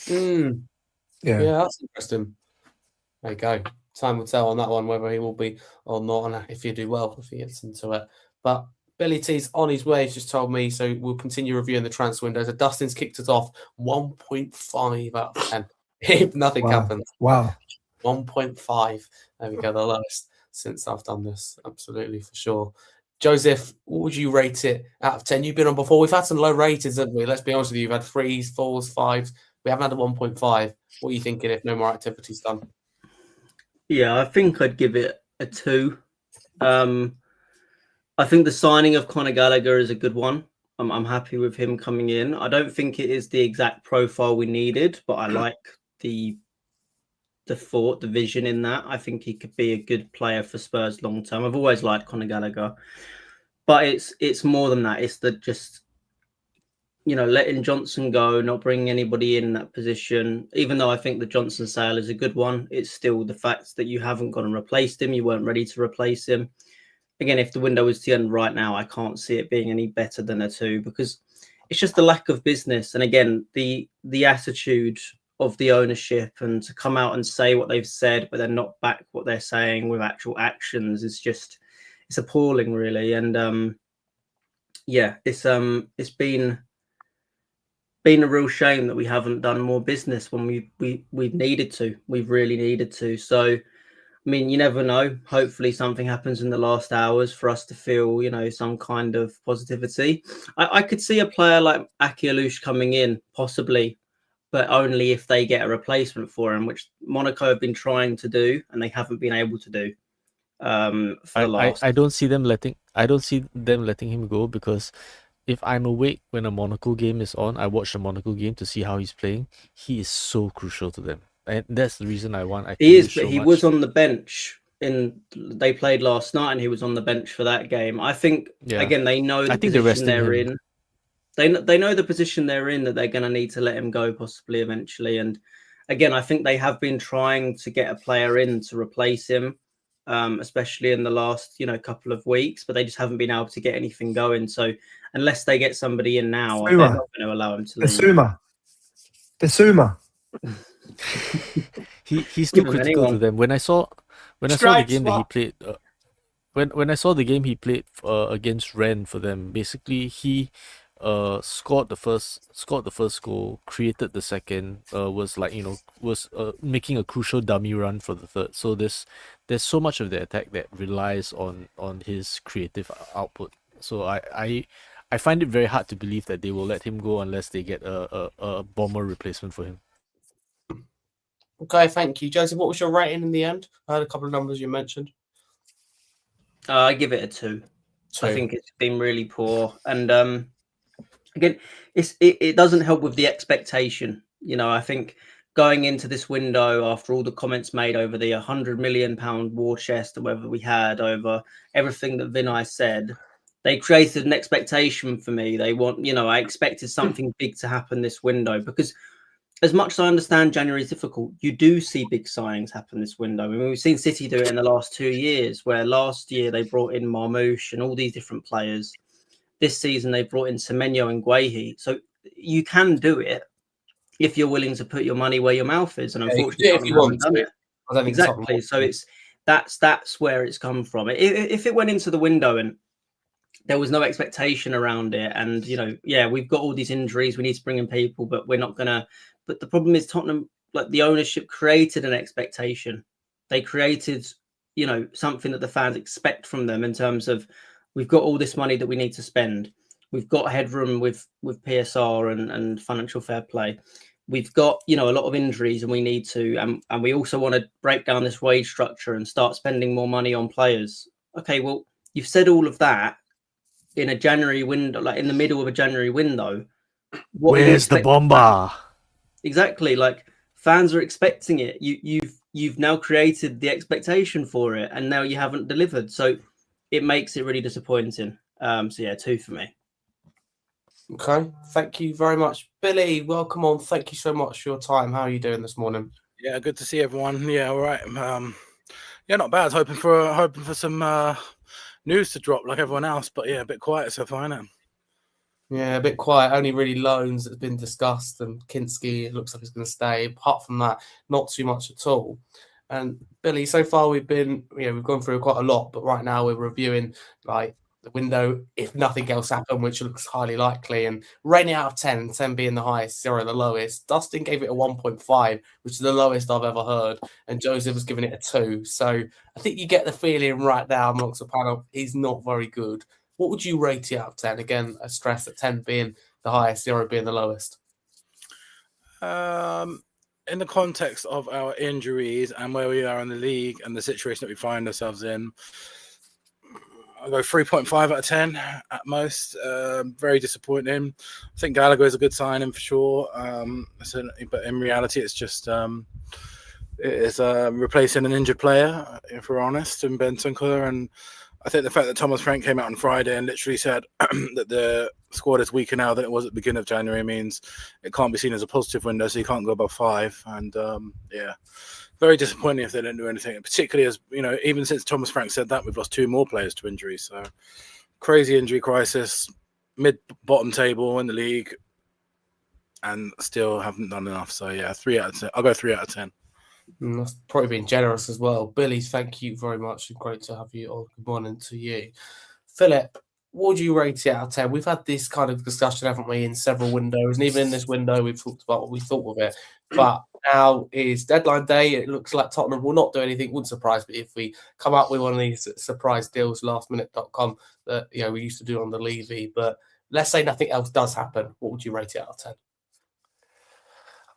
Yeah, that's interesting. There you go. Time will tell on that one whether he will be or not, and if you do well, if he gets into it. But Billie T's on his way. He's just told me, so we'll continue reviewing the transfer window. So Dustin's kicked us off 1.5 out of 10 if nothing happens. Wow. 1.5. There we go, the lowest since I've done this. Absolutely, for sure. Joseph, what would you rate it out of 10? You've been on before. We've had some low ratings, haven't we? Let's be honest with you. You've had 3s, 4s, 5s. We haven't had a 1.5. What are you thinking if no more activity's done? Yeah, I think I'd give it a 2. I think the signing of Conor Gallagher is a good one. I'm happy with him coming in. I don't think it is the exact profile we needed, but I like the thought, the vision in that. I think he could be a good player for Spurs long term. I've always liked Conor Gallagher, but it's more than that. It's just letting Johnson go, not bringing anybody in that position. Even though I think the Johnson sale is a good one, it's still the fact that you haven't gone and replaced him. You weren't ready to replace him. Again, if the window is to end right now, I can't see it being any better than a 2 because it's just the lack of business. And again, the attitude of the ownership and to come out and say what they've said, but then not back what they're saying with actual actions is just, it's appalling, really. And it's been a real shame that we haven't done more business when we've needed to. We've really needed to. So, I mean, you never know. Hopefully something happens in the last hours for us to feel, some kind of positivity. I could see a player like Aki Alouche coming in, possibly, but only if they get a replacement for him, which Monaco have been trying to do and they haven't been able to do. I don't see them letting him go because if I'm awake when a Monaco game is on, I watch the Monaco game to see how he's playing. He is so crucial to them. And that's the reason I want. He is, but he was on the bench they played last night, and he was on the bench for that game. I think again they know the position they're in. They know the position they're in that they're going to need to let him go possibly eventually. And again, I think they have been trying to get a player in to replace him, especially in the last couple of weeks, but they just haven't been able to get anything going. So unless they get somebody in now, they're not going to allow him to leave. Bissouma. He's too critical to them. When I saw the game that he played, when I saw the game he played against Rennes for them, basically he scored the first goal, created the second, was making a crucial dummy run for the third. So there's so much of the attack that relies on his creative output. So I find it very hard to believe that they will let him go unless they get a bomber replacement for him. Okay, thank you. Joseph, what was your rating in the end? I heard a couple of numbers you mentioned. I give it a 2. I think it's been really poor. And again, it doesn't help with the expectation. I think going into this window, after all the comments made over the £100 million war chest or whatever we had, over everything that Vinai said, they created an expectation for me. They want, I expected something big to happen this window because as much as I understand January is difficult, you do see big signings happen this window. I mean, we've seen City do it in the last 2 years, where last year they brought in Marmoush and all these different players. This season they brought in Semenyo and Guehi. So you can do it if you're willing to put your money where your mouth is. And unfortunately, if you want done it. Exactly. So that's where it's come from. If it went into the window and there was no expectation around it, and we've got all these injuries, we need to bring in people, but we're not gonna. But the problem is Tottenham, like the ownership, created an expectation. They created, something that the fans expect from them in terms of we've got all this money that we need to spend. We've got headroom with PSR and financial fair play. we've got, a lot of injuries and we need to, and we also want to break down this wage structure and start spending more money on players. Okay, well, you've said all of that in a January window, like in the middle of a January window. What are you Where's the expecting? bomber? Exactly. Like, fans are expecting it. You've now created the expectation for it, and now you haven't delivered. So it makes it really disappointing. So yeah, 2 for me. Okay, thank you very much, Billy. Welcome on. Thank you so much for your time. How are you doing this morning? Yeah, good to see everyone. Yeah, all right. Yeah, not bad. Hoping for some news to drop like everyone else, but yeah, a bit quiet so far now. Yeah, a bit quiet. Only really loans that's been discussed, and Kinski, it looks like he's going to stay. Apart from that, not too much at all. And Billy, so far we've gone through quite a lot, but right now we're reviewing like the window if nothing else happened, which looks highly likely. And rating out of 10, 10 being the highest, 0 the lowest. Dustin gave it a 1.5, which is the lowest I've ever heard, and Joseph has given it a 2. So I think you get the feeling right now amongst the panel he's not very good. What would you rate it out of 10? Again, I stress that 10 being the highest, 0 being the lowest. In the context of our injuries and where we are in the league and the situation that we find ourselves in, I'll go 3.5 out of 10 at most. Very disappointing. I think Gallagher is a good signing for sure. But in reality, it's just replacing an injured player, if we're honest, in Bentancur. And I think the fact that Thomas Frank came out on Friday and literally said that the squad is weaker now than it was at the beginning of January means it can't be seen as a positive window, so you can't go above 5. And yeah, very disappointing if they don't do anything, particularly as, even since Thomas Frank said that, we've lost 2 more players to injury. So crazy injury crisis, mid-bottom table in the league, and still haven't done enough. So yeah, 3 out of 10. I'll go 3 out of 10. That's probably been generous as well. Billy, thank you very much. Great to have you on. Good morning to you. Philip, what would you rate it out of 10? We've had this kind of discussion, haven't we, in several windows. And even in this window, we've talked about what we thought of it. But now is deadline day. It looks like Tottenham will not do anything. Wouldn't surprise me if we come up with one of these surprise deals, lastminute.com, that we used to do on the Levy. But let's say nothing else does happen. What would you rate it out of 10?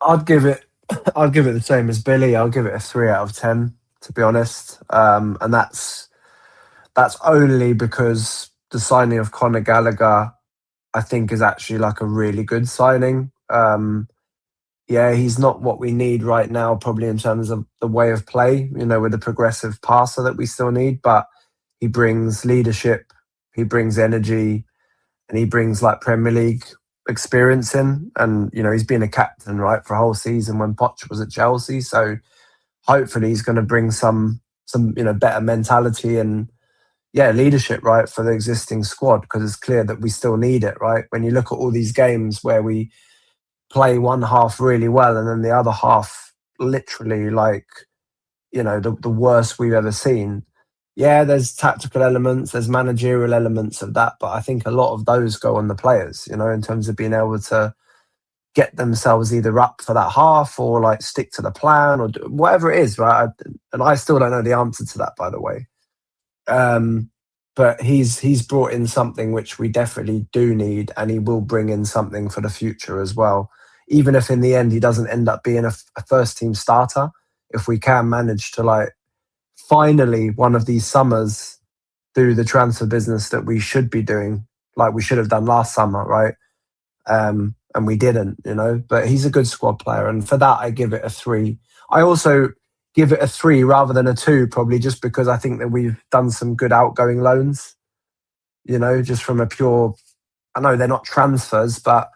I'd give it the same as Billy. I'll give it a 3 out of 10, to be honest. And that's only because the signing of Conor Gallagher, I think, is actually like a really good signing. Yeah, he's not what we need right now, probably in terms of the way of play, with the progressive passer that we still need, but he brings leadership, he brings energy, and he brings like Premier League experience in. And, he's been a captain, right, for a whole season when Poch was at Chelsea. So hopefully he's going to bring some better mentality and, leadership, right, for the existing squad, because it's clear that we still need it, right? When you look at all these games where we play one half really well and then the other half literally the worst we've ever seen. Yeah, there's tactical elements, there's managerial elements of that, but I think a lot of those go on the players, in terms of being able to get themselves either up for that half or like stick to the plan or whatever it is, right? And I still don't know the answer to that, by the way. But he's brought in something which we definitely do need, and he will bring in something for the future as well. Even if in the end he doesn't end up being a first team starter, if we can manage to finally one of these summers do the transfer business that we should be doing, like we should have done last summer, right? And we didn't, but he's a good squad player. And for that, I give it a 3. I also give it a 3 rather than a 2, probably just because I think that we've done some good outgoing loans, just from a pure, I know they're not transfers, but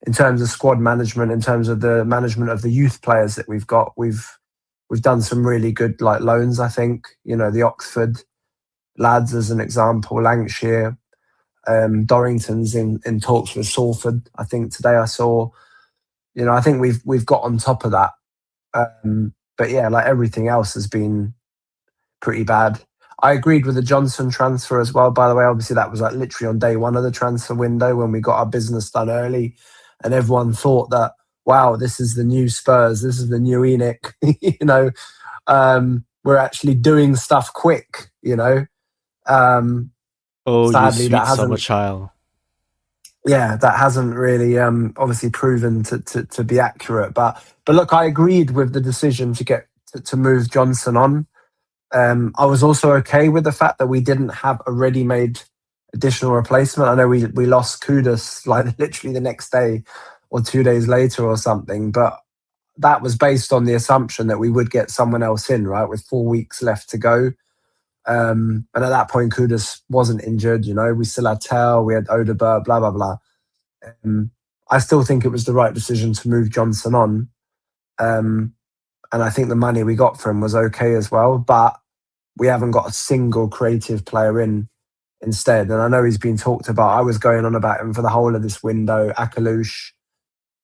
in terms of squad management, in terms of the management of the youth players that we've got, we've done some really good loans, I think. The Oxford lads as an example, Lange, Dorrington's in talks with Salford. I think today I saw, I think we've got on top of that. But yeah, everything else has been pretty bad. I agreed with the Johnson transfer as well, by the way. Obviously, that was literally on day 1 of the transfer window when we got our business done early, and everyone thought that, wow, this is the new Spurs, this is the new Enoch. We're actually doing stuff quick. Oh, sadly, you sweet that summer hasn't. child. yeah, that hasn't really obviously proven to be accurate. But look, I agreed with the decision to move Johnson on. I was also okay with the fact that we didn't have a ready-made additional replacement. I know we lost Kudus like literally the next day or 2 days later or something, but that was based on the assumption that we would get someone else in, right, with 4 weeks left to go. And at that point, Kudus wasn't injured. You know, we still had Tell, we had Odegaard, blah blah blah. I still think it was the right decision to move Johnson on, and I think the money we got for him was okay as well. But we haven't got a single creative player in instead. And I know he's been talked about. I was going on about him for the whole of this window. Akalush,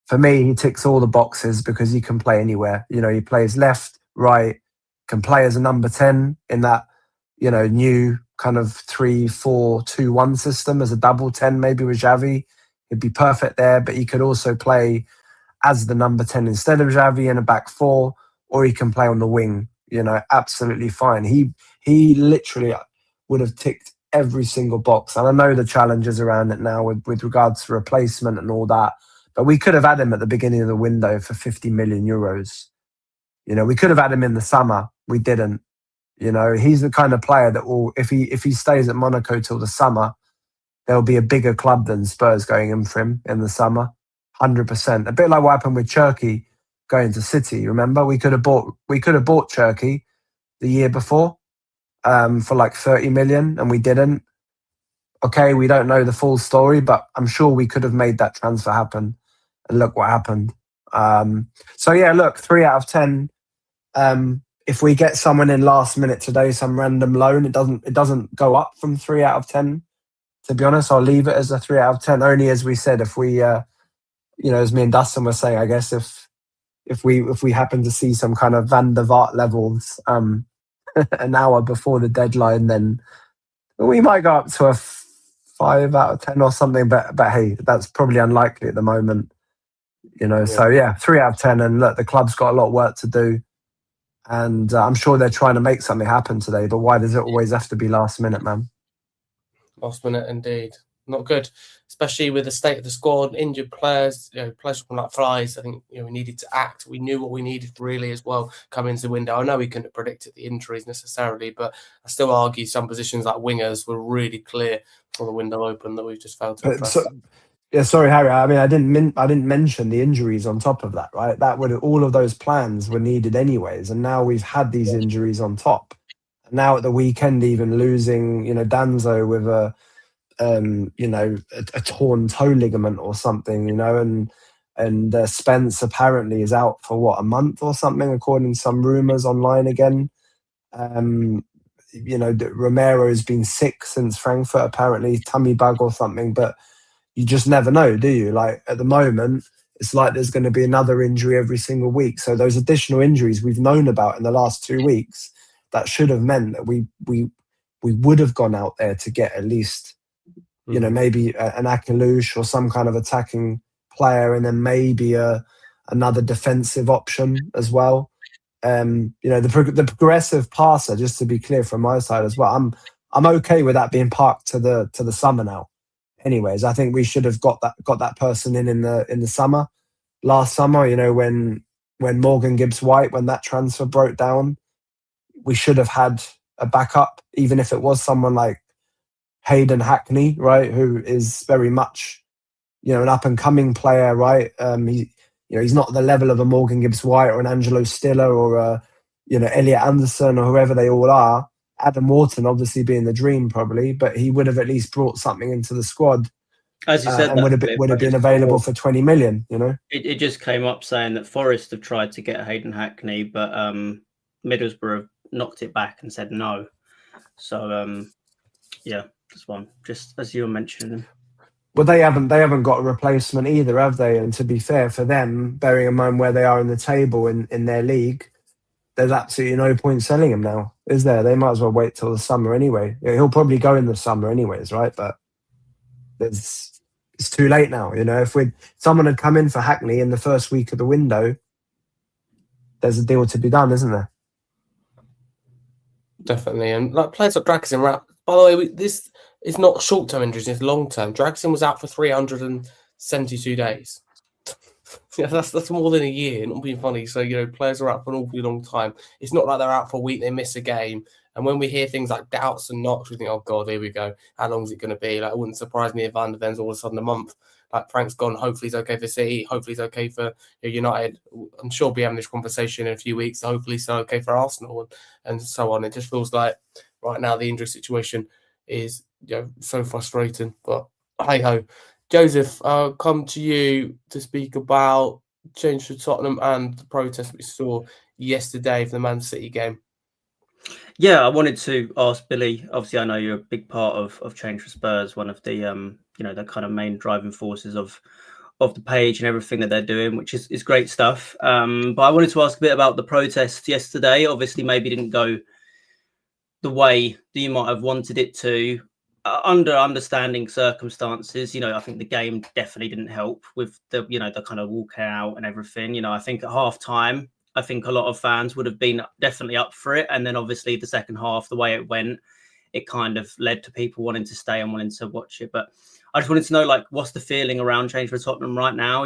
for me, he ticks all the boxes because he can play anywhere. You know, he plays left, right, can play as a number 10 in that, you know, new kind of 3-4-2-1 system as a double 10, maybe with Xavi. He'd be perfect there, but he could also play as the number 10 instead of Xavi in a back four, or he can play on the wing, you know, absolutely fine. He literally would have ticked every single box. And I know the challenges around it now with regards to replacement and all that, but we could have had him at the beginning of the window for 50 million euros. You know, we could have had him in the summer. We didn't. You know, he's the kind of player that will, if he stays at Monaco till the summer, there'll be a bigger club than Spurs going in for him in the summer. 100%. A bit like what happened with Cherki going to City. Remember, we could have bought Cherki the year before for like 30 million, and we didn't. Okay, we don't know the full story, but I'm sure we could have made that transfer happen. And look what happened. So yeah, look, 3 out of 10. If we get someone in last minute today, some random loan, it doesn't go up from 3 out of 10. To be honest, I'll leave it as a 3 out of 10. Only as we said, if we, you know, as me and Dustin were saying, I guess if we happen to see some kind of Van der Vaart levels an hour before the deadline, then we might go up to a 5 out of 10 or something. But hey, that's probably unlikely at the moment. You know, so yeah, 3 out of 10. And look, the club's got a lot of work to do. And I'm sure they're trying to make something happen today. But why does it always have to be last minute, man? Last minute, indeed. Not good, especially with the state of the squad, injured players, you know, players from like flies. I think, you know, we needed to act. We knew what we needed really as well coming into the window. I know we couldn't have predicted the injuries necessarily, but I still argue some positions like wingers were really clear on the window open that we've just failed to address. Yeah, sorry, Harry. I mean, I didn't mention the injuries on top of that, right? That would all of those plans were needed anyways, and now we've had these injuries on top. And now at the weekend, even losing, you know, Danzo with a torn toe ligament or something, you know, and Spence apparently is out for what, a month or something, according to some rumours online again. You know, Romero has been sick since Frankfurt, apparently tummy bug or something, but you just never know, do you? Like at the moment, it's like there's going to be another injury every single week. So those additional injuries we've known about in the last 2 weeks, that should have meant that we would have gone out there to get at least, you know, maybe an Akalush or some kind of attacking player, and then maybe another defensive option as well. You know, the progressive passer, just to be clear from my side as well, I'm okay with that being parked to the summer now. Anyways, I think we should have got that person in the summer, last summer. You know, when Morgan Gibbs White, when that transfer broke down, we should have had a backup, even if it was someone like Hayden Hackney, right, who is very much, you know, an up and coming player, right? He's not the level of a Morgan Gibbs White or an Angelo Stiller or a, you know, Elliot Anderson or whoever they all are. Adam Wharton obviously being the dream probably, but he would have at least brought something into the squad, as you said, and would have been available for 20 million. You know, it just came up saying that Forest have tried to get Hayden Hackney, but Middlesbrough knocked it back and said no. So yeah, this one, just as you were mentioning. Well, they haven't got a replacement either, have they? And to be fair for them, bearing in mind where they are in the table in their league, there's absolutely no point selling him now, is there? They might as well wait till the summer anyway. Yeah, he'll probably go in the summer anyways, right? But it's too late now. You know, if someone had come in for Hackney in the first week of the window, there's a deal to be done, isn't there? Definitely, and like players like Draxler, by the way, it's not short-term injuries, it's long-term. Draxler was out for 372 days. Yeah, that's more than a year, not being funny. So, players are out for an awfully long time. It's not like they're out for a week, they miss a game. And when we hear things like doubts and knocks, we think, oh, God, here we go. How long is it going to be? Like, it wouldn't surprise me if Van der Ven's all of a sudden a month. Like, Frank's gone. Hopefully he's okay for City. Hopefully he's okay for United. I'm sure we'll be having this conversation in a few weeks. Hopefully he's okay for Arsenal and so on. It just feels like right now the injury situation is so frustrating. But hey-ho. Joseph, I'll come to you to speak about change for Tottenham and the protest we saw yesterday for the Man City game. Yeah, I wanted to ask Billy. Obviously, I know you're a big part of Change for Spurs, one of the the kind of main driving forces of the page and everything that they're doing, which is great stuff. But I wanted to ask a bit about the protest yesterday. Obviously, maybe didn't go the way that you might have wanted it to. Under understanding circumstances, I think the game definitely didn't help with the the kind of walk out and everything. I think at half time, I think a lot of fans would have been definitely up for it, and then obviously the second half, the way it went, it kind of led to people wanting to stay and wanting to watch it. But I just wanted to know, like, what's the feeling around Change for Tottenham right now?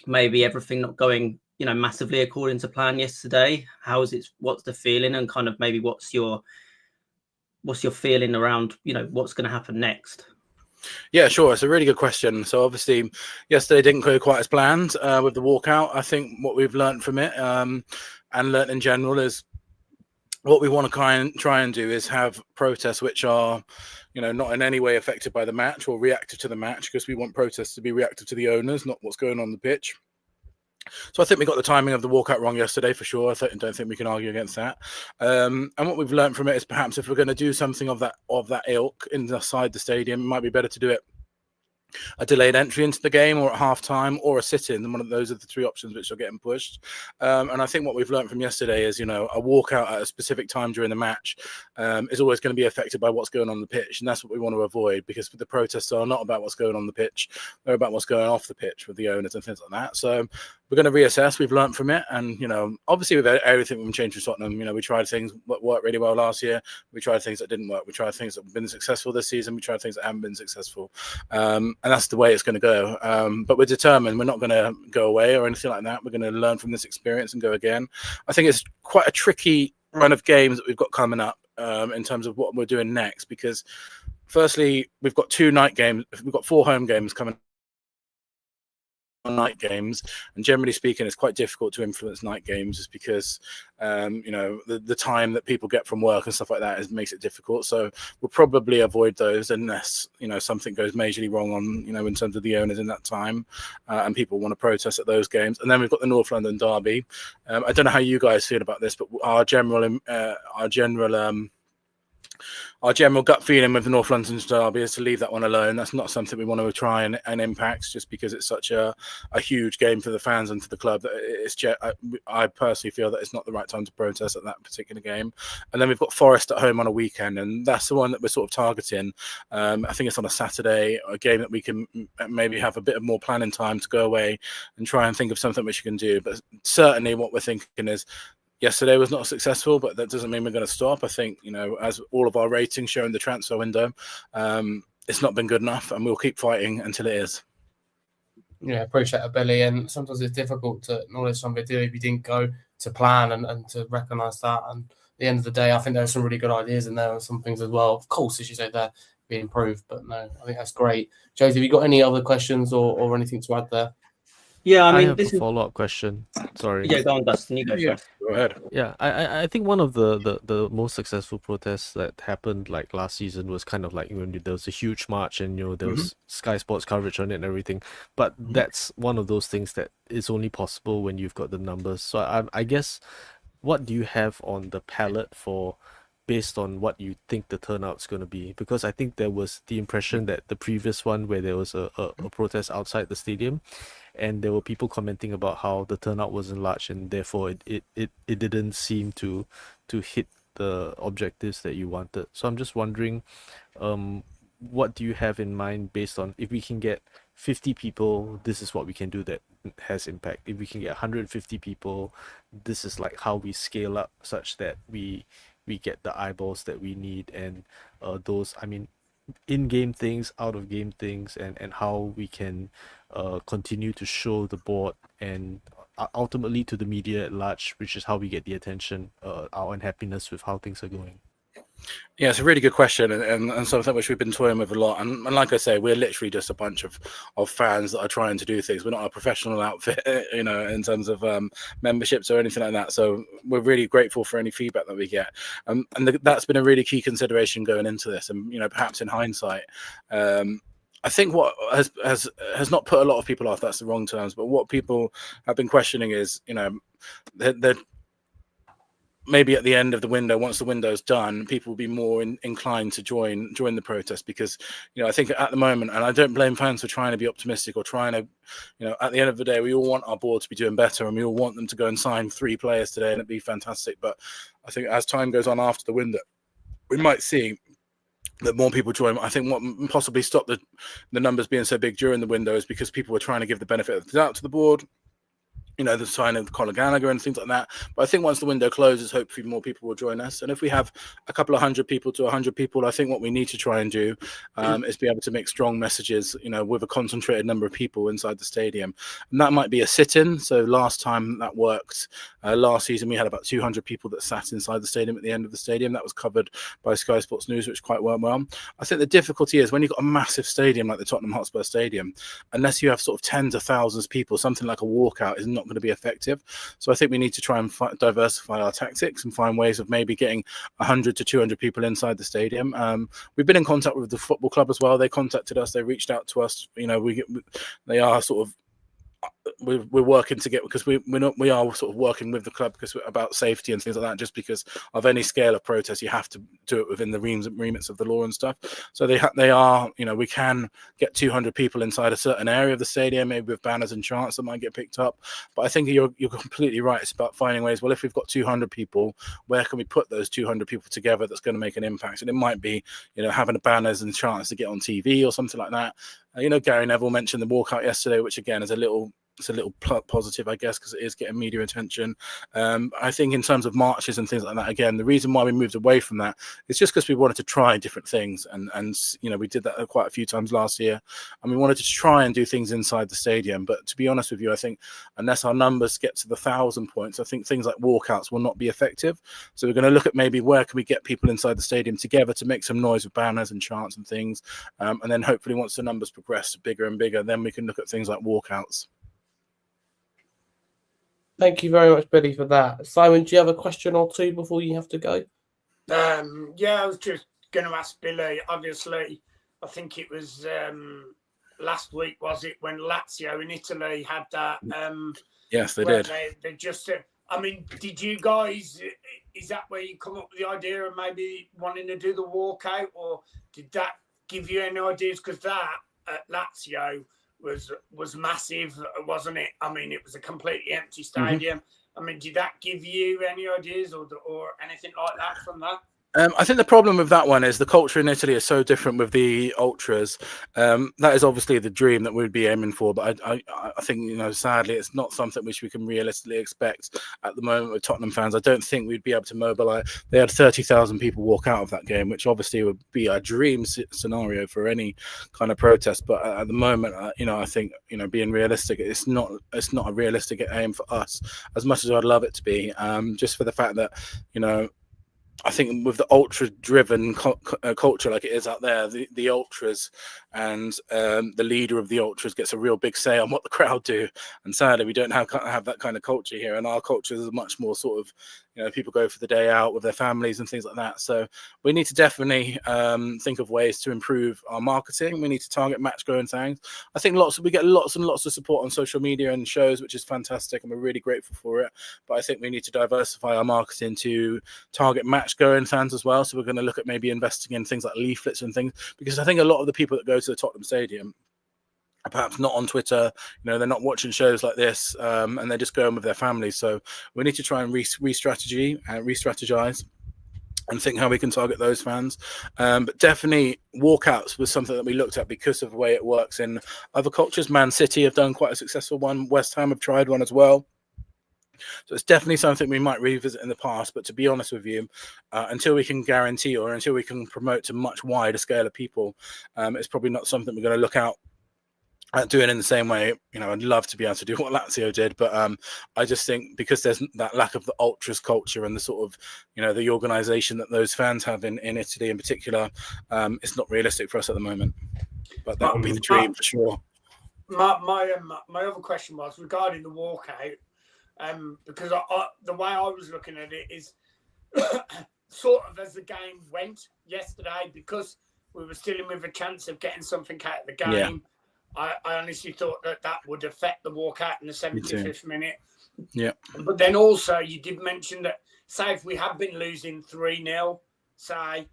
Maybe everything not going massively according to plan yesterday. What's the feeling, and kind of maybe what's your feeling around what's going to happen next? Yeah, sure. It's a really good question. So obviously yesterday didn't go quite as planned with the walkout. I think what we've learned from it and learned in general is what we want to try and do is have protests which are not in any way affected by the match or reactive to the match, because we want protests to be reactive to the owners, not what's going on the pitch. So I think we got the timing of the walkout wrong yesterday for sure. I don't think we can argue against that. And what we've learned from it is perhaps if we're going to do something of that ilk inside the stadium, it might be better to do it a delayed entry into the game, or at half time, or a sit-in. And one of those are the three options which are getting pushed. And I think what we've learned from yesterday is, a walkout at a specific time during the match is always going to be affected by what's going on the pitch. And that's what we want to avoid, because the protests are not about what's going on the pitch. They're about what's going off the pitch with the owners and things like that. So we're going to reassess. We've learned from it. And, obviously with everything we've changed for Tottenham, we tried things that worked really well last year. We tried things that didn't work. We tried things that have been successful this season. We tried things that haven't been successful. And that's the way it's going to go. But we're determined. We're not going to go away or anything like that. We're going to learn from this experience and go again. I think it's quite a tricky run of games that we've got coming up in terms of what we're doing next, because firstly, we've got 2 night games. We've got 4 home games coming night games, and generally speaking it's quite difficult to influence night games just because the time that people get from work and stuff like that makes it difficult. So we'll probably avoid those unless something goes majorly wrong on in terms of the owners in that time, and people want to protest at those games. And then we've got the North London derby. I don't know how you guys feel about this, but our general gut feeling with the North London derby is to leave that one alone. That's not something we want to try and impact, just because it's such a huge game for the fans and for the club. I personally feel that it's not the right time to protest at that particular game. And then we've got Forest at home on a weekend, and that's the one that we're sort of targeting. I think it's on a Saturday, a game that we can maybe have a bit of more planning time to go away and try and think of something which you can do. But certainly what we're thinking is, yesterday was not successful, but that doesn't mean we're going to stop. I think, as all of our ratings show in the transfer window, it's not been good enough, and we'll keep fighting until it is. Yeah, appreciate it, Billy. And sometimes it's difficult to acknowledge something if you didn't go to plan and to recognise that. And at the end of the day, I think there's some really good ideas in there and some things as well. Of course, as you say, they're being improved, but no, I think that's great. Josie, have you got any other questions or anything to add there? Yeah, I mean, have a follow-up question. Sorry. Yeah, go on, Dustin. You go first. Go ahead. Yeah, I think one of the most successful protests that happened like last season was kind of like when there was a huge march and there was Sky Sports coverage on it and everything. But that's one of those things that is only possible when you've got the numbers. So I guess, what do you have on the palette for, based on what you think the turnout's going to be? Because I think there was the impression that the previous one, where there was a protest outside the stadium, and there were people commenting about how the turnout wasn't large, and therefore it didn't seem to hit the objectives that you wanted. So I'm just wondering, what do you have in mind, based on, if we can get 50 people, this is what we can do that has impact. If we can get 150 people, this is like how we scale up such that we get the eyeballs that we need. And those, I mean, in-game things, out-of-game things, and how we can continue to show the board and ultimately to the media at large, which is how we get the attention, our unhappiness with how things are going. Yeah, it's a really good question, and something which we've been toying with a lot. And like I say, we're literally just a bunch of fans that are trying to do things. We're not a professional outfit, you know, in terms of memberships or anything like that. So we're really grateful for any feedback that we get. And that's been a really key consideration going into this. And, you know, perhaps in hindsight, I think what has not put a lot of people off, that's the wrong terms, but what people have been questioning is, you know, they're maybe at the end of the window, once the window's done, people will be more inclined to join the protest, because, you know, I think at the moment, and I don't blame fans for trying to be optimistic or trying to, you know, at the end of the day, we all want our board to be doing better, and we all want them to go and sign 3 players today, and it'd be fantastic. But I think as time goes on after the window, we might see that more people join. I think what possibly stopped the numbers being so big during the window is because people were trying to give the benefit of the doubt to the board. You know, the sign of Conor Gallagher and things like that. But I think once the window closes, hopefully more people will join us. And if we have a couple of 100 people to 100 people, I think what we need to try and do is be able to make strong messages, you know, with a concentrated number of people inside the stadium. And that might be a sit-in. So last time that worked, last season, we had about 200 people that sat inside the stadium at the end of the stadium. That was covered by Sky Sports News, which quite went well. I think the difficulty is when you've got a massive stadium like the Tottenham Hotspur Stadium, unless you have sort of tens of thousands of people, something like a walkout is not going to be effective. So I think we need to try and diversify our tactics and find ways of maybe getting 100 to 200 people inside the stadium. We've been in contact with the football club as well. They contacted us. They reached out to us. You know, they are sort of, we're working to get, because we are sort of working with the club because about safety and things like that. Just because of any scale of protest, you have to do it within the remits of the law and stuff. So they are, you know, we can get 200 people inside a certain area of the stadium, maybe with banners and chants that might get picked up. But I think you're completely right. It's about finding ways. Well, if we've got 200 people, where can we put those 200 people together that's going to make an impact? And it might be, you know, having banners and chants to get on TV or something like that. You know, Gary Neville mentioned the walkout yesterday, which again is a little positive, I guess, because it is getting media attention. I think in terms of marches and things like that, again, the reason why we moved away from that is just because we wanted to try different things, and you know, we did that quite a few times last year, and we wanted to try and do things inside the stadium. But to be honest with you, I think unless our numbers get to the 1,000 points, I think things like walkouts will not be effective. So we're going to look at maybe where can we get people inside the stadium together to make some noise with banners and chants and things, and then hopefully once the numbers progress bigger and bigger, then we can look at things like walkouts. Thank you very much, Billy, for that. Simon, do you have a question or two before you have to go? Yeah, I was just going to ask Billy. Obviously, I think it was last week, was it, when Lazio in Italy had that? Yes, they did. They just, I mean, did you guys, is that where you come up with the idea of maybe wanting to do the walkout, or did that give you any ideas? Because that at Lazio was massive, wasn't it? I mean, it was a completely empty stadium. I mean, did that give you any ideas or anything like that from that? I think the problem with that one is the culture in Italy is so different with the ultras. That is obviously the dream that we'd be aiming for, but I think, you know, sadly, it's not something which we can realistically expect at the moment with Tottenham fans. I don't think we'd be able to mobilise. They had 30,000 people walk out of that game, which obviously would be a dream scenario for any kind of protest. But at the moment, you know, I think, you know, being realistic, it's not a realistic aim for us, as much as I'd love it to be. Just for the fact that, you know, I think with the ultra-driven culture like it is out there, the ultras and the leader of the ultras gets a real big say on what the crowd do. And sadly, we don't have that kind of culture here. And our culture is much more sort of, you know, people go for the day out with their families and things like that. So we need to definitely think of ways to improve our marketing. We need to target match-going things. I think we get lots and lots of support on social media and shows, which is fantastic, and we're really grateful for it. But I think we need to diversify our marketing to target match-going fans as well. So we're going to look at maybe investing in things like leaflets and things, because I think a lot of the people that go to the Tottenham Stadium are perhaps not on Twitter, you know, they're not watching shows like this, and they're just going with their families. So we need to try and re-strategize and think how we can target those fans. But definitely walkouts was something that we looked at because of the way it works in other cultures. Man City have done quite a successful one. West Ham have tried one as well. So it's definitely something we might revisit in the past. But to be honest with you, until we can guarantee or until we can promote to much wider scale of people, it's probably not something we're going to look out at doing in the same way. I'd love to be able to do what Lazio did, but I just think because there's that lack of the ultras culture and the sort of, the organisation that those fans have in Italy in particular, it's not realistic for us at the moment. But that would be the dream for sure. My other question was regarding the walkout, because the way I was looking at it is sort of as the game went yesterday, because we were still in with a chance of getting something out of the game. Yeah. I honestly thought that would affect the walkout in the 75th minute. Yeah. But then also you did mention that, say, if we had been losing 3-0, say,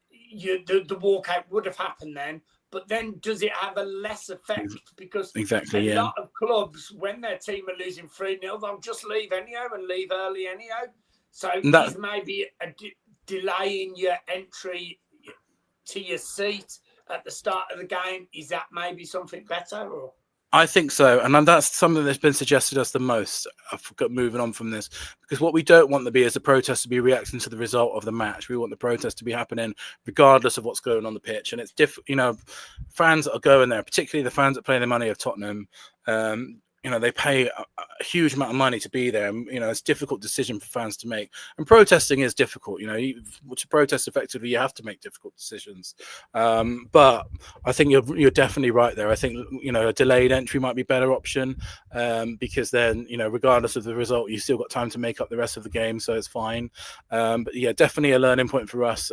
the walkout would have happened then. But then does it have a less effect? Because exactly, a lot of clubs, when their team are losing 3-0, they'll just leave anyhow and leave early anyhow. So is maybe delaying your entry to your seat at the start of the game, is that maybe something better? Or I think so, and that's something that's been suggested us the most. I've got moving on from this, because what we don't want to be is a protest to be reacting to the result of the match. We want the protest to be happening regardless of what's going on the pitch, and it's fans that are going there, particularly the fans that play the money of Tottenham. They pay a huge amount of money to be there. And, it's a difficult decision for fans to make. And protesting is difficult. To protest effectively, you have to make difficult decisions. But I think you're definitely right there. I think, a delayed entry might be a better option, because then, regardless of the result, you've still got time to make up the rest of the game. So it's fine. But yeah, definitely a learning point for us.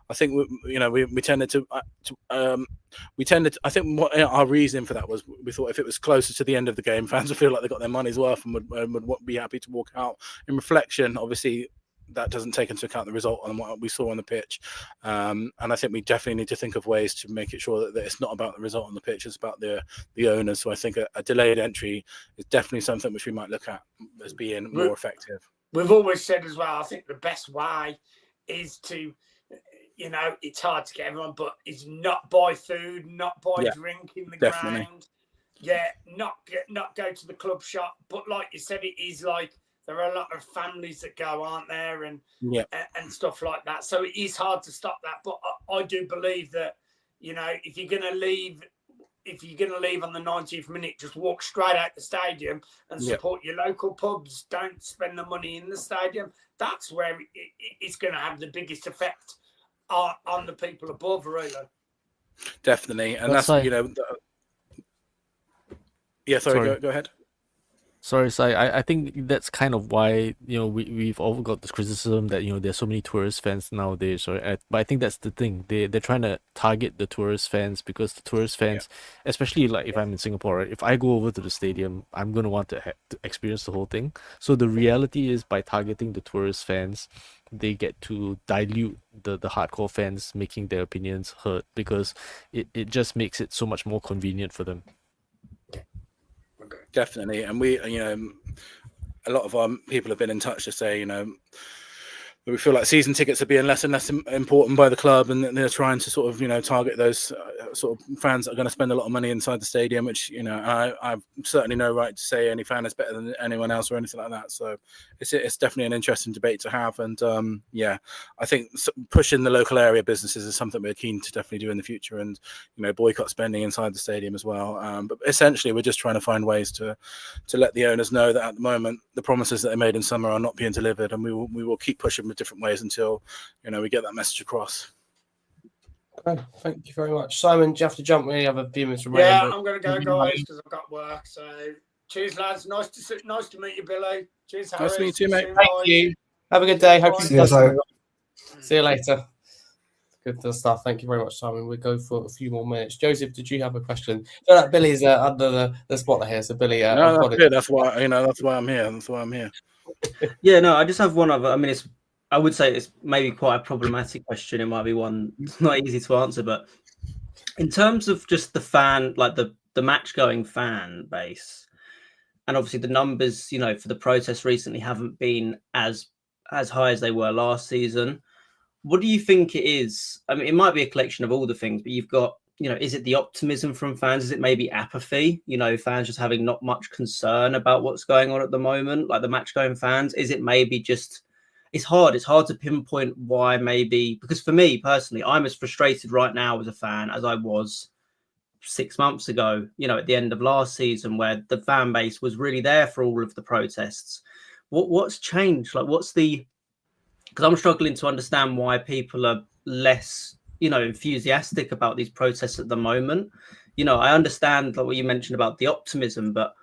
I think we tended to. I think what our reason for that was, we thought if it was closer to the end of the game, fans would feel like they got their money's worth and would be happy to walk out. In reflection, obviously, that doesn't take into account the result and what we saw on the pitch. And I think we definitely need to think of ways to make it sure that it's not about the result on the pitch; it's about the owners. So I think a delayed entry is definitely something which we might look at as being more effective. We've always said as well, I think the best way is to, it's hard to get everyone, but is not buy food, not buy drink in the ground. Yeah, not go to the club shop. But like you said, it is like there are a lot of families that go, aren't there, and stuff like that. So it is hard to stop that. But I do believe that, if you're going to leave on the 90th minute, just walk straight out the stadium and support your local pubs. Don't spend the money in the stadium. That's where it's going to have the biggest effect on the people above, really. Definitely, and that's sorry. Go ahead. Sorry, Si. I think that's kind of why we've all got this criticism that there's so many tourist fans nowadays, right? But I think that's the thing. They're trying to target the tourist fans, because the tourist fans, especially like if I'm in Singapore, right? If I go over to the stadium, I'm gonna want to experience the whole thing. So the reality is, by targeting the tourist fans, they get to dilute the hardcore fans, making their opinions heard, because it just makes it so much more convenient for them. Definitely, and we, a lot of our people have been in touch to say, we feel like season tickets are being less and less important by the club, and they're trying to sort of, target those sort of fans that are going to spend a lot of money inside the stadium, which, I've certainly no right to say any fan is better than anyone else or anything like that. So it's definitely an interesting debate to have. And I think pushing the local area businesses is something we're keen to definitely do in the future, and, boycott spending inside the stadium as well. But essentially, we're just trying to find ways to let the owners know that at the moment, the promises that they made in summer are not being delivered, and we will keep pushing with different ways until we get that message across. Okay, thank you very much, Simon. Do you have to jump? We have a few minutes remaining. Yeah, I'm going to go, guys, because I've got work. So cheers, lads. Nice to meet you, Billy. Cheers, Harry. Nice to meet you, mate. Thank you. Have a good day. Hope See you later. Good stuff. Thank you very much, Simon. We'll go for a few more minutes. Joseph, did you have a question? I feel like Billy's under the spotlight here. So Billy, no, that's good. That's why I'm here. Yeah, no, I just have one other. I mean, I would say it's maybe quite a problematic question. It might be one it's not easy to answer, but in terms of just the fan, like the match going fan base, and obviously the numbers, for the protests recently haven't been as high as they were last season. What do you think it is? I mean, it might be a collection of all the things, but you've got is it the optimism from fans? Is it maybe apathy? Fans just having not much concern about what's going on at the moment, like the match going fans? Is it maybe just, it's hard to pinpoint why, maybe, because for me personally, I'm as frustrated right now as a fan as I was 6 months ago, at the end of last season, where the fan base was really there for all of the protests. What's changed? Like, because I'm struggling to understand why people are less enthusiastic about these protests at the moment. I understand like what you mentioned about the optimism, but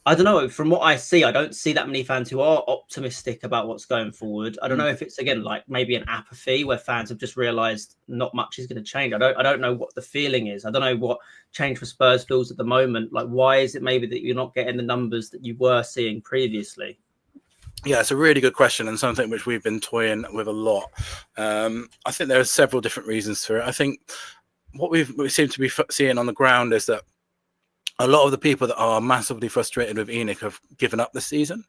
I don't know, from what I see, I don't see that many fans who are optimistic about what's going forward. I don't know if it's, again, like maybe an apathy where fans have just realized not much is going to change. I don't know what the feeling is. I don't know what change for Spurs feels at the moment. Like, why is it maybe that you're not getting the numbers that you were seeing previously? Yeah, it's a really good question, and something which we've been toying with a lot. I think there are several different reasons for it. I think what we seem to be seeing on the ground is that a lot of the people that are massively frustrated with ENIC have given up the season.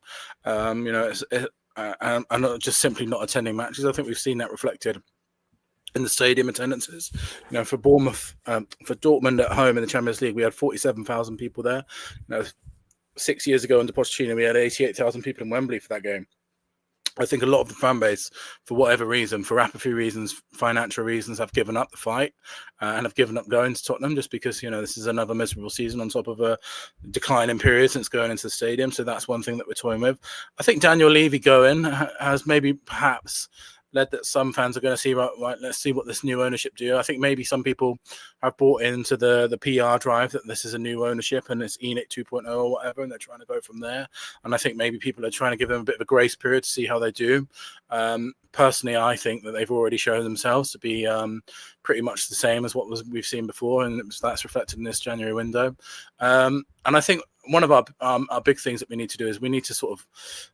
And not just simply not attending matches. I think we've seen that reflected in the stadium attendances. For Bournemouth, for Dortmund at home in the Champions League, we had 47,000 people there. 6 years ago under Pochettino, we had 88,000 people in Wembley for that game. I think a lot of the fan base, for whatever reason, for apathy reasons, financial reasons, have given up the fight and have given up going to Tottenham just because, this is another miserable season on top of a declining period since going into the stadium. So that's one thing that we're toying with. I think Daniel Levy going has maybe perhaps led that some fans are going to see, right, let's see what this new ownership do. I think maybe some people have bought into the PR drive that this is a new ownership and it's ENIC 2.0 or whatever, and they're trying to go from there. And I think maybe people are trying to give them a bit of a grace period to see how they do. Personally, I think that they've already shown themselves to be pretty much the same as what we've seen before, and that's reflected in this January window. And I think one of our big things that we need to do is we need to sort of,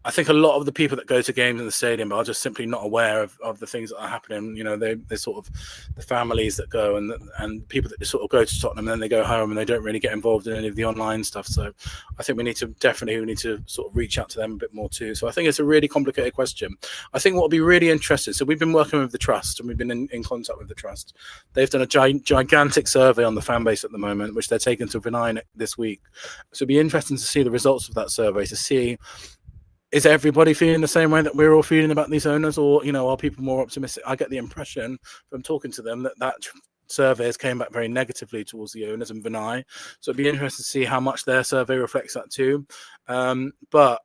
I think a lot of the people that go to games in the stadium are just simply not aware of the things that are happening. They sort of, the families that go and people that sort of go to Tottenham and then they go home and they don't really get involved in any of the online stuff. So I think we need to sort of reach out to them a bit more too. So I think it's a really complicated question. I think what will be really interesting, so we've been working with the Trust and we've been in contact with the Trust. They've done a gigantic survey on the fan base at the moment, which they're taking to Vinai this week. So it'd be interesting to see the results of that survey, to see, is everybody feeling the same way that we're all feeling about these owners, or are people more optimistic? I get the impression from talking to them that survey has came back very negatively towards the owners and Vinai. So it'd be interesting to see how much their survey reflects that too. But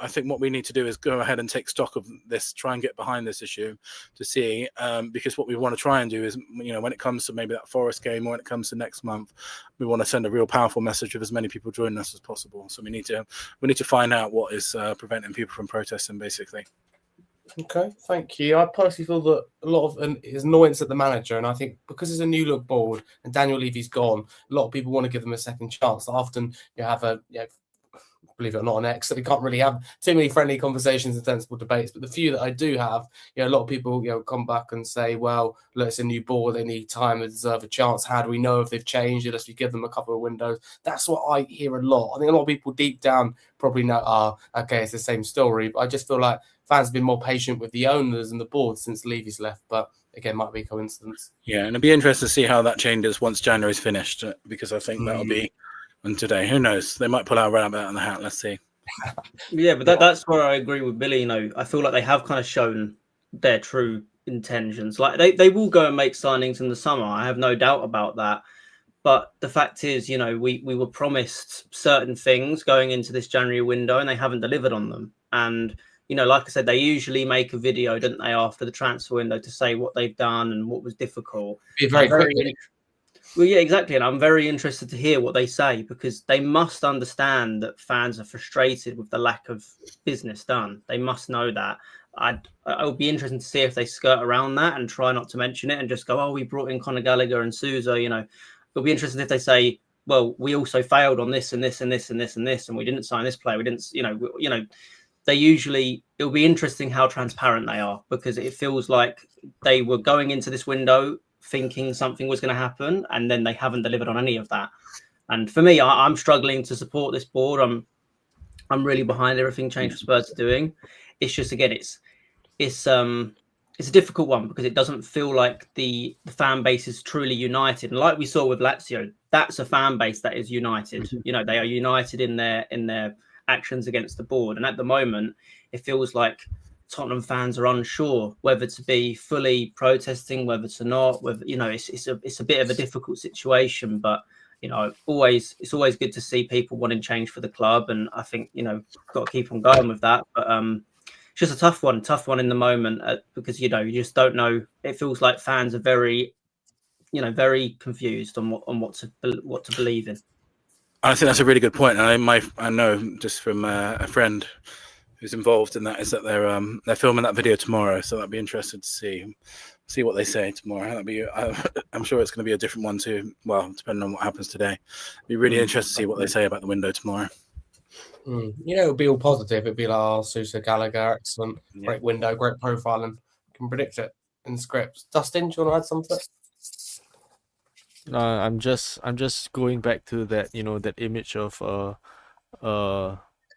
I think what we need to do is go ahead and take stock of this, try and get behind this issue to see, because what we want to try and do is, when it comes to maybe that Forest game or when it comes to next month, we want to send a real powerful message with as many people joining us as possible. So we need to find out what is preventing people from protesting, basically. Okay, thank you. I personally feel that a lot of is annoyance at the manager, and I think because it's a new look board and Daniel Levy's gone, a lot of people want to give them a second chance. Often you have believe it or not, on X, so we can't really have too many friendly conversations and sensible debates. But the few that I do have, a lot of people, come back and say, well, look, it's a new board, they need time, they deserve a chance. How do we know if they've changed it? Unless we give them a couple of windows. That's what I hear a lot. I think a lot of people deep down probably know, okay, it's the same story. But I just feel like fans have been more patient with the owners and the board since Levy's left. But again, might be a coincidence. Yeah, and it'd be interesting to see how that changes once January's finished, because I think that'll be. And today, who knows? They might pull our rabbit out of the hat. Let's see. Yeah, but that's where I agree with Billy. I feel like they have kind of shown their true intentions. Like they will go and make signings in the summer. I have no doubt about that. But the fact is, we were promised certain things going into this January window, and they haven't delivered on them. And like I said, they usually make a video, don't they, after the transfer window to say what they've done and what was difficult. Be very quick. Well, yeah, exactly. And I'm very interested to hear what they say, because they must understand that fans are frustrated with the lack of business done. They must know that. I would be interested to see if they skirt around that and try not to mention it and just go, we brought in Conor Gallagher and Sousa, It'll be interesting if they say, well, we also failed on this and this and this and this and this, and we didn't sign this player. We didn't, they usually, it'll be interesting how transparent they are, because it feels like they were going into this window thinking something was going to happen, and then they haven't delivered on any of that. And for me, I'm struggling to support this board. I'm really behind everything Change for Spurs are doing. It's just, again, it's it's a difficult one because it doesn't feel like the fan base is truly united. And like we saw with Lazio, that's a fan base that is united. You know, they are united in their actions against the board. And at the moment, it feels like Tottenham fans are unsure whether to be fully protesting, whether to not. Whether, you know, it's a bit of a difficult situation, but you know, it's always good to see people wanting change for the club, and I think, you know, got to keep on going with that. But it's just a tough one in the moment because, you know, you just don't know. It feels like fans are very, you know, very confused on what to believe in. I think that's a really good point. And I know just from a friend who's involved in that is that they're filming that video tomorrow, so that'd be interesting to see what they say tomorrow. That'd be I'm sure it's going to be a different one too. Well, depending on what happens today, it'd be really interesting to see what they say about the window tomorrow. You know, it'll be all positive. It'll be like, oh, Sousa, Gallagher, excellent, great window, great profile, and can predict it in the scripts. Dustin, do you want to add something? I'm just going back to that, you know, that image of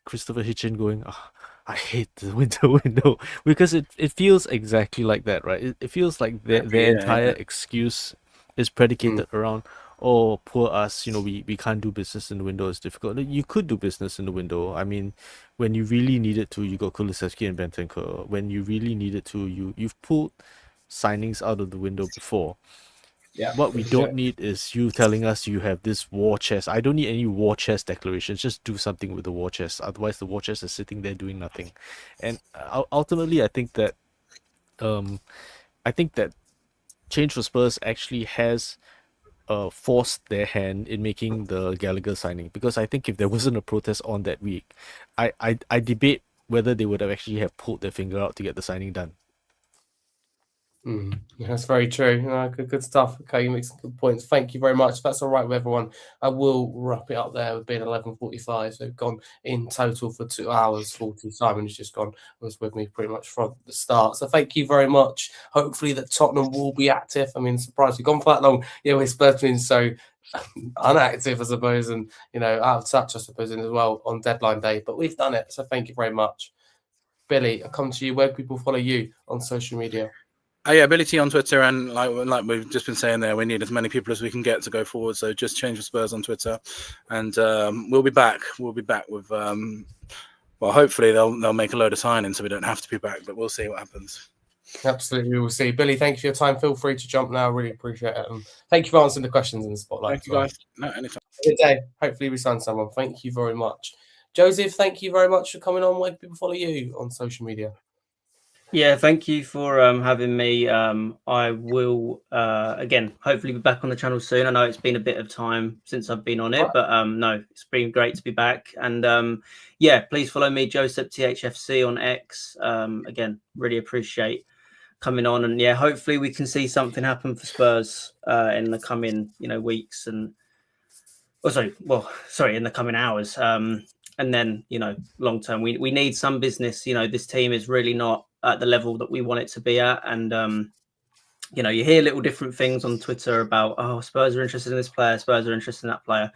Christopher Hitchin going, oh, I hate the window, because it feels exactly like that, right? It feels like their entire excuse is predicated around, oh, poor us, you know, we can't do business in the window, it's difficult. You could do business in the window. I mean, when you really needed to, you got Kulusevski and Bentancur. When you really needed to, you've pulled signings out of the window before. Yeah. What we don't need is you telling us you have this war chest. I don't need any war chest declarations. Just do something with the war chest. Otherwise, the war chest is sitting there doing nothing. And ultimately, I think that Change for Spurs actually has forced their hand in making the Gallagher signing, because I think if there wasn't a protest on that week, I debate whether they would have actually have pulled their finger out to get the signing done. That's very true. Good stuff. Okay, you make some good points. Thank you very much. If that's all right with everyone, I will wrap it up there with being 11:45. So we've gone in total for 2 hours 40. Simon has just was with me pretty much from the start. So thank you very much. Hopefully that Tottenham will be active. I mean, surprised we've gone for that long. Yeah, we're Spurs being so unactive, I suppose, and you know, out of touch, I suppose, as well on deadline day. But we've done it. So thank you very much. Billy, I come to you. Where do people follow you on social media? Yeah, Billie T on Twitter, and like we've just been saying there, we need as many people as we can get to go forward. So just Change for Spurs on Twitter, and we'll be back. We'll be back with well, hopefully they'll make a load of signings so we don't have to be back, but we'll see what happens. Absolutely, we'll see. Billy, thank you for your time. Feel free to jump now. Really appreciate it. And thank you for answering the questions in the spotlight. Thank you, guys. No, anytime. Good day. Hopefully we sign someone. Thank you very much. Joseph, thank you very much for coming on. Where can people follow you on social media? Yeah, thank you for having me. I will again hopefully be back on the channel soon. I know it's been a bit of time since I've been on it, but no, it's been great to be back. And yeah, please follow me, Joseph THFC on X. Again, really appreciate coming on, and yeah, hopefully we can see something happen for Spurs in the coming weeks and in the coming hours. And then, long term, we need some business. This team is really not at the level that we want it to be at. And, you hear little different things on Twitter about, oh, Spurs are interested in this player, Spurs are interested in that player.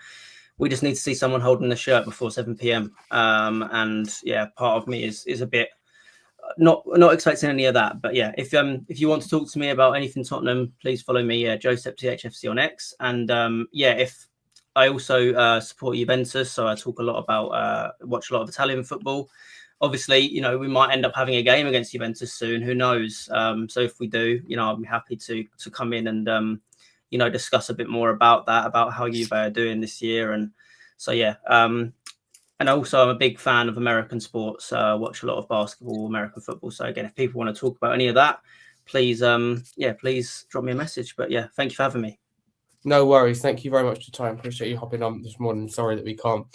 We just need to see someone holding the shirt before 7 p.m. And yeah, part of me is a bit not expecting any of that. But yeah, if you want to talk to me about anything Tottenham, please follow me, Joseph THFC on X. And if I also support Juventus, so I talk a lot about watch a lot of Italian football. Obviously, we might end up having a game against Juventus soon. Who knows? So if we do, I'll be happy to come in and discuss a bit more about that, about how Juve are doing this year. And so yeah, and also I'm a big fan of American sports. Watch a lot of basketball, American football. So again, if people want to talk about any of that, please please drop me a message. But yeah, thank you for having me. No worries. Thank you very much for your time. Appreciate you hopping on this morning. Sorry that we can't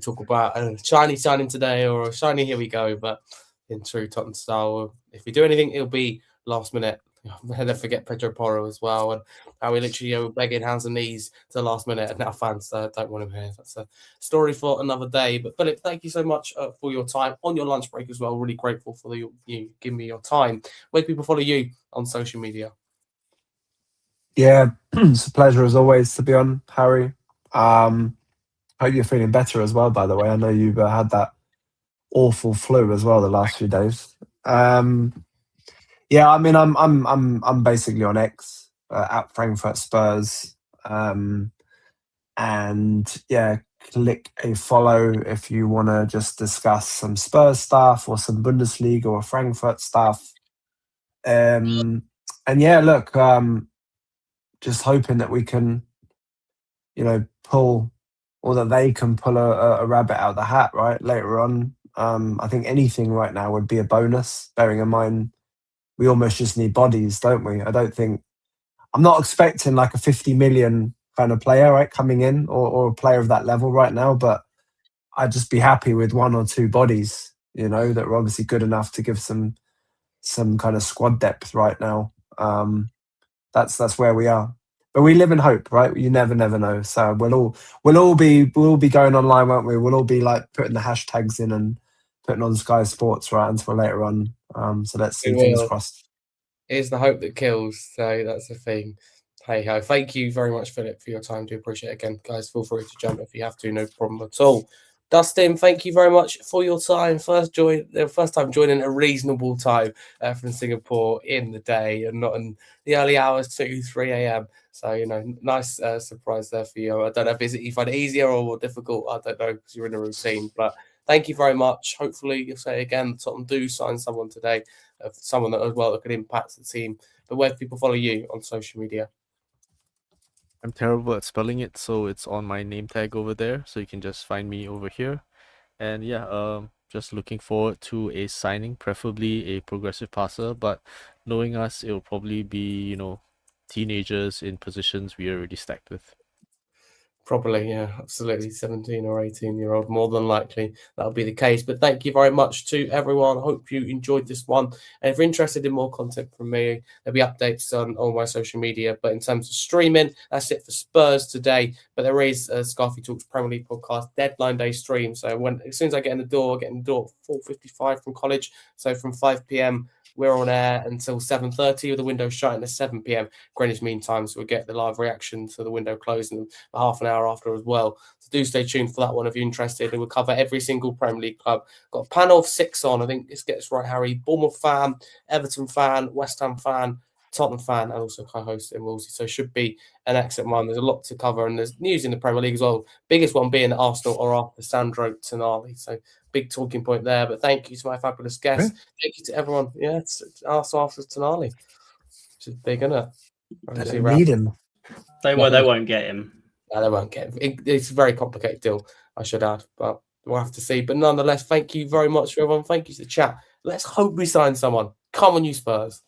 talk about a shiny signing today or a shiny here we go. But in true Tottenham style, if we do anything, it'll be last minute. Don't forget Pedro Porro as well, and how we literally begging hands and knees to the last minute, and now fans don't want him here. That's a story for another day. But Philip, thank you so much for your time on your lunch break as well. Really grateful for you giving me your time. Where can people follow you on social media? Yeah, it's a pleasure as always to be on, Harry. Hope you're feeling better as well, by the way. I know you've had that awful flu as well the last few days. Yeah, I mean, I'm basically on X at Frankfurt Spurs, and yeah, click a follow if you want to just discuss some Spurs stuff or some Bundesliga or Frankfurt stuff. And yeah, look, just hoping that we can, pull, or that they can pull a rabbit out of the hat, right, later on. I think anything right now would be a bonus, bearing in mind we almost just need bodies, don't we? I'm not expecting like a 50 million kind of player, right, coming in, or a player of that level right now, but I'd just be happy with one or two bodies, that are obviously good enough to give some kind of squad depth right now. That's where we are. But we live in hope, right? You never know. So we'll all be going online, won't we? We'll all be like putting the hashtags in and putting on Sky Sports right until later on. So let's see, We fingers will. crossed. Is the hope that kills. So that's the thing. Hey ho. Thank you very much, Philip, for your time. Do appreciate it again. Guys, feel free to jump if you have to, no problem at all. Dustin, thank you very much for your time. First time joining a reasonable time from Singapore in the day and not in the early hours, 2, 3 a.m. So, nice surprise there for you. I don't know if you find it easier or more difficult. I don't know because you're in a routine. But thank you very much. Hopefully, you'll say again, Tottenham do sign someone today, someone that as well that could impact the team. But where do people follow you on social media? I'm terrible at spelling it, so it's on my name tag over there, so you can just find me over here. And yeah, just looking forward to a signing, preferably a progressive passer, but knowing us, it'll probably be, teenagers in positions we are already stacked with. Probably, yeah, absolutely. 17 or 18-year-old, more than likely that'll be the case. But thank you very much to everyone. Hope you enjoyed this one. And if you're interested in more content from me, there'll be updates on all my social media. But in terms of streaming, that's it for Spurs today. But there is a Scarfey Talks Premier League podcast deadline day stream. So as soon as I get in the door, at 4:55 from college. So from 5 p.m. we're on air until 7:30 with the window shutting at 7 p.m. Greenwich Mean Time. So we'll get the live reaction to the window closing half an hour after as well. So do stay tuned for that one if you're interested. And we'll cover every single Premier League club. Got a panel of 6 on. I think this gets right, Harry. Bournemouth fan, Everton fan, West Ham fan, Tottenham fan, and also co-host in Wolsey. So it should be an excellent one. There's a lot to cover, and there's news in the Premier League as well. Biggest one being that Arsenal are after Sandro Tonali. So big talking point there. But thank you to my fabulous guests. Thank you to everyone. Yeah, it's Arsenal after Tonali, which is big, isn't it? They need him. They won't get him. No, they won't get him. It's a very complicated deal, I should add, but we'll have to see. But nonetheless, thank you very much, everyone. Thank you to the chat. Let's hope we sign someone. Come on, you Spurs.